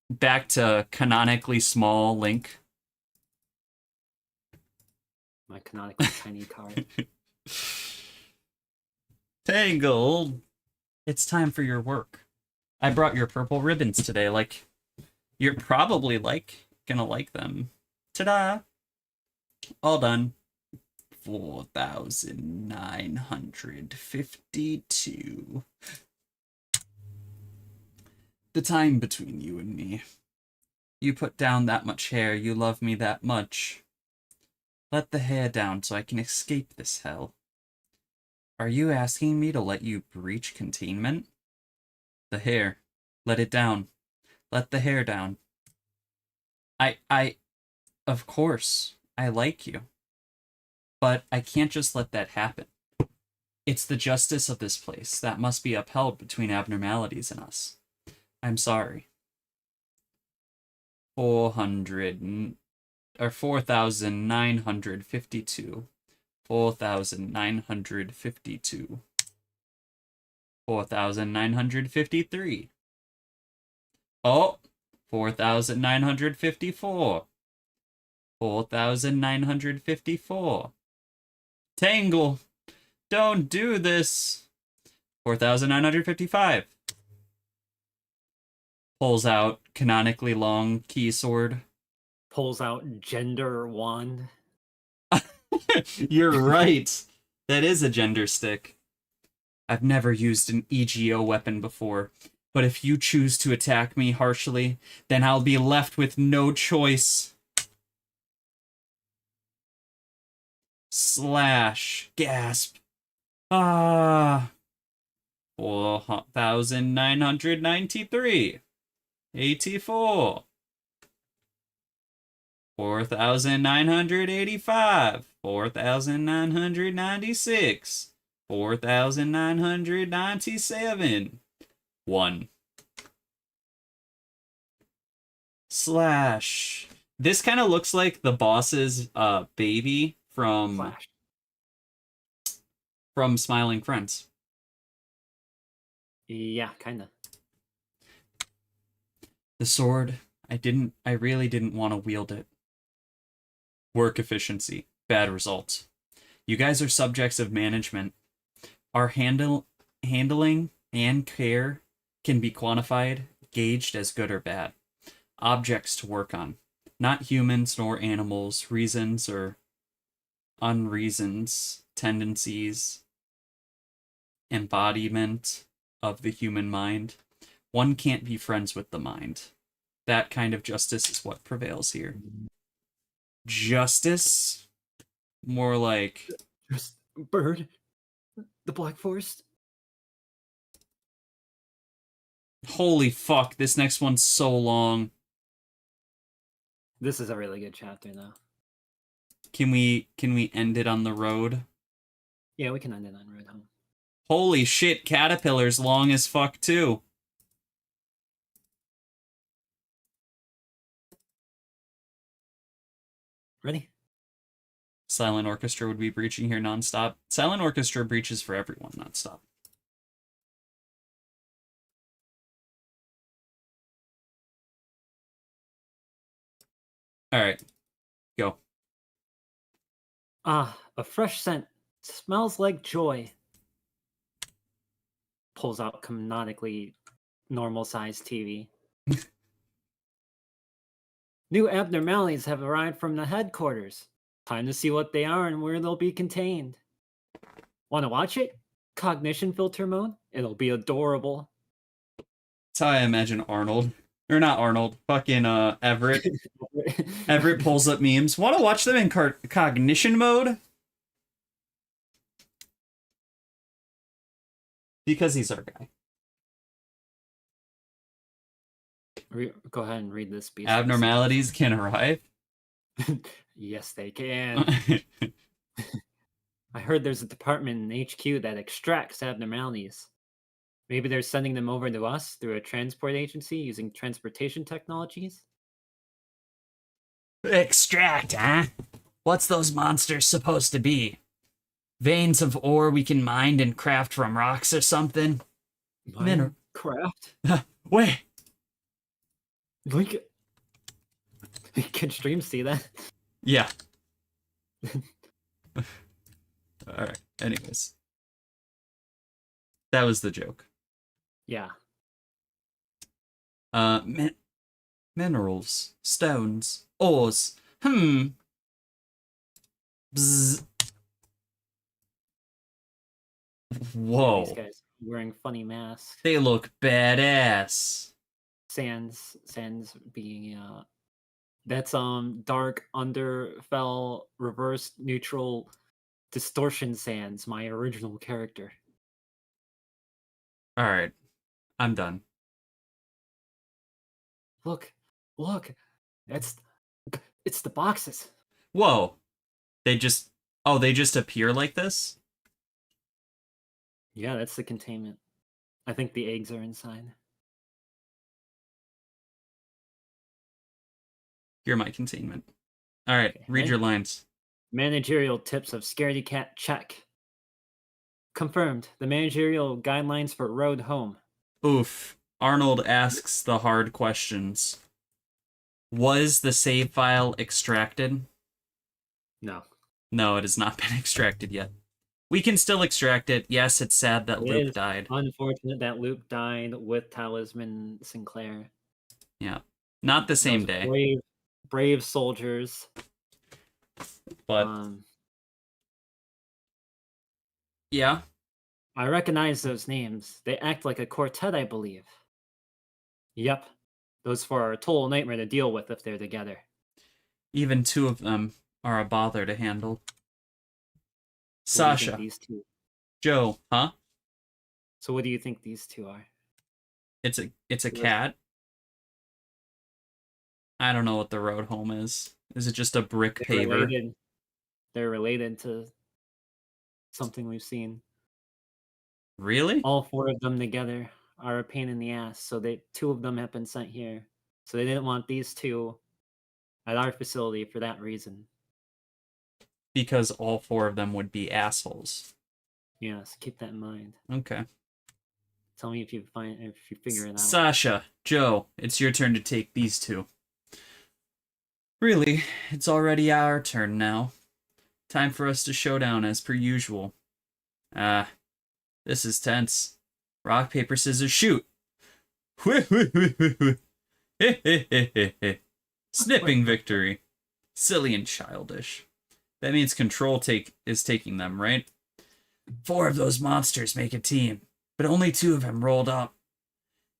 Back to canonically small Link. My canonically tiny card. Tangled, it's time for your work. I brought your purple ribbons today. Like, you're probably gonna like them. Ta-da! All done. 4,952. The time between you and me. You put down that much hair, you love me that much. Let the hair down so I can escape this hell. Are you asking me to let you breach containment? The hair. Let it down. Let the hair down. Of course, I like you. But I can't just let that happen. It's the justice of this place that must be upheld between abnormalities and us. I'm sorry. 4,952. 4,952. 4,953. Oh, 4,954. 4,954. Tangle, don't do this. 4,955. Pulls out canonically long key sword. Pulls out gender wand. You're right. That is a gender stick. I've never used an EGO weapon before, but if you choose to attack me harshly, then I'll be left with no choice. Slash. Gasp. Ah. 4,993. 84. 4,985. 4,996. 4,997. 1. Slash. This kind of looks like the boss's baby from Flash. Smiling Friends. Yeah, kinda. The sword, I really didn't want to wield it. Work efficiency, bad results. You guys are subjects of management. Our handling and care can be quantified, gauged as good or bad. Objects to work on. Not humans nor animals, reasons or unreasons, tendencies, embodiment of the human mind. One can't be friends with the mind. That kind of justice is what prevails here. Justice? More like... Just bird. The Black Forest. Holy fuck, this next one's so long. This is a really good chapter, though. Can we end it on the road? Yeah, we can end it on Road Home. Holy shit, Caterpillar's long as fuck, too. Ready? Silent Orchestra would be breaching here nonstop. Silent Orchestra breaches for everyone nonstop. Alright. Go. Ah, a fresh scent. Smells like joy. Pulls out canonically normal-sized TV. New abnormalities have arrived from the headquarters. Time to see what they are and where they'll be contained. Want to watch it? Cognition filter mode? It'll be adorable. That's how I imagine Arnold. Or not Arnold. Fucking Everett. Everett pulls up memes. Want to watch them in cognition mode? Because he's our guy. Go ahead and read this piece. Abnormalities can arrive. Yes, they can. I heard there's a department in HQ that extracts abnormalities. Maybe they're sending them over to us through a transport agency using transportation technologies? Extract, huh? What's those monsters supposed to be? Veins of ore we can mine and craft from rocks or something? Minecraft? Wait! Link. Can stream see that? Yeah. Alright, anyways. That was the joke. Yeah. Minerals, stones, ores. Bzz. Whoa. These guys wearing funny masks. They look badass. Sans being that's dark underfell reverse neutral distortion sans, my original character. Alright. I'm done. Look. It's the boxes. Whoa. They just appear like this? Yeah, that's the containment. I think the eggs are inside. You're my containment. Alright, Okay. read your lines. Managerial tips of Scaredy Cat check. Confirmed. The managerial guidelines for road home. Oof. Arnold asks the hard questions. Was the save file extracted? No. No, it has not been extracted yet. We can still extract it. Yes, it's sad that It Luke is died. Unfortunate that Luke died with Talisman Sinclair. Yeah. Not the same Those day. Brave soldiers. But yeah. I recognize those names. They act like a quartet, I believe. Yep. Those four are a total nightmare to deal with if they're together. Even two of them are a bother to handle. What do you think Sasha. these two. Joe, huh? So what do you think these two are? It's a cat. I don't know what the road home is. Is it just a brick paver? They're related to something we've seen. Really? All four of them together are a pain in the ass. So two of them have been sent here. So they didn't want these two at our facility for that reason. Because all four of them would be assholes. Yes, keep that in mind. Okay. Tell me if you figure it out. Sasha, Joe, it's your turn to take these two. Really, it's already our turn now. Time for us to show down as per usual. This is tense. Rock, paper, scissors, shoot! Snipping victory. Silly and childish. That means Control is taking them, right? 4 of those monsters make a team, but only 2 of them rolled up.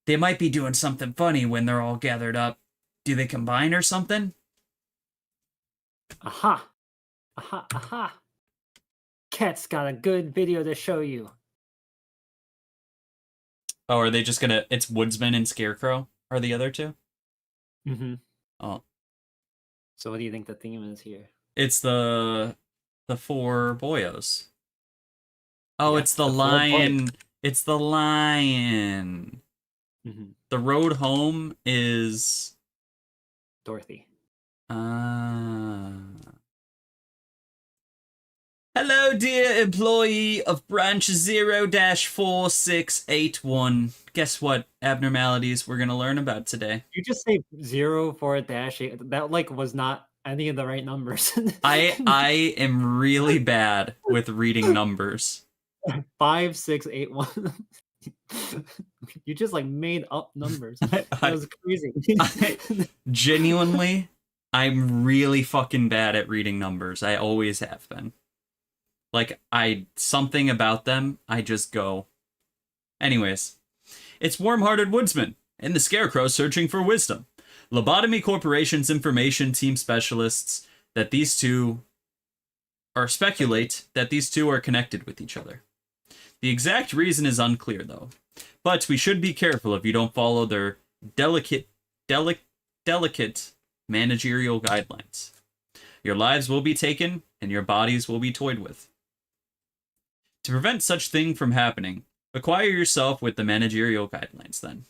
They might be doing something funny when they're all gathered up. Do they combine or something? Aha! Aha! Aha! Cat's got a good video to show you. Oh, are they just gonna... It's Woodsman and Scarecrow are the other 2? Mm-hmm. Oh. So what do you think the theme is here? It's the 4 boyos. Oh, Yeah, it's the the 4 lion. It's the lion. Mm-hmm. The road home is... Dorothy. Hello, dear employee of branch 0-4681. Guess what abnormalities we're gonna learn about today? You just say 0-4-8. That was not any of the right numbers. I am really bad with reading numbers. 5, 6, 8, 1. You just made up numbers. That was crazy. Genuinely, I'm really fucking bad at reading numbers. I always have been. Something about them, I just go. Anyways, it's Warm-Hearted Woodsman and the Scarecrow searching for wisdom. Lobotomy Corporation's information team specialists that these two speculate that these two are connected with each other. The exact reason is unclear, though. But we should be careful if you don't follow their delicate managerial guidelines. Your lives will be taken, and your bodies will be toyed with. To prevent such thing from happening, acquire yourself with the managerial guidelines, then.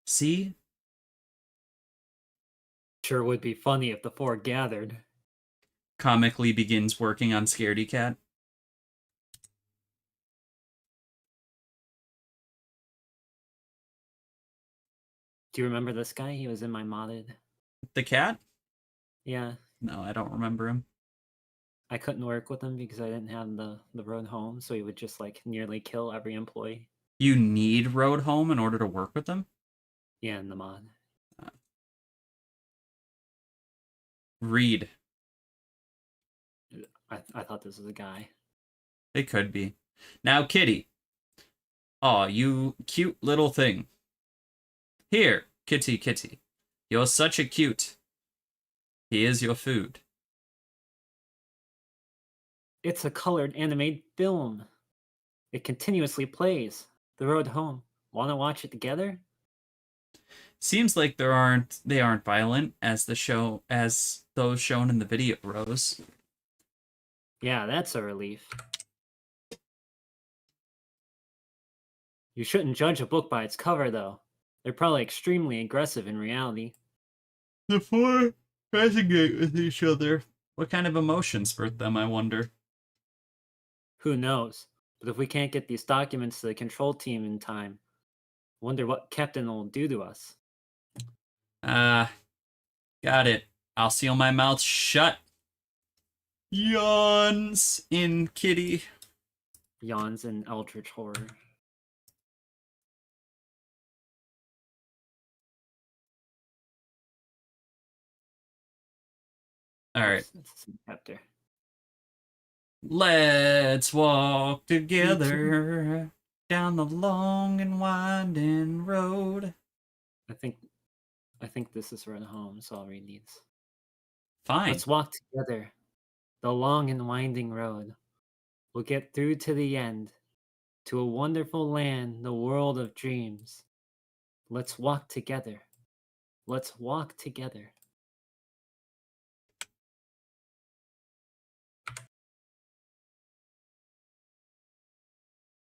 See? Sure would be funny if the four gathered. Comically begins working on Scaredy Cat. Do you remember this guy? He was in my modded. The cat? Yeah, No, I don't remember him. I couldn't work with him because I didn't have the road home, so he would just like nearly kill every employee. You need Road Home in order to work with them? Yeah, in the mod. Reed. I thought this was a guy. It could be. Now, Kitty. Aw, you cute little thing. Here, Kitty, Kitty. You're such a cute. Here's your food. It's a colored animated film. It continuously plays. The road home. Wanna watch it together? Seems like they aren't violent as those shown in the video, Rose. Yeah, that's a relief. You shouldn't judge a book by its cover, though. They're probably extremely aggressive in reality. The four resonate with each other. What kind of emotions birth them, I wonder? Who knows? But if we can't get these documents to the control team in time, wonder what Captain will do to us. Got it. I'll seal my mouth shut. Yawns in Kitty. Yawns in eldritch horror. All right. That's a chapter. Let's walk together down the long and winding road. I think this is Run Home, so I'll read these. Fine. Let's walk together, the long and winding road. We'll get through to the end, to a wonderful land, the world of dreams. Let's walk together. Let's walk together.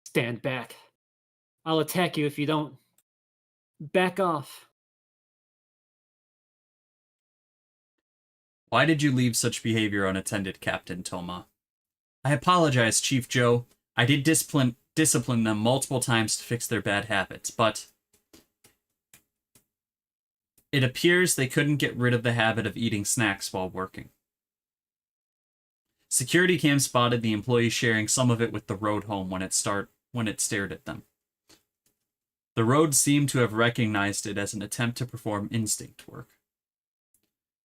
Stand back. I'll attack you if you don't. Back off. Why did you leave such behavior unattended, Captain Toma? I apologize, Chief Joe. I did discipline them multiple times to fix their bad habits, but it appears they couldn't get rid of the habit of eating snacks while working. Security cam spotted the employee sharing some of it with the road home when it stared at them. The road seemed to have recognized it as an attempt to perform instinct work.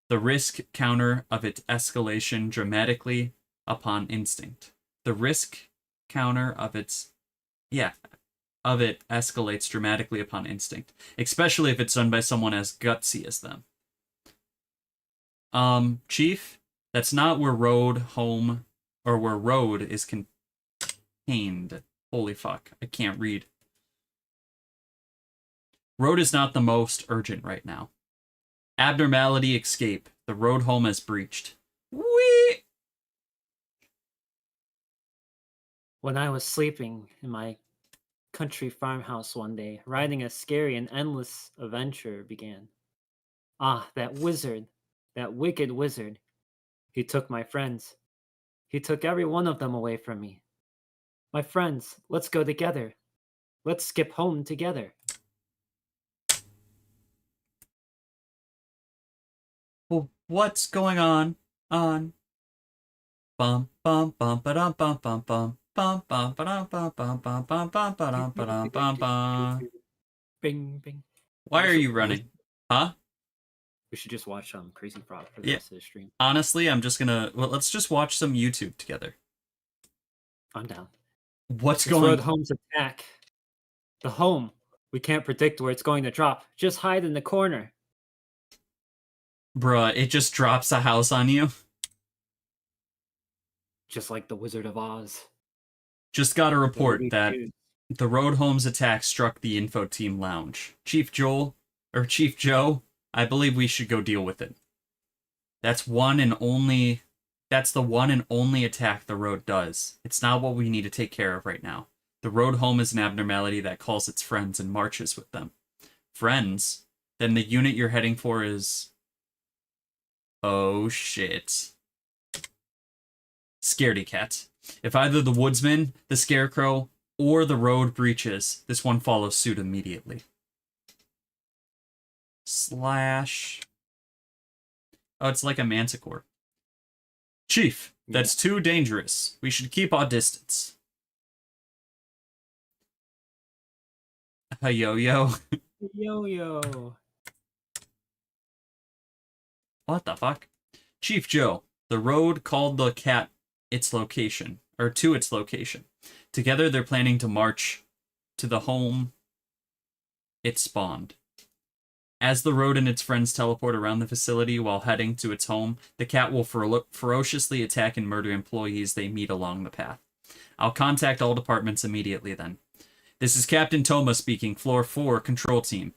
The risk counter of its escalation dramatically upon instinct. The risk counter of it escalates dramatically upon instinct, especially if it's done by someone as gutsy as them. Chief, that's not where road is contained. Holy fuck, I can't read. Road is not the most urgent right now. Abnormality escape. The road home has breached. Whee! When I was sleeping in my country farmhouse one day, riding a scary and endless adventure began. Ah, that wizard, that wicked wizard. He took my friends. He took every one of them away from me. My friends, let's go together. Let's skip home together. Well, what's going on? Bum bum bum ba dum bum bum bum bum bum ba dum bum bum bum bum bum ba dum ba dum bum bum. Bing bing. Why are you running? Huh? We should just watch Crazy Frog for the Yeah. rest of the stream. Honestly, let's just watch some YouTube together. I'm down. What's It's going Road Home's attack. The home. We can't predict where it's going to drop. Just hide in the corner. Bruh, it just drops a house on you. Just like the Wizard of Oz. Just got a report Ruby that Tooth. the road home's attack struck the info team lounge. Chief Joe, I believe we should go deal with it. That's the one and only attack the road does. It's not what we need to take care of right now. The road home is an abnormality that calls its friends and marches with them. Friends? Then the unit you're heading for is... Oh shit. Scaredy cat. If either the woodsman, the scarecrow, or the road breaches, this one follows suit immediately. Slash... Oh, it's like a manticore. Chief, that's too dangerous. We should keep our distance. Yo-yo. Yo-yo. What the fuck? Chief Joe, the road called the cat its location, or to its location. Together they're planning to march to the home it spawned. As the road and its friends teleport around the facility while heading to its home, the cat will ferociously attack and murder employees they meet along the path. I'll contact all departments immediately then. This is Captain Toma speaking, Floor 4, Control Team.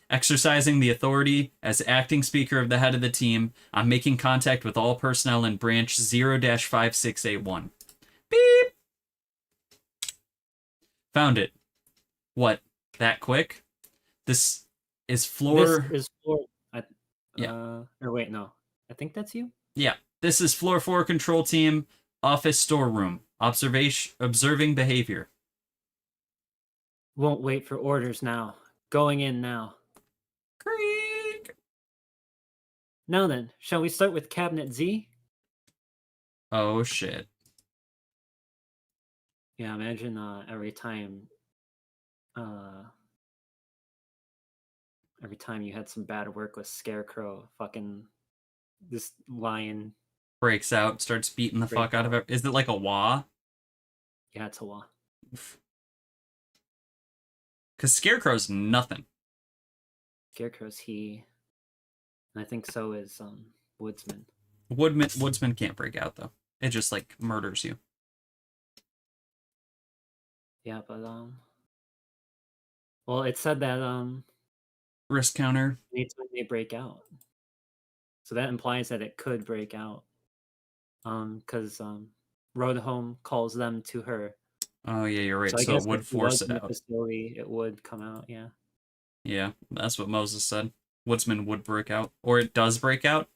Exercising the authority as acting speaker of the head of the team, I'm making contact with all personnel in Branch 0-5681. Beep! Found it. What? That quick? This is floor... This is floor... Yeah. Or wait, no. I think that's you? Yeah. This is Floor 4 Control Team, Office Storeroom. Observing behavior. Won't wait for orders now. Going in now. Creak! Now then, shall we start with Cabinet Z? Oh, shit. Yeah, imagine every time you had some bad work with Scarecrow, fucking this lion. Breaks out, starts beating the fuck out of it. Is it like a wah? Yeah, it's a wah. Because Scarecrow's nothing. Scarecrow's he. And I think so is Woodsman. Woodsman can't break out, though. It just, like, murders you. Yeah, but well, it said that Risk counter. anytime they break out. So that implies that it could break out. Because Road Home calls them to her. Oh, yeah, you're right. I So guess it would if force was it in the out. facility, it would come out, yeah. Yeah, that's what Moses said. Woodsman would break out. Or it does break out.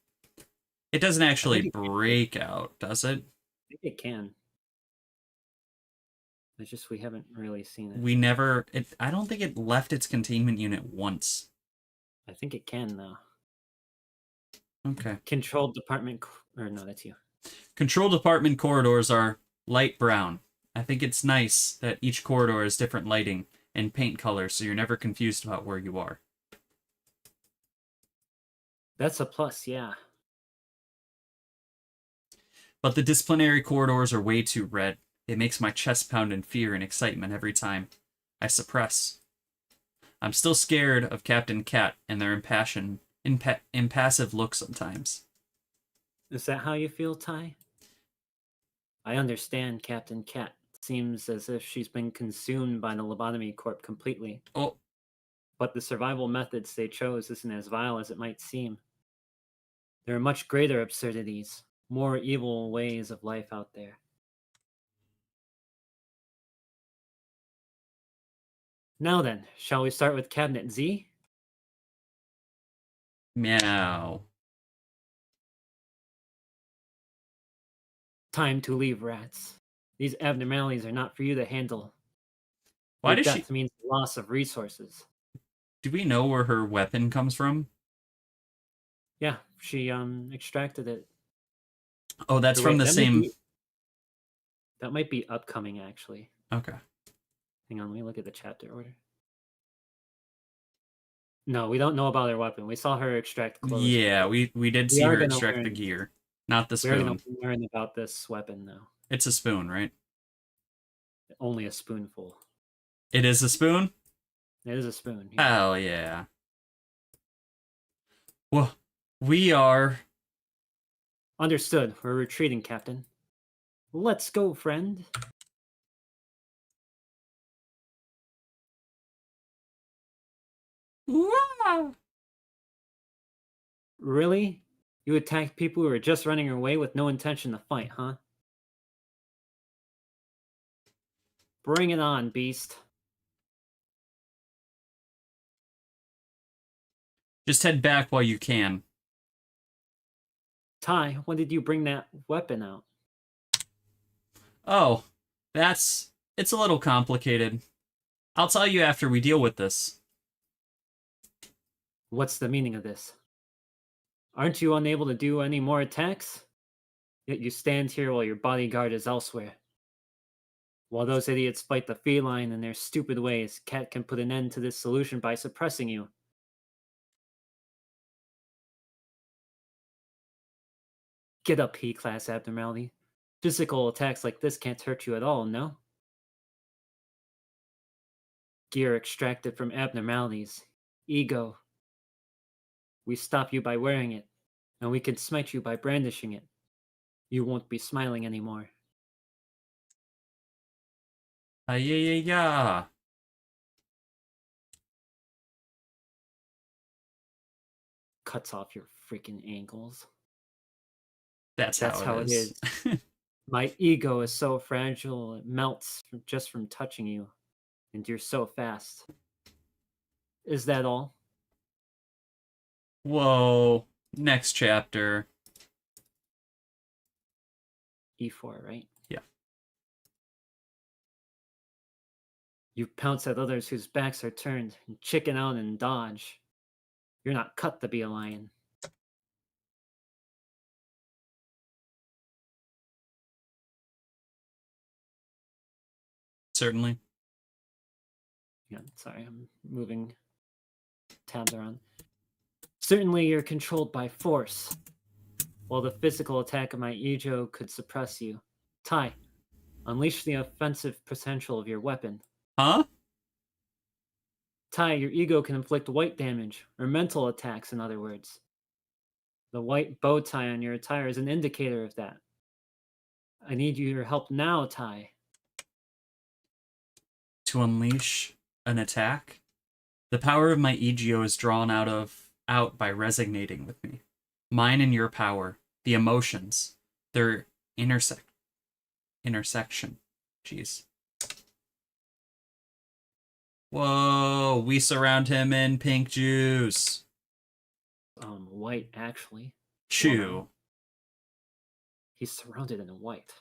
It doesn't actually break out, does it? I think it can. It's just we haven't really seen it. We never... I don't think it left its containment unit once. I think it can, though. Okay. Control department... Or no, that's you. Control department corridors are light brown. I think it's nice that each corridor has different lighting and paint colors, so you're never confused about where you are. That's a plus, yeah. But the disciplinary corridors are way too red. It makes my chest pound in fear and excitement every time. I suppress. I'm still scared of Captain Cat and their impassive look sometimes. Is that how you feel, Ty? I understand Captain Cat. Seems as if she's been consumed by the Lobotomy Corp completely. Oh. But the survival methods they chose isn't as vile as it might seem. There are much greater absurdities, more evil ways of life out there. Now then, shall we start with Cabinet Z? Meow. Time to leave, rats. These abnormalities are not for you to handle. Why does death means loss of resources. Do we know where her weapon comes from? Yeah, she extracted it. Oh, that's from the same... That might be upcoming, actually. Okay. Hang on, let me look at the chapter order. No, we don't know about her weapon. We saw her extract clothes. Yeah, we did see her extract the gear. Not the spoon. We're going to learn about this weapon, though. It's a spoon, right? Only a spoonful. It is a spoon? It is a spoon. Yeah. Hell yeah. Well, we are... Understood. We're retreating, Captain. Let's go, friend. Wow. Really? You attack people who are just running away with no intention to fight, huh? Bring it on, beast. Just head back while you can. Ty, when did you bring that weapon out? Oh, it's a little complicated. I'll tell you after we deal with this. What's the meaning of this? Aren't you unable to do any more attacks? Yet you stand here while your bodyguard is elsewhere. While those idiots fight the feline in their stupid ways, Cat can put an end to this solution by suppressing you. Get up, P-class abnormality. Physical attacks like this can't hurt you at all, no? Gear extracted from abnormalities. Ego. We stop you by wearing it, and we can smite you by brandishing it. You won't be smiling anymore. Yeah. Cuts off your freaking ankles. That's how it is. My ego is so fragile, it melts just from touching you. And you're so fast. Is that all? Whoa. Next chapter. E4, right? Yeah. You pounce at others whose backs are turned and chicken out and dodge. You're not cut to be a lion. Certainly. Yeah, sorry, I'm moving tabs around. Certainly you're controlled by force. While the physical attack of my ego could suppress you. Tai, unleash the offensive potential of your weapon. Huh? Tai, your ego can inflict white damage, or mental attacks, in other words. The white bow tie on your attire is an indicator of that. I need your help now, Tai. To unleash an attack? The power of my EGO is drawn out by resonating with me. Mine and your power, the emotions, their intersection. Jeez. Whoa, we surround him in pink juice. White, actually. Chew. He's surrounded in white.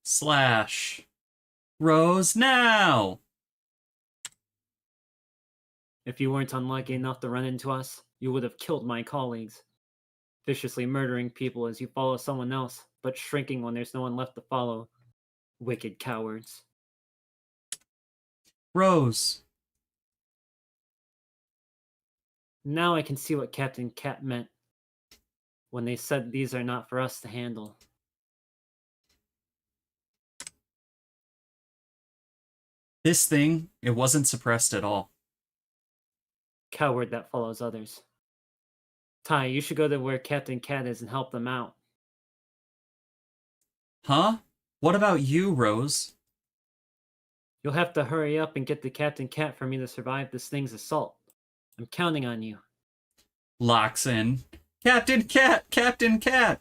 Slash. Rose now! If you weren't unlucky enough to run into us, you would have killed my colleagues. Viciously murdering people as you follow someone else, but shrinking when there's no one left to follow. Wicked cowards. Rose. Now I can see what Captain Cat meant when they said these are not for us to handle. This thing, it wasn't suppressed at all. Coward that follows others. Tai, you should go to where Captain Cat is and help them out. Huh? What about you, Rose? You'll have to hurry up and get the Captain Cat for me to survive this thing's assault. I'm counting on you. Locks in. Captain Cat! Captain Cat!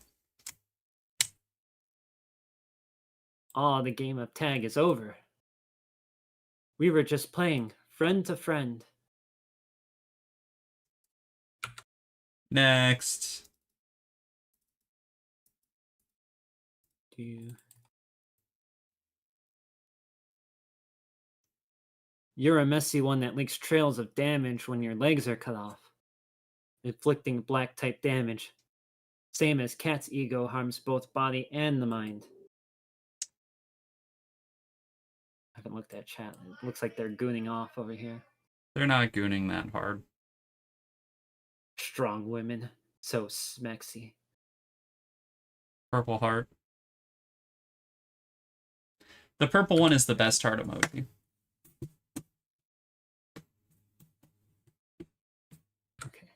Ah, the game of tag is over. We were just playing, friend to friend. Next. You're a messy one that leaks trails of damage when your legs are cut off. Inflicting black type damage. Same as Cat's ego harms both body and the mind. I haven't looked at chat. It looks like they're gooning off over here. They're not gooning that hard. Strong women. So smexy. Purple heart. The purple one is the best heart emoji. Okay.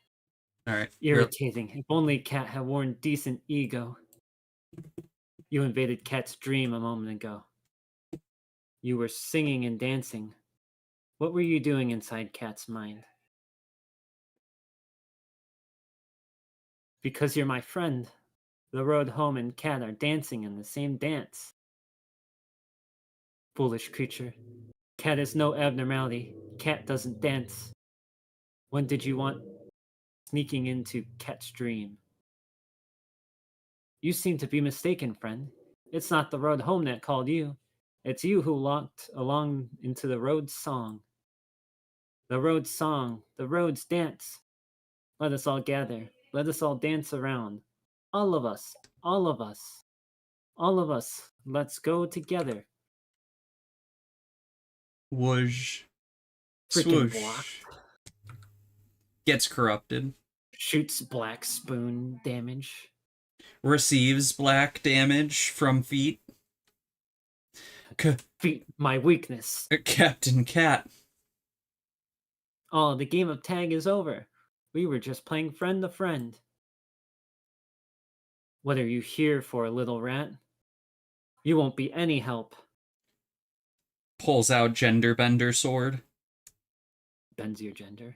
Alright. Irritating. If only Cat had worn decent ego. You invaded Cat's dream a moment ago. You were singing and dancing. What were you doing inside Cat's mind? Because you're my friend. The road home and Cat are dancing in the same dance. Foolish creature. Cat is no abnormality. Cat doesn't dance. When did you want sneaking into Cat's dream? You seem to be mistaken, friend. It's not the road home that called you. It's you who walked along into the road's song. The road's song, the road's dance. Let us all gather. Let us all dance around. All of us, all of us, all of us. Let's go together. Whoosh. Freaking Swoosh. block. Gets corrupted. Shoots black spoon damage. Receives black damage from feet. Feet, my weakness. Captain Cat. Oh, the game of tag is over. We were just playing friend to friend. What are you here for, little rat? You won't be any help. Pulls out gender bender sword. Bends your gender.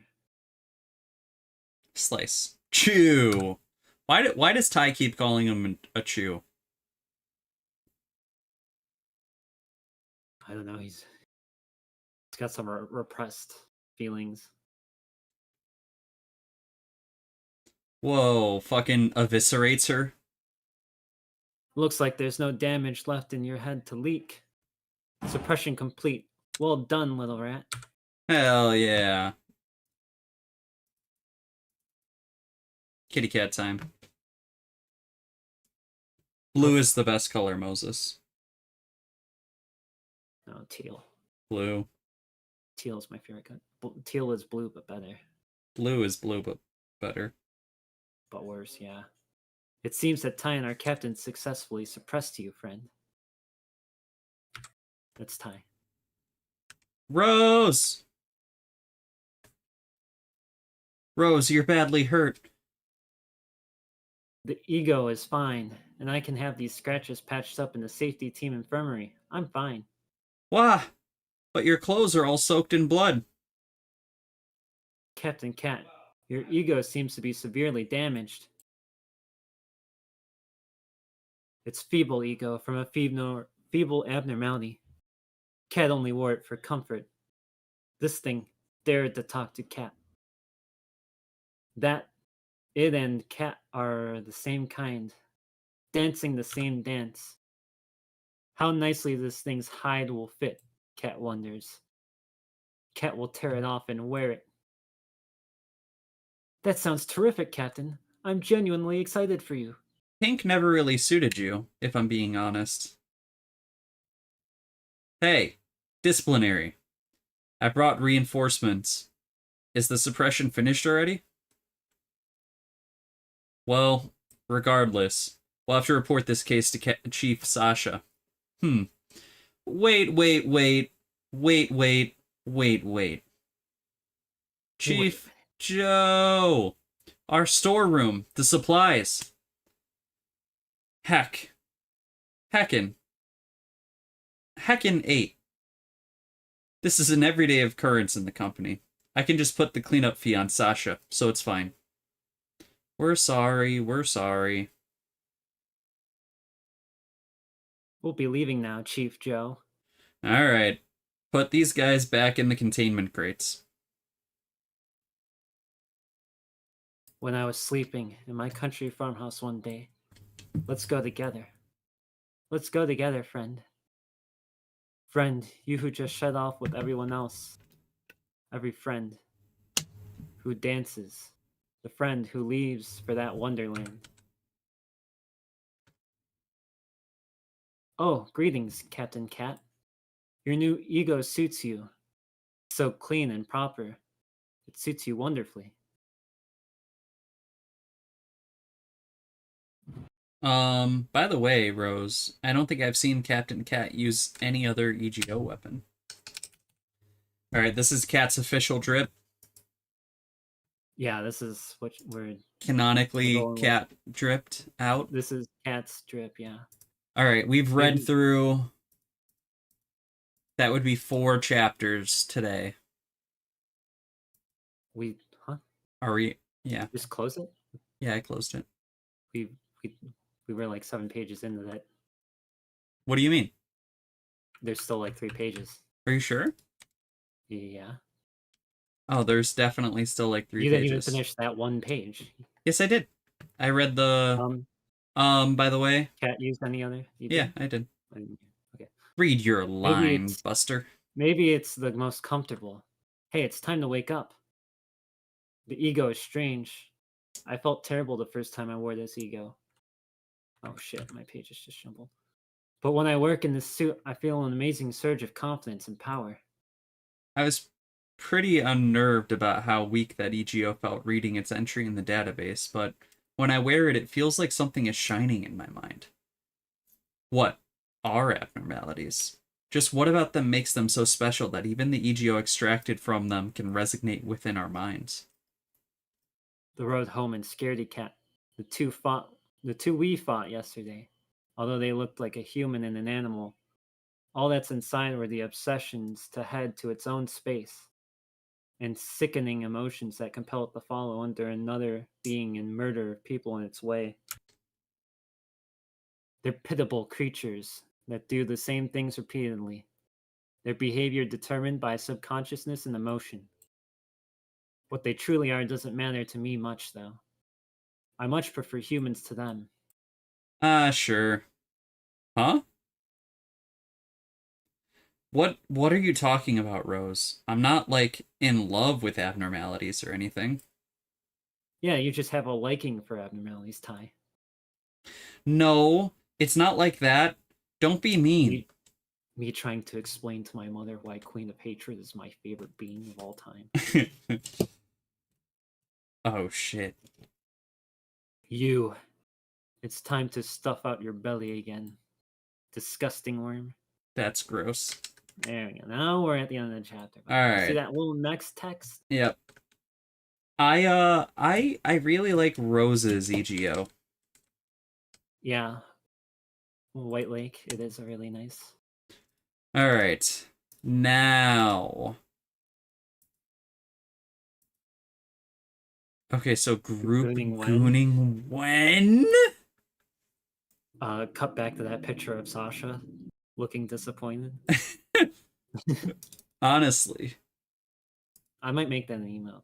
Slice. Chew. Why does Ty keep calling him a chew? I don't know. He's got some repressed feelings. Whoa, fucking eviscerates her. Looks like there's no damage left in your head to leak. Suppression complete. Well done, little rat. Hell yeah. Kitty cat time. Blue is the best color, Moses. No, teal. Blue. Teal is my favorite color. Teal is blue, but better. Blue is blue, but better. But worse, yeah. It seems that Ty and our captain successfully suppressed you, friend. That's Ty. Rose! Rose, you're badly hurt. The ego is fine, and I can have these scratches patched up in the safety team infirmary. I'm fine. Wah! But your clothes are all soaked in blood. Captain Cat, your ego seems to be severely damaged. It's feeble ego from a feeble abnormality. Cat only wore it for comfort. This thing dared to talk to Cat. That it and Cat are the same kind, dancing the same dance. How nicely this thing's hide will fit, Cat wonders. Cat will tear it off and wear it. That sounds terrific, Captain. I'm genuinely excited for you. Pink never really suited you, if I'm being honest. Hey, disciplinary. I brought reinforcements. Is the suppression finished already? Well, regardless, we'll have to report this case to Chief Sasha. Wait. Chief Joe! Our storeroom, the supplies. Heckin' 8. This is an everyday occurrence in the company. I can just put the cleanup fee on Sasha, so it's fine. We're sorry. We'll be leaving now, Chief Joe. Alright. Put these guys back in the containment crates. When I was sleeping in my country farmhouse one day, let's go together. Let's go together, friend. Friend, you who just shut off with everyone else. Every friend who dances. The friend who leaves for that wonderland. Oh, greetings, Captain Cat. Your new ego suits you. So clean and proper. It suits you wonderfully. By the way, Rose, I don't think I've seen Captain Cat use any other EGO weapon. Alright, this is Cat's official drip. Yeah, this is what we're... Canonically, Cat dripped out. This is Cat's drip, yeah. Alright, we've read through... That would be 4 chapters today. Huh? Are we... Yeah. Just close it? Yeah, I closed it. we we we were like 7 pages into that. What do you mean? There's still like 3 pages. Are you sure? Yeah. Oh, there's definitely still like 3 You didn't even pages. finish that 1 page. Yes, I did. I read the. By the way. Cat used any other? You Yeah, did? I did. Okay. Read your line, it's- Buster. Maybe it's the most comfortable. Hey, it's time to wake up. The ego is strange. I felt terrible the first time I wore this ego. Oh shit, my page is just jumbled. But when I work in this suit, I feel an amazing surge of confidence and power. I was pretty unnerved about how weak that EGO felt reading its entry in the database, but when I wear it, it feels like something is shining in my mind. What are abnormalities? Just what about them makes them so special that even the EGO extracted from them can resonate within our minds? The road home in Scaredy Cat. The two we fought yesterday. Although they looked like a human and an animal, all that's inside were the obsessions to head to its own space, and sickening emotions that compel it to follow under another being and murder people in its way. They're pitiable creatures that do the same things repeatedly, their behavior determined by subconsciousness and emotion. What they truly are doesn't matter to me much, though. I much prefer humans to them. Sure. Huh? What are you talking about, Rose? I'm not, like, in love with abnormalities or anything. Yeah, you just have a liking for abnormalities, Ty. No, it's not like that. Don't be mean. Me trying to explain to my mother why Queen of Hatred is my favorite being of all time. Oh, shit. You. It's time to stuff out your belly again. Disgusting worm. That's gross. There we go. Now we're at the end of the chapter. All right. See that little next text? Yep. I really like Rose's EGO. Yeah. White Lake. It is really nice. All right. Now. Okay, so group gooning when? Cut back to that picture of Sasha looking disappointed. Honestly. I might make that an email.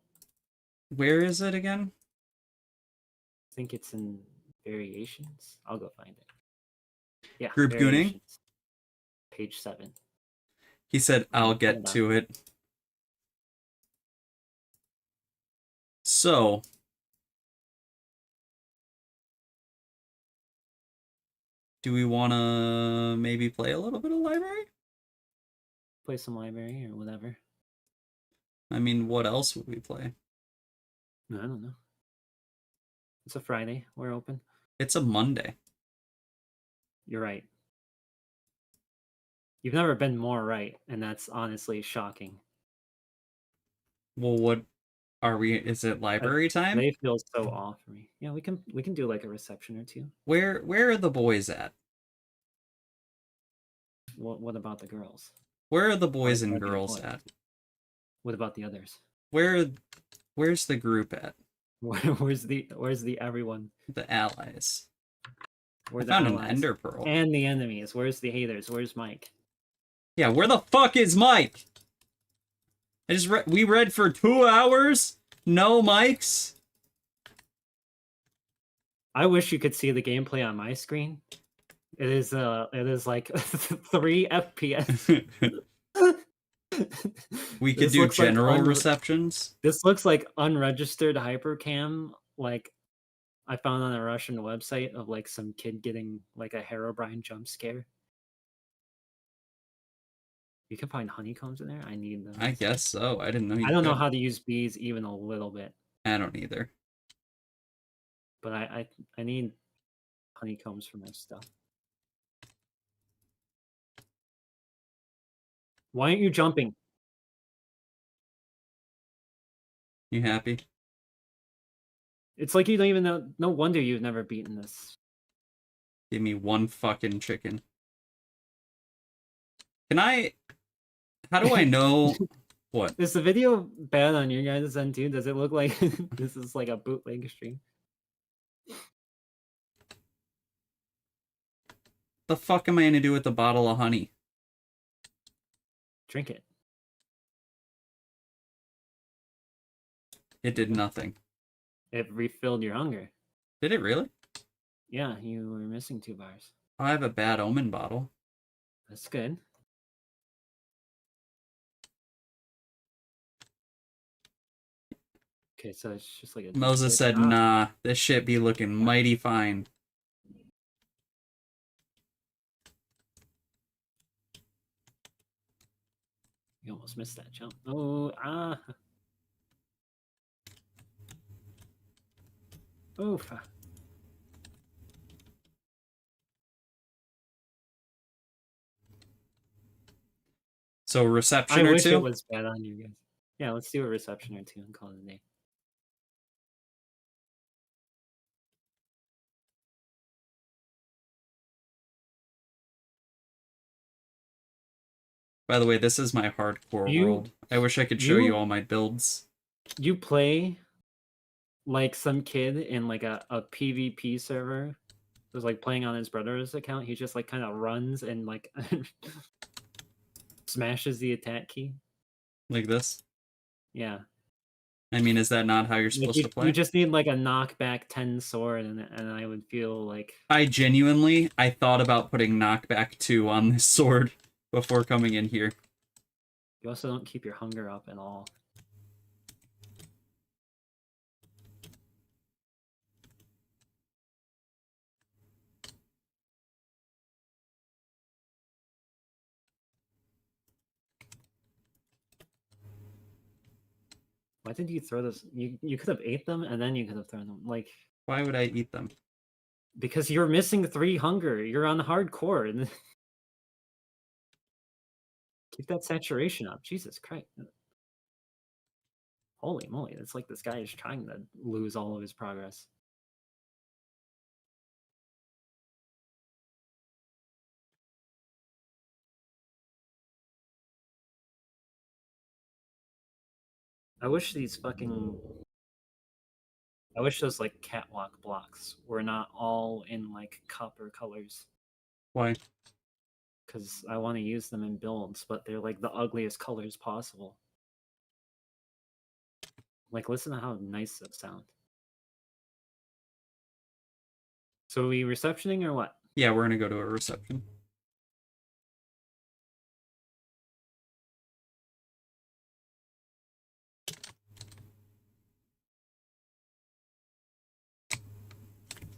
Where is it again? I think it's in variations. I'll go find it. Yeah. Group gooning? Page 7. He said, I'll get to it. So. Do we want to maybe play a little bit of library? Play some library or whatever. I mean, what else would we play? I don't know. It's a Friday. We're open. It's a Monday. You're right. You've never been more right, and that's honestly shocking. Well, what are we? Is it library time? They feel so off for me. Yeah, we can do like a reception or two. Where are the boys at? What about the girls? Where are the boys and girls at? What about the others? Where's the group at? Where's the everyone? The allies. Where I found an ender pearl. And the enemies. Where's the haters? Where's Mike? Yeah, where the fuck is Mike? We read for 2 hours? No Mikes? I wish you could see the gameplay on my screen. It is like 3 FPS. We could do general receptions. This looks like unregistered hypercam, like I found on a Russian website of like some kid getting like a Herobrine jump scare. You can find honeycombs in there. I need them. I guess so. I didn't know. I don't know how to use bees even a little bit. I don't either. But I need honeycombs for my stuff. Why aren't you jumping? You happy? It's like you don't even know. No wonder you've never beaten this. Give me one fucking chicken. Can I? How do I know? What? Is the video bad on your guys' end too? Does it look like this is like a bootleg stream? The fuck am I gonna do with the bottle of honey? Drink it. It did nothing. It refilled your hunger. Did it really? Yeah, you were missing 2 bars. I have a bad omen bottle. That's good. Okay, so it's just like a... Moses said, nah, this shit be looking mighty fine. You almost missed that jump. Oh, ah. Oof. So reception I or wish it two? was bad on you guys. Yeah, let's do a reception or 2 and call it a day. By the way, this is my hardcore world. I wish I could show you all my builds. You play like some kid in like a PvP server who's like playing on his brother's account. He just like kind of runs and like smashes the attack key. Like this? Yeah. I mean, is that not how you're supposed to play? You just need like a knockback 10 sword and I would feel like... I thought about putting knockback 2 on this sword before coming in here. You also don't keep your hunger up at all. Why did you throw this? You could have ate them and then you could have thrown them. Like, why would I eat them? Because you're missing 3 hunger. You're on hardcore. And keep that saturation up. Jesus Christ. Holy moly. It's like this guy is trying to lose all of his progress. I wish these fucking... I wish those, like, catwalk blocks were not all in, like, copper colors. Why? Because I want to use them in builds, but they're, like, the ugliest colors possible. Like, listen to how nice those sound. So are we receptioning or what? Yeah, we're gonna go to a reception.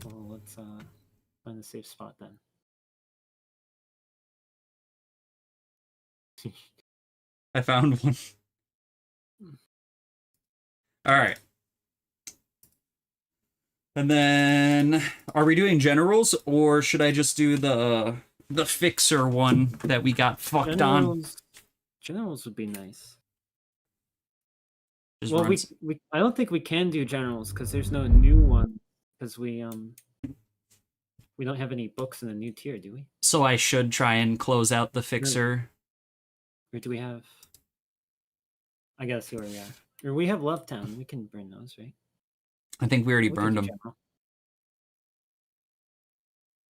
Well, let's find a safe spot then. I found one. Alright. And then, are we doing generals, or should I just do the fixer one that we got fucked on? Generals would be nice. Just Well, runs. I don't think we can do generals because there's no new one because we don't have any books in the new tier, do we? So I should try and close out the fixer. Or do we have? I gotta see where we are. Or we have Love Town. We can burn those, right? I think we already We can burned do them.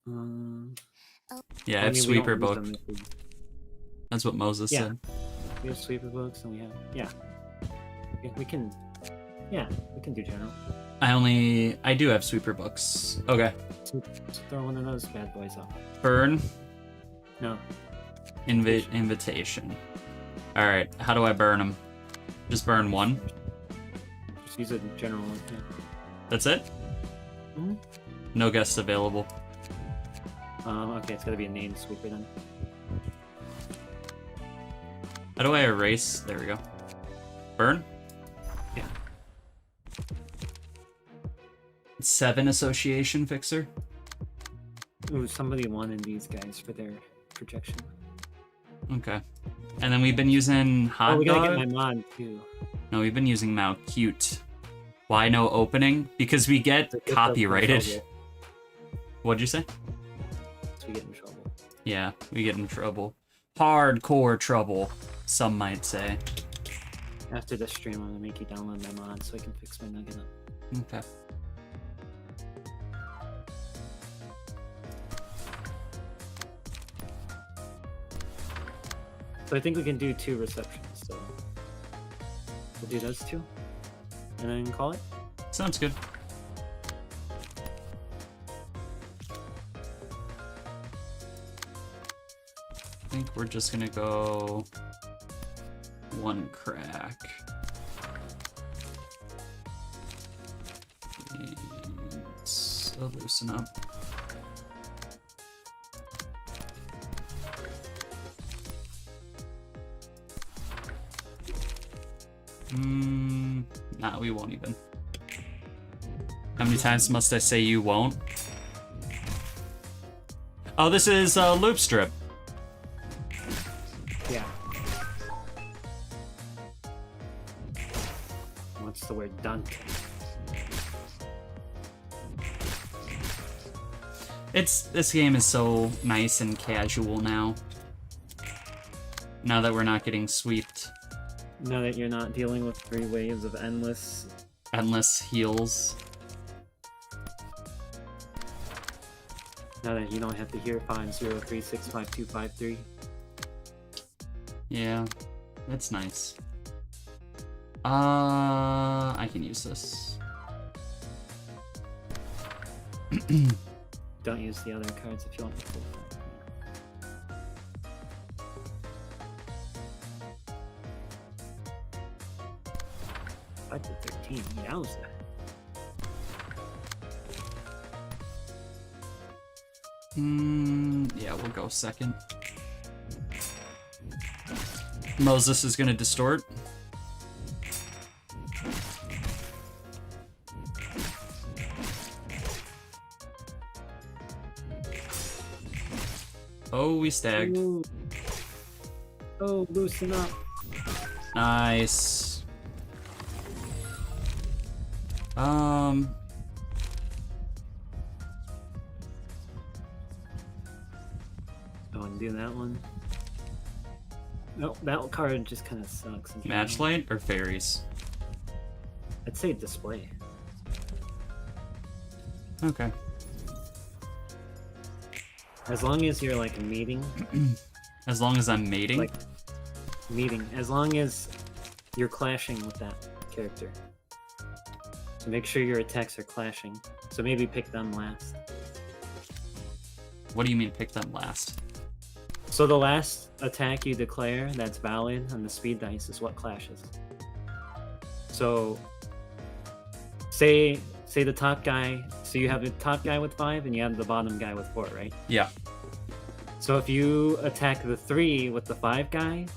general. Yeah, I I have mean, we sweeper don't use book. them if we- That's what Moses Yeah. said. We have sweeper books and we have we can do general. I do have sweeper books. Okay. So throw one of those bad boys off. Burn. No. Invitation. Alright, how do I burn them? Just burn one? Just use a general one. Yeah. That's it? Mm-hmm. No guests available. Okay, it's gotta be a named sweeper then. How do I erase? There we go. Burn? Yeah. 7 association fixer? Ooh, somebody wanted these guys for their projection. Okay. And then we've been using hot Oh, we gotta dog? get my mod too. No, we've been using Mao Cute. Why no opening? Because we get To get copyrighted. the trouble. What'd you say? So we get in trouble. Yeah, we get in trouble. Hardcore trouble, some might say. After this stream, I'm gonna make you download my mod so I can fix my nugget up. Okay. So I think we can do 2 receptions. So we'll do those 2, and then call it. Sounds good. I think we're just gonna go 1 crack. And so loosen up. Nah, we won't even. How many times must I say you won't? Oh, this is loop strip. Yeah. What's the word? Dunk. This game is so nice and casual now. Now that we're not getting sweeped. Now that you're not dealing with 3 waves of endless heals. Now that you don't have to hear 503655253. Yeah, that's nice. I can use this. Don't use the other cards if you want to pull them. 5 to 13, yowza. Yeah, we'll go second. Moses is gonna distort. Oh, we stagged. Ooh. Oh, loosen up. Nice. Go and do that one. No, that card just kind of sucks. in general. Matchlight or fairies? I'd say display. Okay. As long as you're like meeting, As long as I'm mating. like meeting, as long as you're clashing with that character. So make sure your attacks are clashing. So maybe pick them last. What do you mean pick them last? So the last attack you declare that's valid on the speed dice is what clashes. So say the top guy, so you have the top guy with 5 and you have the bottom guy with 4, right? Yeah. So if you attack the 3 with the 5 guy,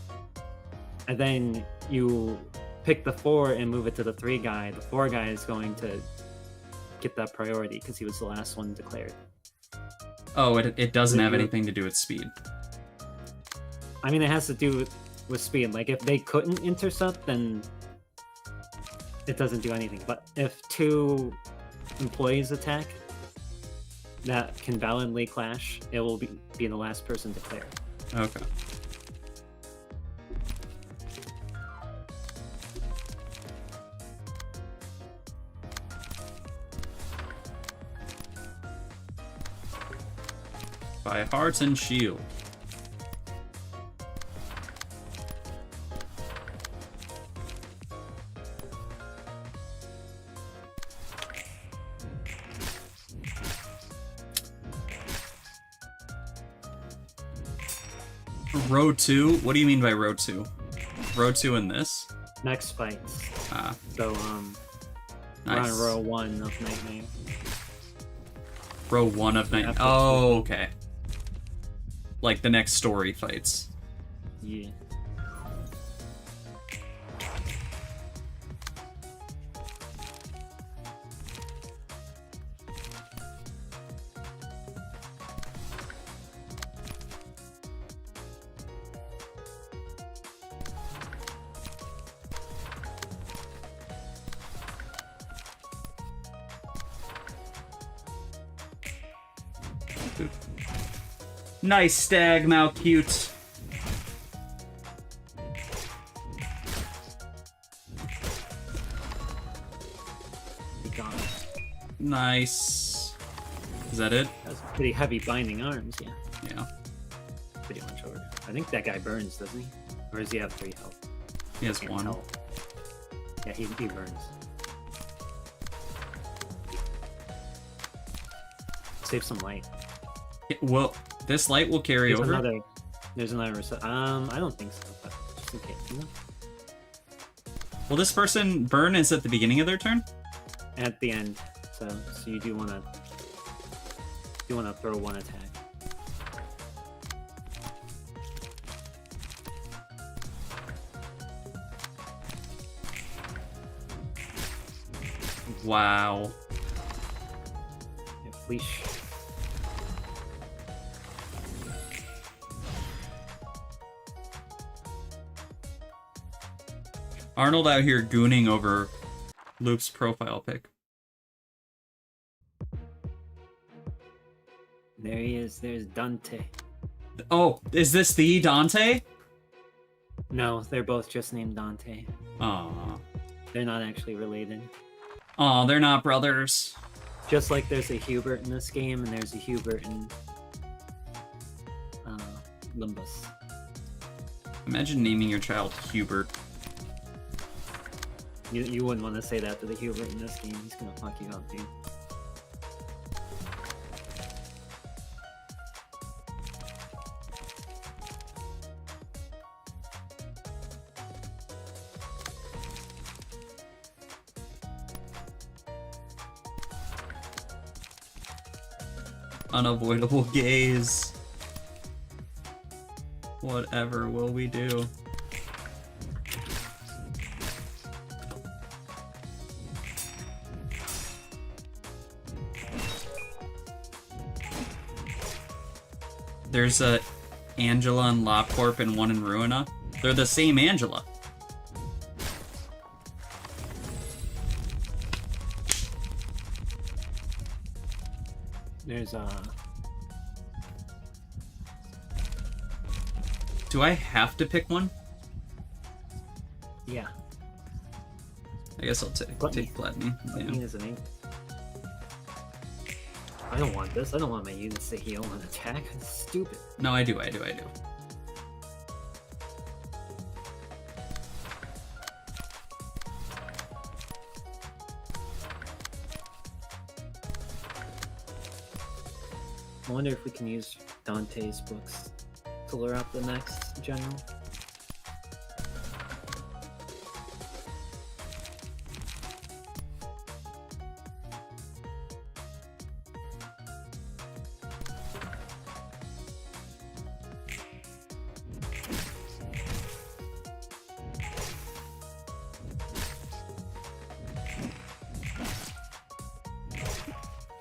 and then you pick the 4 and move it to the 3 guy, the 4 guy is going to get that priority because he was the last one declared. Oh, it doesn't have you- anything to do with speed. I mean, it has to do with speed. Like, if they couldn't intercept, then it doesn't do anything. But if 2 employees attack that can validly clash, it will be the last person declared. Okay. By Heart and Shield. Row 2? What do you mean by row 2? Row 2 in this? Next fights. Ah, So, we're nice. on row 1 of Nightmare. Row 1 of night. After Oh, okay. Like the next story fights. Yeah. Nice stag, Malcute. Be gone. Nice. Is that it? That's pretty heavy binding arms, yeah. Yeah. Pretty much over. I think that guy burns, doesn't he? Or does he have 3 health? He has Can't 1. tell. Yeah, he burns. Save some light. Well, this light will carry over. There's another reset. I don't think so, but just in case, you know? Will this person burn is at the beginning of their turn? At the end. So you do wanna throw 1 attack. Wow. Yeah, Fleesh. Arnold out here gooning over Luke's profile pic. There he is. There's Dante. Oh, is this the Dante? No, they're both just named Dante. Aw. They're not actually related. Aw, they're not brothers. Just like there's a Hubert in this game, and there's a Hubert in Limbus. Imagine naming your child Hubert. You wouldn't want to say that to the Hubert in this game. He's gonna fuck you up, dude. Unavoidable gaze. Whatever will we do? There's a Angela and LobCorp and one in Ruina. They're the same Angela. There's Do I have to pick one? yeah. I guess I'll take Gluttony. Gluttony Yeah. is an ink. I don't want this. I don't want my units to heal and attack. It's stupid. No, I do. I wonder if we can use Dante's books to lure up the next general.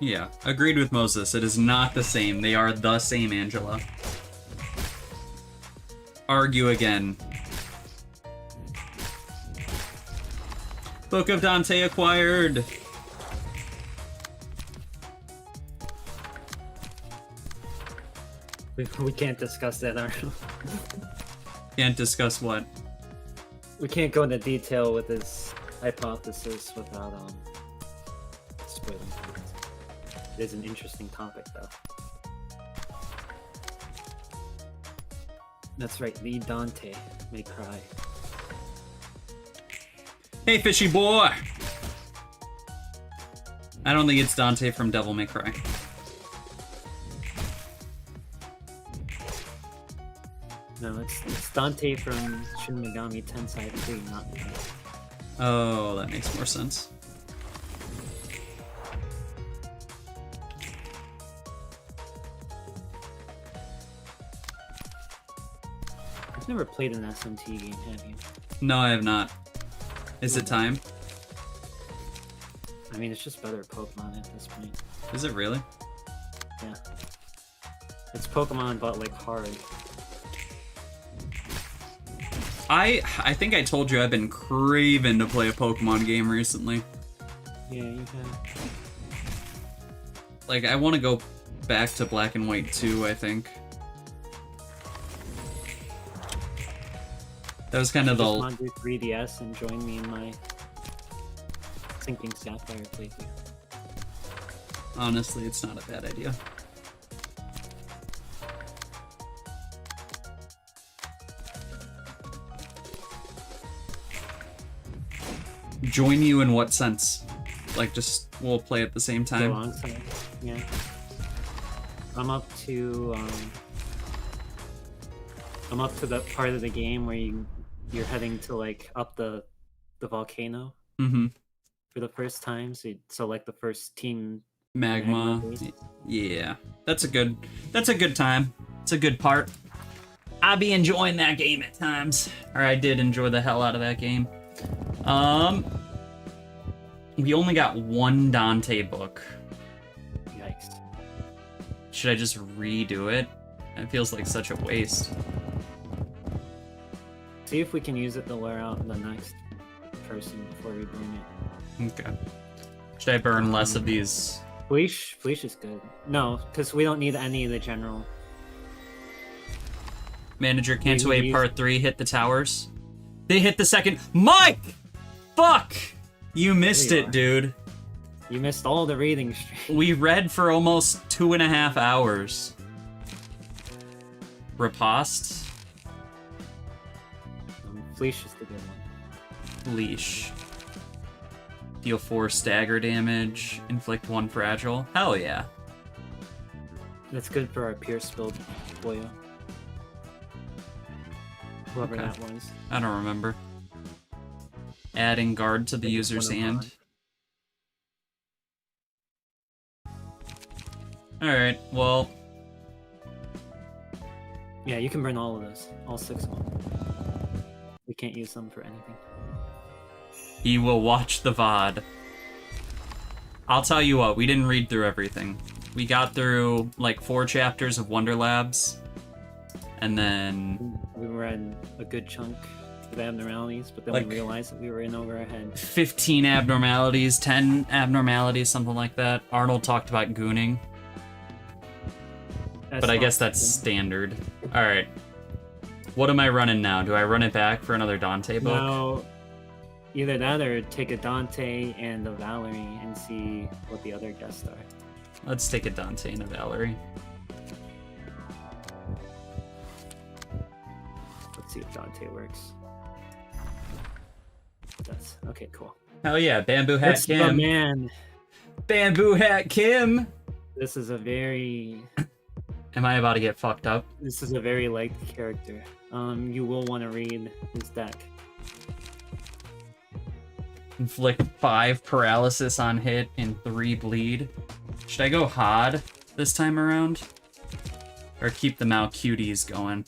Yeah, agreed with Moses. It is not the same. They are the same Angela. Argue again. Book of Dante acquired. We can't discuss that, Arnold. Can't discuss what? We can't go into detail with this hypothesis without spoiling things. It is an interesting topic, though. That's right, the Dante may cry. Hey, fishy boy! I don't think it's Dante from Devil May Cry. No, it's Dante from Shin Megami Tensei 3, not me. Oh, that makes more sense. You've never played an SMT game, have you? No, I have not. Is it time? I mean, it's just better Pokemon at this point. Is it really? Yeah. It's Pokemon, but like hard. I think I told you I've been craving to play a Pokemon game recently. Yeah, you can. Like, I want to go back to Black and White 2, I think. That was kind of the... Just do 3DS and join me in my Sinking Sapphire playthrough. Honestly, it's not a bad idea. Join you in what sense? Like, just we'll play at the same Go time. alongside. Yeah. I'm up to the part of the game where you're heading to like up the volcano Mm-hmm. for the first time. So you select the first team Magma. base. Yeah. That's a good time. It's a good part. I be enjoying that game at times. Or I did enjoy the hell out of that game. We only got one Dante book. Yikes. Should I just redo it? It feels like such a waste. See if we can use it to wear out the next person before we bring it. Okay. Should I burn less of these? Fleesh is good. No, because we don't need any of the general. Manager can't We wait. use- Part 3 hit the towers. They hit the second. Mike! Fuck! You missed There you it, are. dude. You missed all the reading stream. We read for almost 2.5 hours. Riposte? Fleesh is the good one. Leash. Deal 4 stagger damage. Inflict 1 fragile. Hell yeah. That's good for our Pierce build, Boyo. Whoever Okay. that was. I don't remember. Adding guard to the think it's user's one of hand. Alright, well, Yeah, you can burn all of those. All 6 of them. We can't use them for anything. he will watch the VOD. I'll tell you what, we didn't read through everything. We got through like 4 chapters of Wonder Labs, and then We read a good chunk of Abnormalities, but then Like- we realized that we were in over our head. 15 abnormalities, 10 abnormalities, something like that. Arnold talked about gooning, That's but I not guess that's something. standard. Alright. What am I running now? Do I run it back for another Dante book? Now, either that or take a Dante and a Valerie and see what the other guests are. Let's take a Dante and a Valerie. Let's see if Dante works. That's okay, cool. Hell yeah, Bamboo Hat That's the Kim. man. Bamboo Hat Kim! This is a very Am I about to get fucked up? liked character. You will want to read his deck. Inflict 5 paralysis on hit and 3 bleed. Should I go Hod this time around? Or keep the Malcuties going?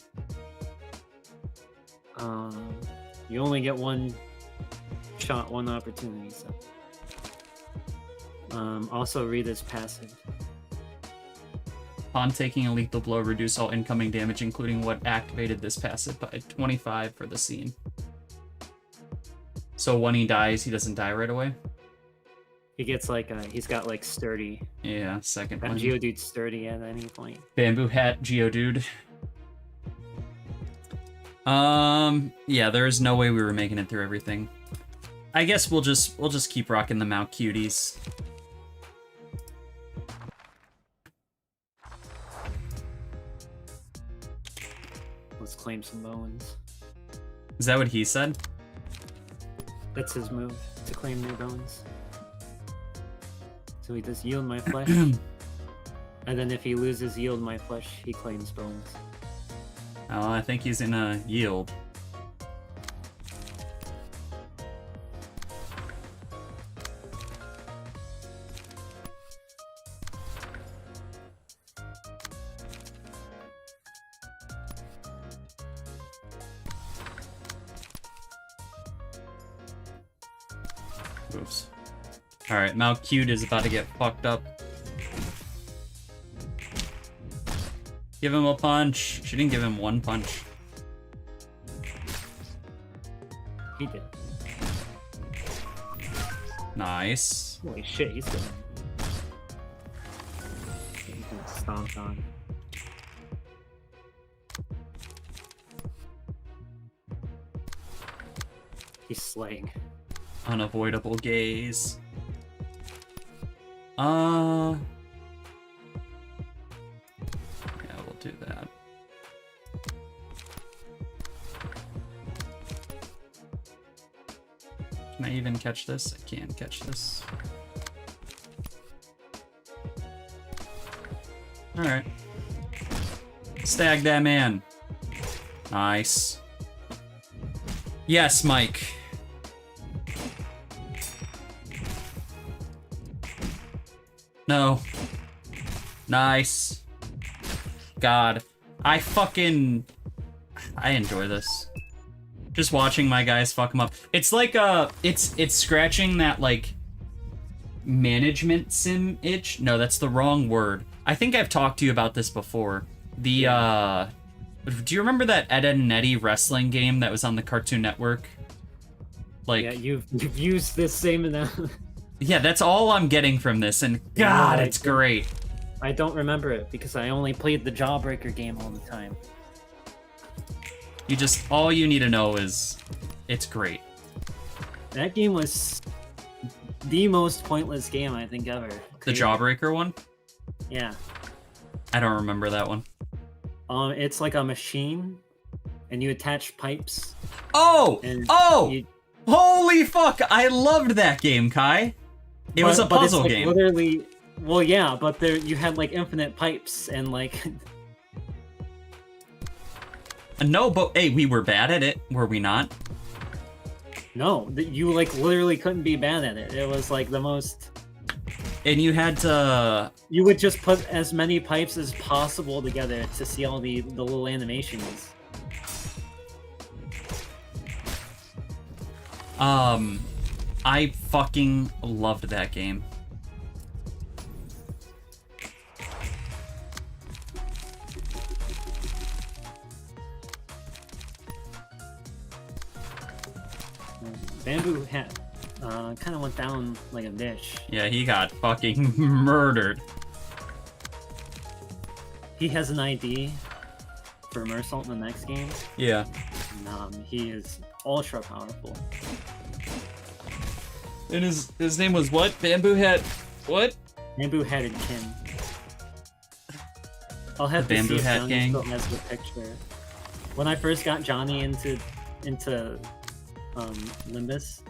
You only get one shot, one opportunity. So, also read his passive. Upon taking a lethal blow, reduce all incoming damage, including what activated this passive, by 25 for the scene. So when he dies, he doesn't die right away? He gets like he's got like sturdy. Yeah, second That one. Geodude's sturdy at any point. Bamboo Hat Geodude. Yeah, there is no way we were making it through everything. I guess we'll just keep rocking the Malcuties. Let's claim some bones. Is that what he said? That's his move, to claim their bones. So he does yield my flesh. And then if he loses yield my flesh, he claims bones. Oh, I think he's in a yield. Oops. Alright, Malcute is about to get fucked up. Give him a punch. She didn't give him one punch. He did. Nice. Holy shit, he's good. He's getting stomped on. He's slaying. Unavoidable gaze. Yeah, we'll do that. Can I even catch this? I can catch this. Alright. Stag that man. Nice. Yes, Mike. No. Nice. God. I enjoy this. Just watching my guys fuck them up. It's like it's scratching that like management sim itch. No, that's the wrong word. I think I've talked to you about this before. The do you remember that Ed, Edd and Eddy wrestling game that was on the Cartoon Network? Like, yeah, you've used this same analogy. Yeah, that's all I'm getting from this, and God, it's great. I don't remember it because I only played the Jawbreaker game all the time. All you need to know is it's great. That game was the most pointless game I think ever. The Jawbreaker one? Yeah. I don't remember that one. It's like a machine, and you attach pipes. Oh! And Oh! Holy fuck! I loved that game, Kai. It was a puzzle it's like game. Literally, well, yeah, but there you had like infinite pipes and like. No, but hey, we were bad at it, were we not? No, you like literally couldn't be bad at it. It was like the most. And you had to. You would just put as many pipes as possible together to see all the little animations. I fucking loved that game. Bamboo Hat kind of went down like a bitch. Yeah, he got fucking murdered. He has an ID for Mersault in the next game. Yeah. And, he is ultra powerful. And his name was what? Bamboo Hat. What? Bamboo Hatted Kin. I'll have The to Bamboo see if Hat Johnny Gang. still has the picture. When I first got Johnny into Limbus,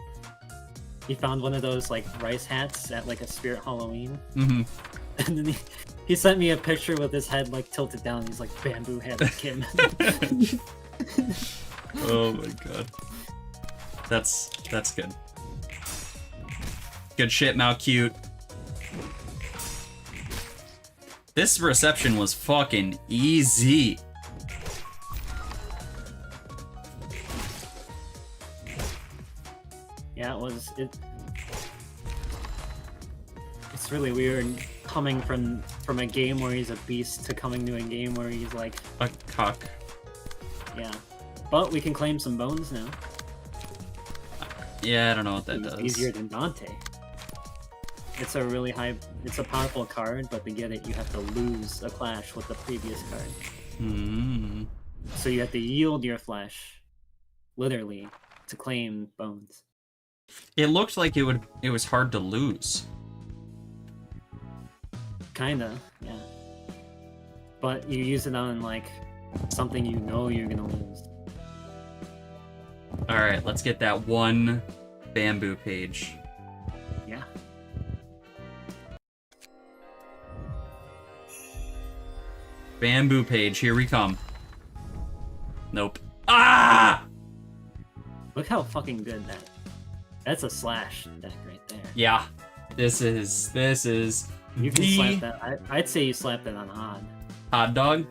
he found one of those like rice hats at like a Spirit Halloween. Mm-hmm. And then he sent me a picture with his head like tilted down. He's like, Bamboo Hatted Kin. Oh my god. That's good. Good shit, Mal Cute. This reception was fucking easy. Yeah, it's really weird coming from a game where he's a beast to coming to a game where he's like a cock. Yeah. But we can claim some bones now. Yeah, I don't know what that does. Easier than Dante. It's a powerful card, but to get it you have to lose a clash with the previous card. Mm. So you have to yield your flesh, literally, to claim bones. It looked like it was hard to lose. Kinda, yeah. But you use it on like something you know you're gonna lose. Alright, let's get that one bamboo page. Yeah. Bamboo page, here we come. Nope. Ah! Look how fucking good that's a slash deck right there. Yeah. This is You can slap that. I'd say you slap that on Odd. Hot dog?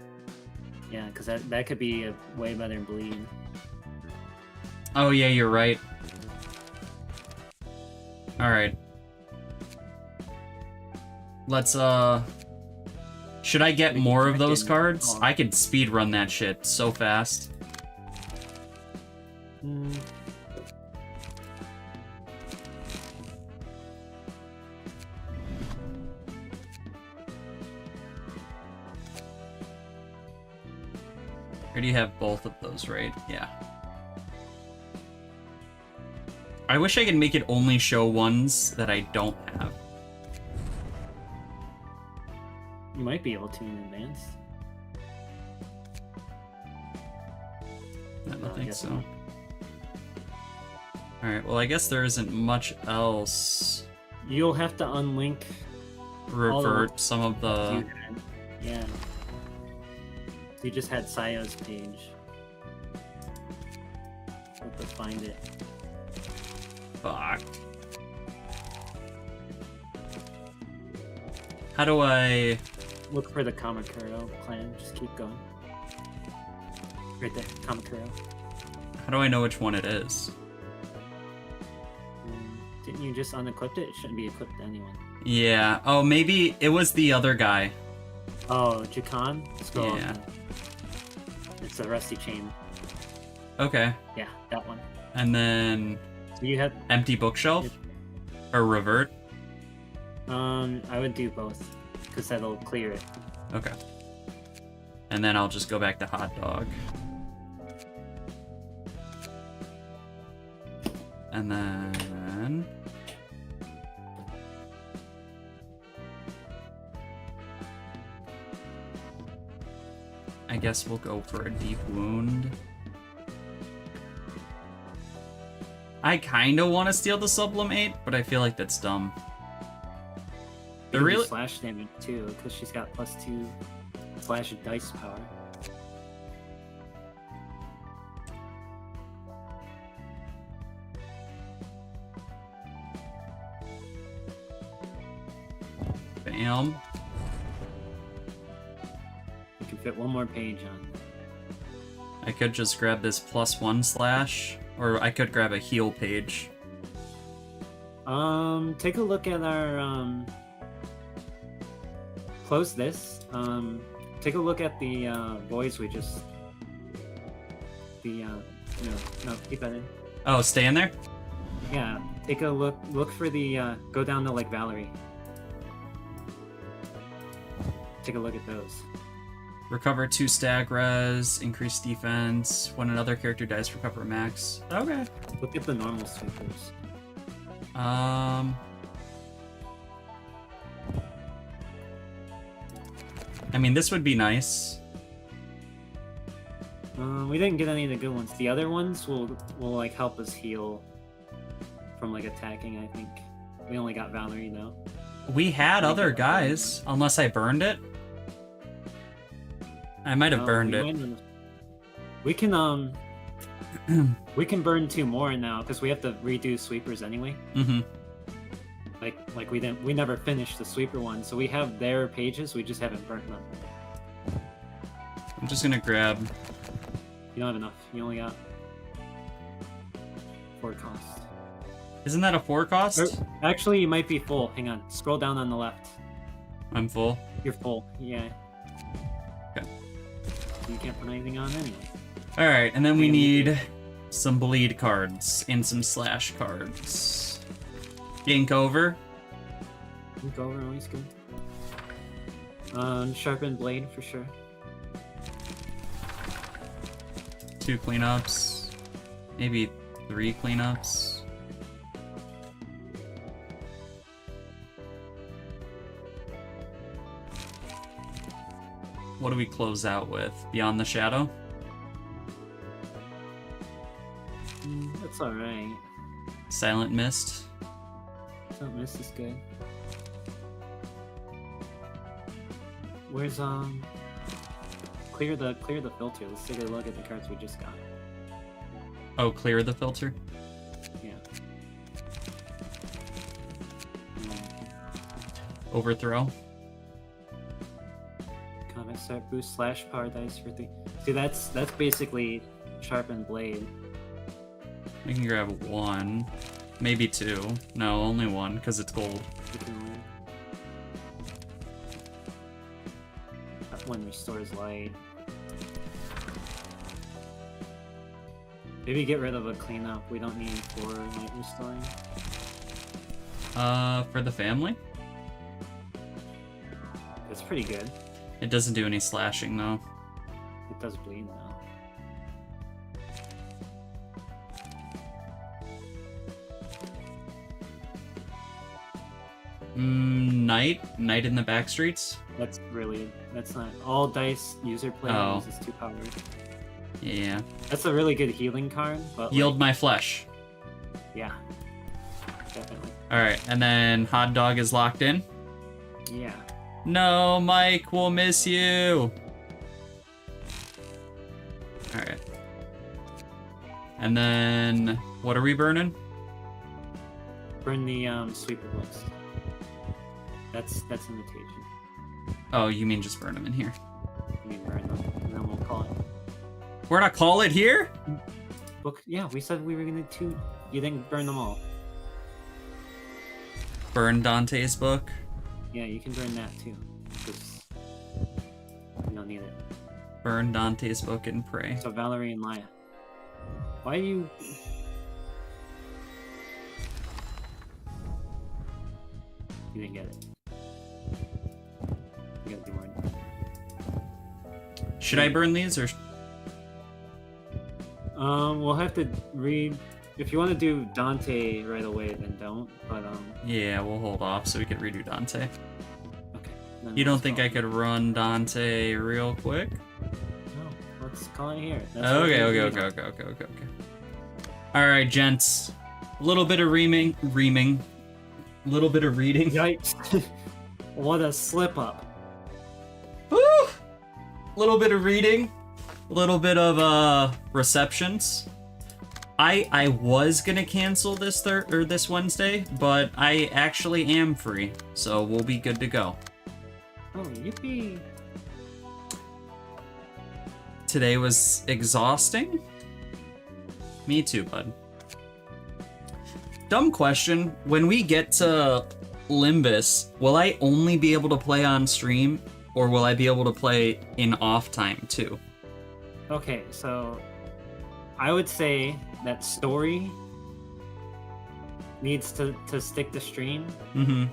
Yeah, because that could be a way better bleed. Oh yeah, you're right. Alright. Let's should I get more of those cards? I could speed run that shit so fast. I already have both of those, right? Yeah. I wish I could make it only show ones that I don't have. You might be able to in advance. I don't think so. Alright, well, I guess there isn't much else. You'll have to unlink. Revert some of you the... had. Yeah. You just had Saya's page. Have to find it. Fuck. How do I... Look for the Kamakuro clan. Just keep going. Right there, Kamakuro. How do I know which one it is? Didn't you just unequip it? It shouldn't be equipped to anyone. Yeah. Oh, maybe it was the other guy. Oh, Jakan? Let's go. Yeah. It's a rusty chain. Okay. Yeah, that one. And then... So you had... Empty bookshelf? Or revert? I would do both. Because that'll clear it. Okay. And then I'll just go back to hot dog. And then... I guess we'll go for a deep wound. I kinda want to steal the sublimate, but I feel like that's dumb. They're You can do really... slash damage too, because she's got +2 slash dice power. Bam. You can fit one more page on. I could just grab this +1 slash, or I could grab a heal page. Take a look at our, close this. Take a look at the, boys we just... no, keep that in. Oh, stay in there? Yeah, take a look for the, go down to, like, Valerie. Take a look at those. Recover 2 stag res, increase defense. When another character dies, recover max. Okay. Look at the normal sweepers. I mean, this would be nice. We didn't get any of the good ones. The other ones will like help us heal from like attacking. I think we only got Valerie though. We had other guys, unless I burned it. I might have burned it. We can we can burn 2 more now because we have to redo sweepers anyway. Mm-hmm. Like we never finished the sweeper one, so we have their pages. We just haven't burnt them. I'm just gonna grab. You don't have enough. You only got 4 cost. Isn't that a 4 cost? Actually, you might be full. Hang on. Scroll down on the left. I'm full. You're full. Yeah. Okay. You can't put anything on anyway. Alright, and then we need some bleed cards and some slash cards. Ink over. Ink over, always good. Sharpened blade for sure. 2 cleanups. Maybe 3 cleanups. What do we close out with? Beyond the Shadow? That's alright. Silent Mist? Don't miss is good. Where's clear the filter. Let's take a look at the cards we just got. Oh, clear the filter? Yeah. Overthrow? Combat start boost slash power dice for 3. See, that's basically sharpened blade. We can grab 1. Maybe 2. No, only 1, because it's gold. That one restores light. Maybe get rid of a cleanup. We don't need 4 light restoring. For the family? That's pretty good. It doesn't do any slashing, though. It does bleed though. Knight in the back streets? That's not all dice user play uses 2 power. Yeah. That's a really good healing card, but Yield my flesh. Yeah. Definitely. Alright, and then hot dog is locked in. Yeah. No, Mike, we'll miss you. Alright. And then, what are we burning? Burn the sweeper books. That's invitation. Oh, you mean just burn them in here? I mean, burn them, and then we'll call it. We're not call it here? Book. Yeah, we said we were gonna two. You didn't burn them all. Burn Dante's book. Yeah, you can burn that too. Because you don't need it. Burn Dante's book and pray. So Valerie and Laya. Why are you? You didn't get it. You gotta do more. Should I burn these or? We'll have to read. If you want to do Dante right away, then don't. But Yeah, we'll hold off so we can redo Dante. okay. Then You don't let's think call I it. could run Dante real quick? No, let's call it here. That's what Okay, we're okay, doing. okay, okay, okay, okay. All right, gents. A little bit of reaming. A little bit of reading. Yikes! What a slip up. Woo! A little bit of reading. A little bit of receptions. I was gonna cancel this this Wednesday, but I actually am free, so we'll be good to go. Oh, yippee! Today was exhausting. Me too, bud. Dumb question. When we get to Limbus, will I only be able to play on stream, or will I be able to play in off time too? Okay, so I would say that story needs to stick to stream, Mm-hmm.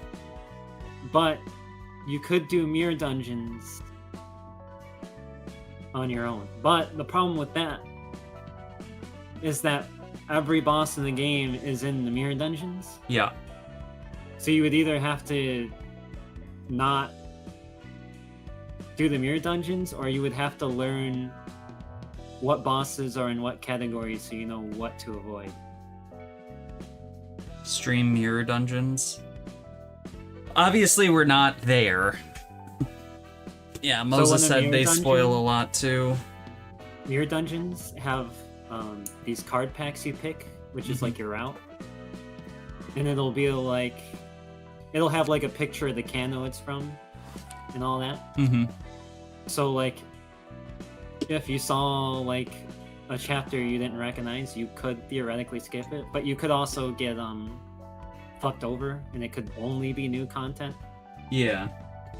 but you could do mirror dungeons on your own. But the problem with that is that every boss in the game is in the mirror dungeons. Yeah. So you would either have to not do the mirror dungeons, or you would have to learn what bosses are in what categories so you know what to avoid. Stream mirror dungeons. Obviously, we're not there. Yeah, Moses when a said mirror they dungeon- spoil a lot too. Mirror dungeons have these card packs you pick, which is like your route. And it'll be like, it'll have like a picture of the cano it's from and all that. Mm-hmm. So like, if you saw like a chapter you didn't recognize, you could theoretically skip it, but you could also get fucked over, and it could only be new content. Yeah.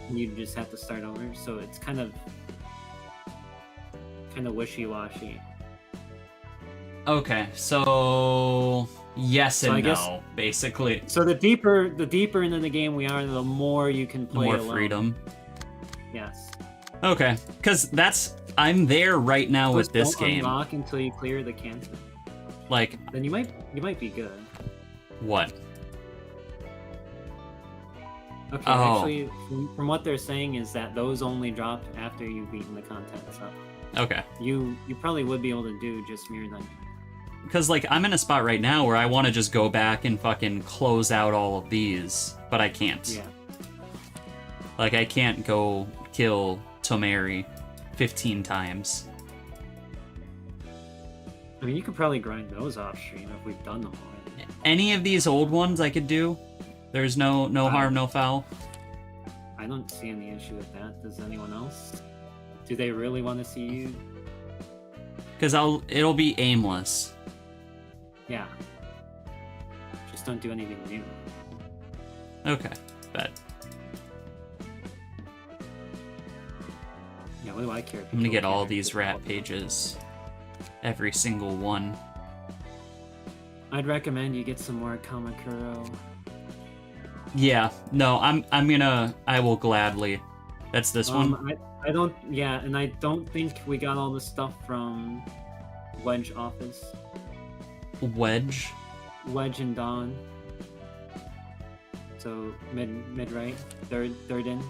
And you just have to start over. So it's kind of wishy-washy. Okay, so yes So and I no, guess- basically. So the deeper into the game we are, the more you can The play more alone. freedom. Yes. Okay, because I'm there right now with Just this don't game. unlock until you clear the cancer. Like, Then you might be good. what? Okay, Oh. actually, from what they're saying is that those only drop after you've beaten the content. So Okay. you probably would be able to do just mirror dungeon. Because, like, I'm in a spot right now where I want to just go back and fucking close out all of these, but I can't. Yeah. Like, I can't go kill Tomeri 15 times. I mean, you could probably grind those off stream if we've done them already. Any of these old ones I could do. There's no harm, no foul. I don't see any issue with that. Does anyone else? Do they really want to see you? Because it'll be aimless. Yeah. Just don't do anything new. Okay, bet. Yeah, what do I care? if I'm gonna you get kill all characters these all rat the- pages. Every single one. I'd recommend you get some more Kamakuro. Yeah, no, I will gladly. That's this one? I don't. Yeah, and I don't think we got all the stuff from Wedge Office. Wedge? Wedge and Dawn. So mid right, third in.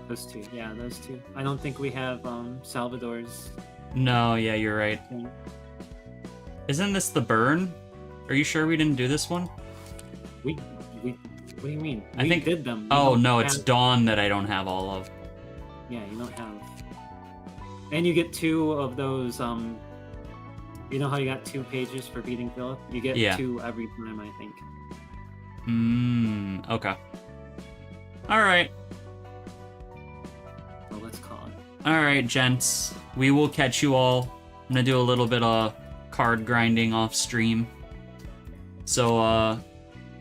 Those two, yeah, those two. I don't think we have Salvador's No, yeah, you're right. thing. Isn't this the burn? Are you sure we didn't do this one? We what do you mean? I We think- did them. You Oh don't no, it's have- Dawn that I don't have all of. Yeah, you don't have. And you get 2 of those. You know how you got 2 pages for beating Philip? You get Yeah. 2 every time, I think. Okay. Alright. So let's call it. Alright, gents. We will catch you all. I'm gonna do a little bit of card grinding off stream. So,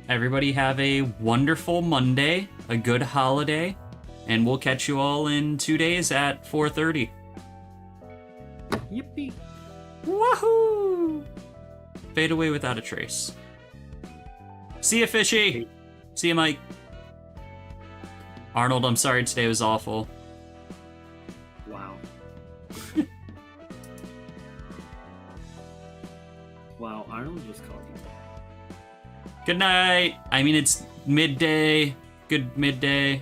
everybody have a wonderful Monday, a good holiday, and we'll catch you all in 2 days at 4:30. Yippee! Woohoo! Fade away without a trace. See ya, Fishy! See ya, Mike. Arnold, I'm sorry today was awful. Wow. Wow, Arnold just called you. Good night! I mean, it's midday. Good midday.